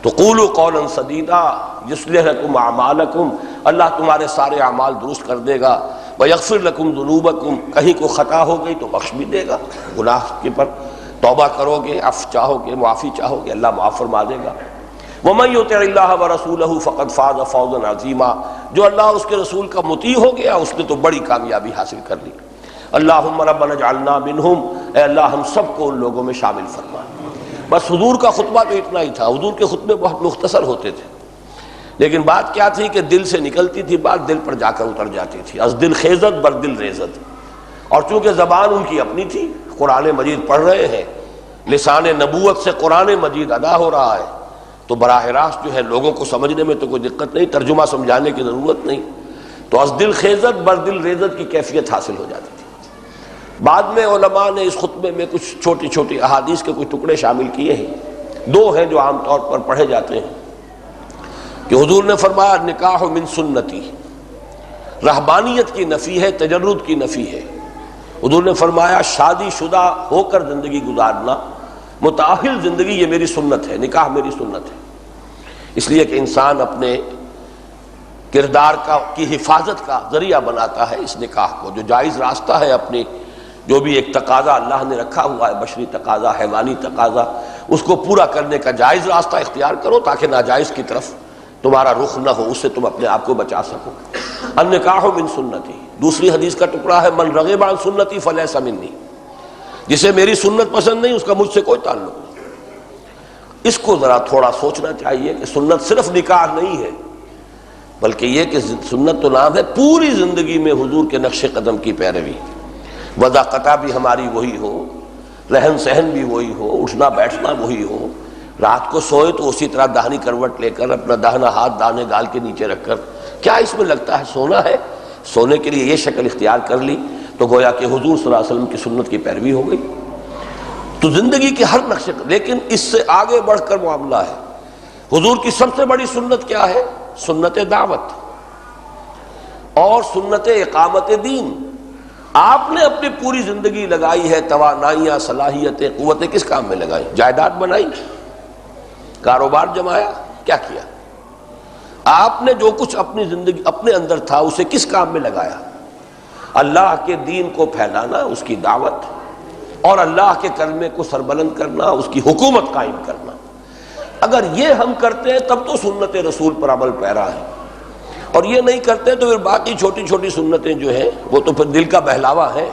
تو قولوا قولا سدیدا یصلح لکم اعمالکم، اللہ تمہارے سارے اعمال درست کر دے گا، ویغفر لکم ذنوبکم، کہیں کوئی خطا ہو گئی تو بخش بھی دے گا، گناہ کے پر توبہ کرو گے، عفو چاہو گے، معافی چاہو گے، اللہ معاف فرما دے گا۔ ومن یطع اللہ ورسولہ فقد فاز فوزا عظیما، جو اللہ اس کے رسول کا مطیع ہو گیا اس نے تو بڑی کامیابی حاصل کر لی۔ اللہم ربنا اجعلنا منہم، اے اللہ ہم سب کو ان لوگوں میں شامل فرما۔ بس حضور کا خطبہ تو اتنا ہی تھا، حضور کے خطبے بہت مختصر ہوتے تھے، لیکن بات کیا تھی کہ دل سے نکلتی تھی، بات دل پر جا کر اتر جاتی تھی، از دل خیزت بر دل ریزت۔ اور چونکہ زبان ان کی اپنی تھی، قرآن مجید پڑھ رہے ہیں، لسان نبوت سے قرآن مجید ادا ہو رہا ہے، تو براہ راست جو ہے لوگوں کو سمجھنے میں تو کوئی دقت نہیں، ترجمہ سمجھانے کی ضرورت نہیں، تو از دل خیزت بر دل ریزت کی کیفیت حاصل ہو جاتی تھی۔ بعد میں علماء نے اس خطبے میں کچھ چھوٹی چھوٹی احادیث کے کچھ ٹکڑے شامل کیے ہیں، 2 ہیں جو عام طور پر پڑھے جاتے ہیں، کہ حضور نے فرمایا نکاح من سنتی، رہبانیت کی نفی ہے، تجرد کی نفی ہے۔ حضور نے فرمایا شادی شدہ ہو کر زندگی گزارنا، متأہل زندگی، یہ میری سنت ہے، نکاح میری سنت ہے۔ اس لیے کہ انسان اپنے کردار کی حفاظت کا ذریعہ بناتا ہے اس نکاح کو، جو جائز راستہ ہے، اپنی جو بھی ایک تقاضا اللہ نے رکھا ہوا ہے، بشری تقاضا، حیوانی تقاضا، اس کو پورا کرنے کا جائز راستہ اختیار کرو تاکہ ناجائز کی طرف تمہارا رخ نہ ہو، اس سے تم اپنے آپ کو بچا سکو۔ النکاح من سنتی، دوسری حدیث کا ٹکڑا ہے من رغب عن سنتی فلیس منی، جسے میری سنت پسند نہیں اس کا مجھ سے کوئی تعلق نہیں۔ اس کو ذرا تھوڑا سوچنا چاہیے کہ سنت صرف نکاح نہیں ہے، بلکہ یہ کہ سنت تو نام ہے پوری زندگی میں حضور کے نقش قدم کی پیروی، وضاقتہ بھی ہماری وہی ہو، رہن سہن بھی وہی ہو، اٹھنا بیٹھنا وہی ہو، رات کو سوئے تو اسی طرح داہنی کروٹ لے کر اپنا داہنا ہاتھ داہنے گال کے نیچے رکھ کر، کیا اس میں لگتا ہے سونا ہے؟ سونے کے لیے یہ شکل اختیار کر لی تو گویا کہ حضور صلی اللہ علیہ وسلم کی سنت کی پیروی ہو گئی۔ تو زندگی کے ہر نقشے، لیکن اس سے آگے بڑھ کر معاملہ ہے۔ حضور کی سب سے بڑی سنت کیا ہے؟ سنت دعوت اور سنت اقامت دین۔ آپ نے اپنی پوری زندگی لگائی ہے، توانائیاں، صلاحیتیں، قوتیں کس کام میں لگائی؟ جائیداد بنائی، کاروبار جمایا، کیا کیا؟ آپ نے جو کچھ اپنی زندگی اپنے اندر تھا اسے کس کام میں لگایا؟ اللہ کے دین کو پھیلانا، اس کی دعوت، اور اللہ کے کلمے کو سربلند کرنا، اس کی حکومت قائم کرنا۔ اگر یہ ہم کرتے ہیں تب تو سنت رسول پر عمل پیرا ہے، اور یہ نہیں کرتے تو پھر باقی چھوٹی چھوٹی سنتیں جو ہیں وہ تو پھر دل کا بہلاوا ہے،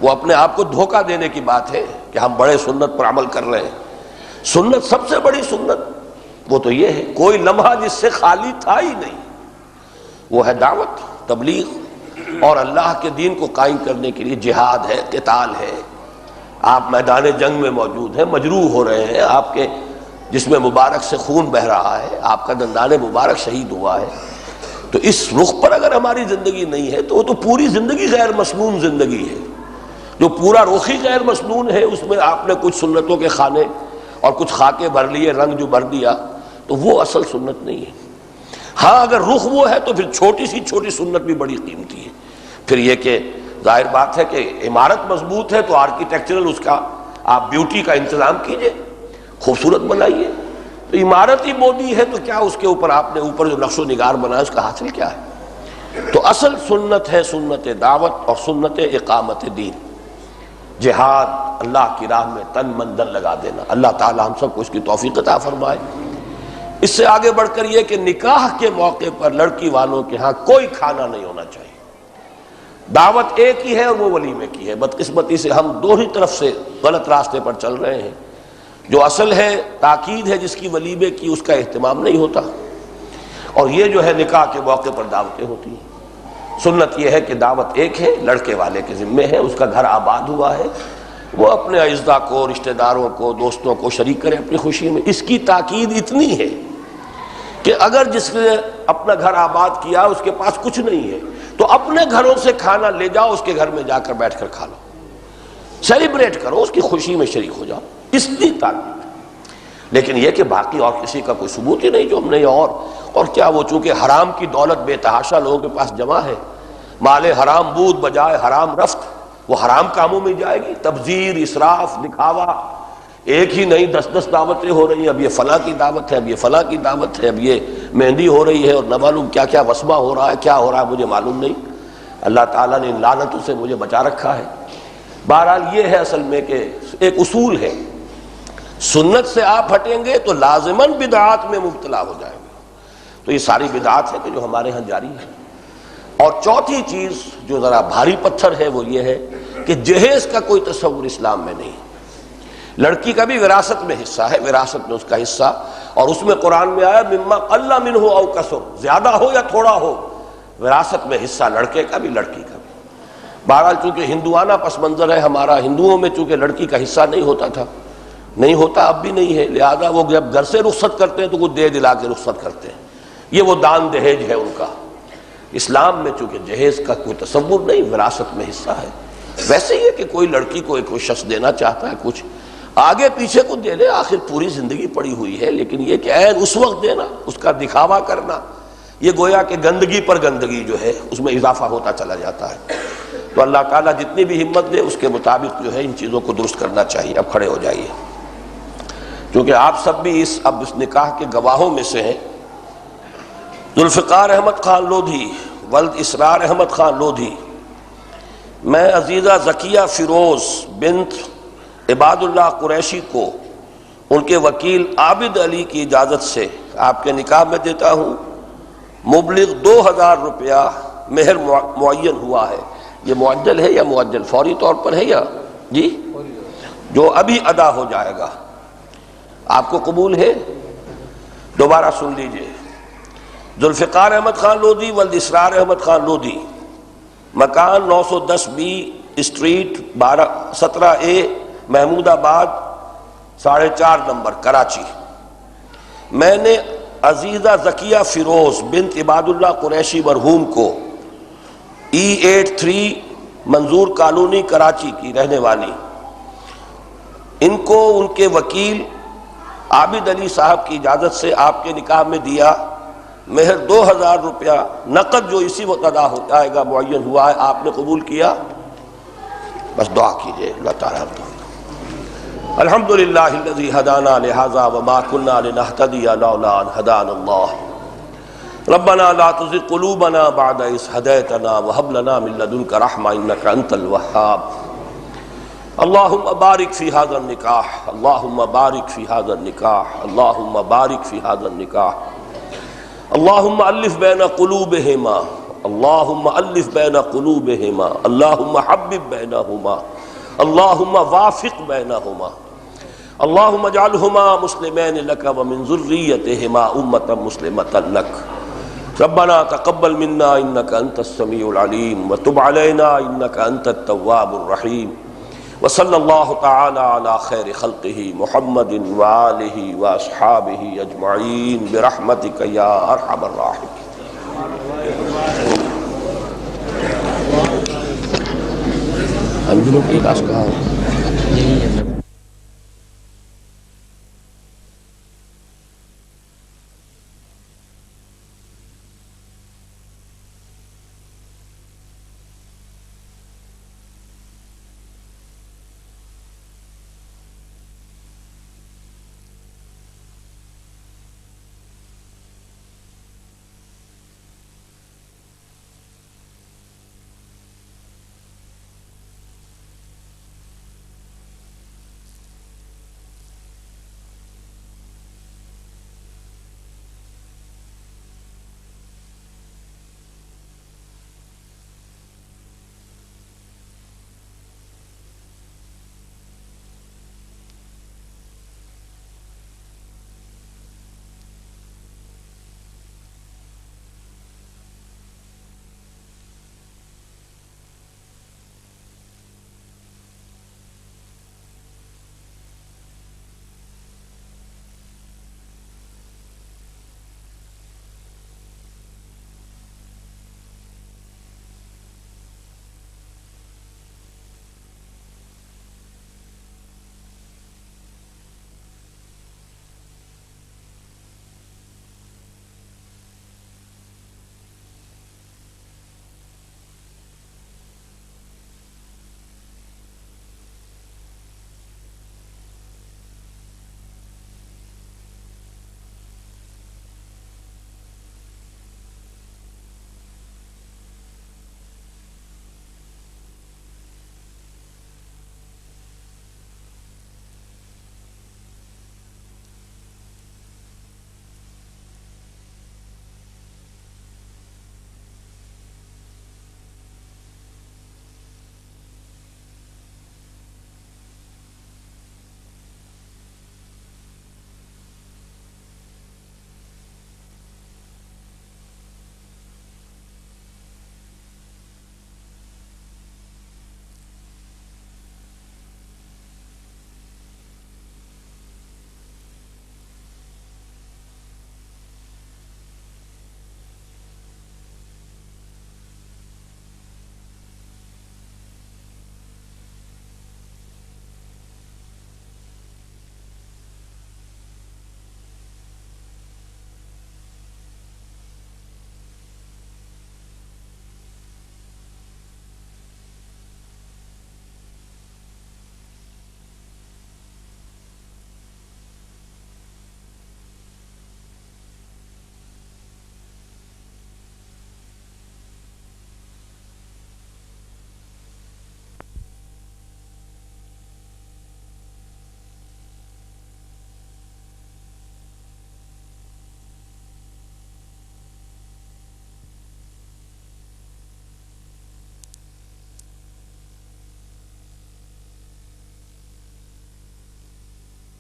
وہ اپنے آپ کو دھوکہ دینے کی بات ہے کہ ہم بڑے سنت پر عمل کر رہے ہیں۔ سنت، سب سے بڑی سنت وہ تو یہ ہے، کوئی لمحہ جس سے خالی تھا ہی نہیں، وہ ہے دعوت، تبلیغ، اور اللہ کے دین کو قائم کرنے کے لیے جہاد ہے، قتال ہے۔ آپ میدان جنگ میں موجود ہیں، مجروح ہو رہے ہیں، آپ کے جسم مبارک سے خون بہہ رہا ہے، آپ کا دندان مبارک شہید ہوا ہے۔ تو اس رخ پر اگر ہماری زندگی نہیں ہے تو وہ تو پوری زندگی غیر مسنون زندگی ہے۔ جو پورا رخ ہی غیر مسنون ہے، اس میں آپ نے کچھ سنتوں کے خانے اور کچھ خاکے بھر لیے، رنگ جو بھر دیا، تو وہ اصل سنت نہیں ہے۔ ہاں اگر رخ وہ ہے تو پھر چھوٹی سی چھوٹی سنت بھی بڑی قیمتی ہے۔ پھر یہ کہ ظاہر بات ہے کہ عمارت مضبوط ہے تو آرکیٹیکچرل اس کا آپ بیوٹی کا انتظام کیجئے، خوبصورت بنائیے۔ تو عمارت ہی مودی ہے تو کیا اس کے اوپر آپ نے اوپر جو نقش و نگار بنایا اس کا حاصل کیا ہے؟ تو اصل سنت ہے سنت دعوت اور سنت اقامت دین، جہاد، اللہ کی راہ میں تن من دن لگا دینا۔ اللہ تعالی ہم سب کو اس کی توفیق عطا فرمائے۔ اس سے آگے بڑھ کر یہ کہ نکاح کے موقع پر لڑکی والوں کے ہاں کوئی کھانا نہیں ہونا چاہیے۔ دعوت ایک ہی ہے اور وہ ولیمے کی ہے۔ بدقسمتی سے ہم دو ہی طرف سے غلط راستے پر چل رہے ہیں۔ جو اصل ہے تاکید ہے جس کی ولیمے کی، اس کا اہتمام نہیں ہوتا، اور یہ جو ہے نکاح کے موقع پر دعوتیں ہوتی ہیں۔ سنت یہ ہے کہ دعوت ایک ہے، لڑکے والے کے ذمے ہے، اس کا گھر آباد ہوا ہے، وہ اپنے اعزاء کو، رشتہ داروں کو، دوستوں کو شریک کرے اپنی خوشی میں۔ اس کی تاکید اتنی ہے کہ اگر جس نے اپنا گھر آباد کیا اس کے پاس کچھ نہیں ہے تو اپنے گھروں سے کھانا لے جاؤ، اس کے گھر میں جا کر بیٹھ کر کھا لو، سیلیبریٹ کرو، اس کی خوشی میں شریک ہو جاؤ، اس کی تاکید۔ لیکن یہ کہ باقی اور کسی کا کوئی ثبوت ہی نہیں جو ہم نے اور کیا، وہ چونکہ حرام کی دولت بے تحاشا لوگوں کے پاس جمع ہے، مال حرام بود بجائے حرام رفت، وہ حرام کاموں میں جائے گی، تبذیر، اسراف، دکھاوا، ایک ہی نہیں 10 دعوتیں ہو رہی ہیں، اب یہ فلاں کی دعوت ہے، اب یہ فلاں کی دعوت ہے، اب یہ مہندی ہو رہی ہے، اور نہ معلوم کیا کیا وسمہ ہو رہا ہے، کیا ہو رہا ہے مجھے معلوم نہیں۔ اللہ تعالیٰ نے ان لعنتوں سے مجھے بچا رکھا ہے۔ بہرحال یہ ہے اصل میں کہ ایک اصول ہے، سنت سے آپ ہٹیں گے تو لازماً بدعات میں مبتلا ہو جائیں گے۔ تو یہ ساری بدعات ہے کہ جو ہمارے ہاں جاری ہے۔ اور چوتھی چیز جو ذرا بھاری پتھر ہے وہ یہ ہے کہ جہیز کا کوئی تصور اسلام میں نہیں۔ لڑکی کا بھی وراثت میں حصہ ہے، وراثت میں اس کا حصہ، اور اس میں قرآن میں آیا مما قل منہ او کثر، زیادہ ہو یا تھوڑا ہو، وراثت میں حصہ لڑکے کا بھی لڑکی کا بھی۔ بہرحال چونکہ ہندوانہ پس منظر ہے ہمارا، ہندوؤں میں چونکہ لڑکی کا حصہ نہیں ہوتا تھا، نہیں ہوتا، اب بھی نہیں ہے، لہذا وہ جب گھر سے رخصت کرتے ہیں تو وہ دے دلا کے رخصت کرتے ہیں، یہ وہ دان دہیج ہے ان کا۔ اسلام میں چونکہ جہیز کا کوئی تصور نہیں، وراثت میں حصہ ہے۔ ویسے ہی ہے کہ کوئی لڑکی کو ایک شخص دینا چاہتا ہے کچھ، آگے پیچھے کو دے دے، آخر پوری زندگی پڑی ہوئی ہے، لیکن یہ کہ عین اس وقت دینا، اس کا دکھاوا کرنا، یہ گویا کہ گندگی پر گندگی جو ہے اس میں اضافہ ہوتا چلا جاتا ہے۔ تو اللہ تعالیٰ جتنی بھی ہمت دے اس کے مطابق جو ہے ان چیزوں کو درست کرنا چاہیے۔ اب کھڑے ہو جائیے، کیونکہ آپ سب بھی اب اس نکاح کے گواہوں میں سے ہیں۔ ذوالفقار احمد خان لودھی ولد اسرار احمد خان لودھی، میں عزیزہ ذکیہ فیروز بنت عباد اللہ قریشی کو ان کے وکیل عابد علی کی اجازت سے آپ کے نکاح میں دیتا ہوں۔ مبلغ 2000 روپیہ مہر معین ہوا ہے۔ یہ معجل ہے یا معجل فوری طور پر ہے یا جی جو ابھی ادا ہو جائے گا؟ آپ کو قبول ہے؟ دوبارہ سن لیجئے۔ ذوالفقار احمد خان لودھی ولد اسرار احمد خان لودھی، مکان 910B اسٹریٹ 17A محمود آباد 4.5 نمبر کراچی۔ میں نے عزیزہ ذکیہ فیروز بنت عباد اللہ قریشی مرحوم کو E83 منظور کالونی کراچی کی رہنے والی، ان کو ان کے وکیل عابد علی صاحب کی اجازت سے آپ کے نکاح میں دیا۔ مہر 2000 روپیہ نقد جو اسی وقت ادا ہو جائے گا معین ہوا ہے، آپ نے قبول کیا؟ بس دعا کیجئے اللہ تعالیٰ کو۔ الحمدللہ الذی ہدانا لہذا وما کنا لنہتدی لولا ان ہدانا اللہ ربنا لا تزغ قلوبنا بعد اذ ہدیتنا وہب لنا من لدنک رحمہ انک انت الوہاب۔ اللہم بارک فی ھذا النکاح، اللہم بارک فی ھذا النکاح، اللہم بارک فی ھذا النکاح، اللہم الف بین قلوبہما، اللہم الف بین قلوبہما، اللہم حبب بینہما، اللہم وافق بینہما، اللہم اجعلہما مسلمین لک ومن ذریتہما امۃ مسلمۃ لک۔ ربنا تقبل منا انک انت السمیع العلیم وتب علینا انک انت التواب الرحیم، وصلی اللہ تعالی علی خیر خلقہ محمد وآلہ واصحابہ اجمعین برحمتک یا ارحم الراحمین۔ ہم لوگ ایک آس کہا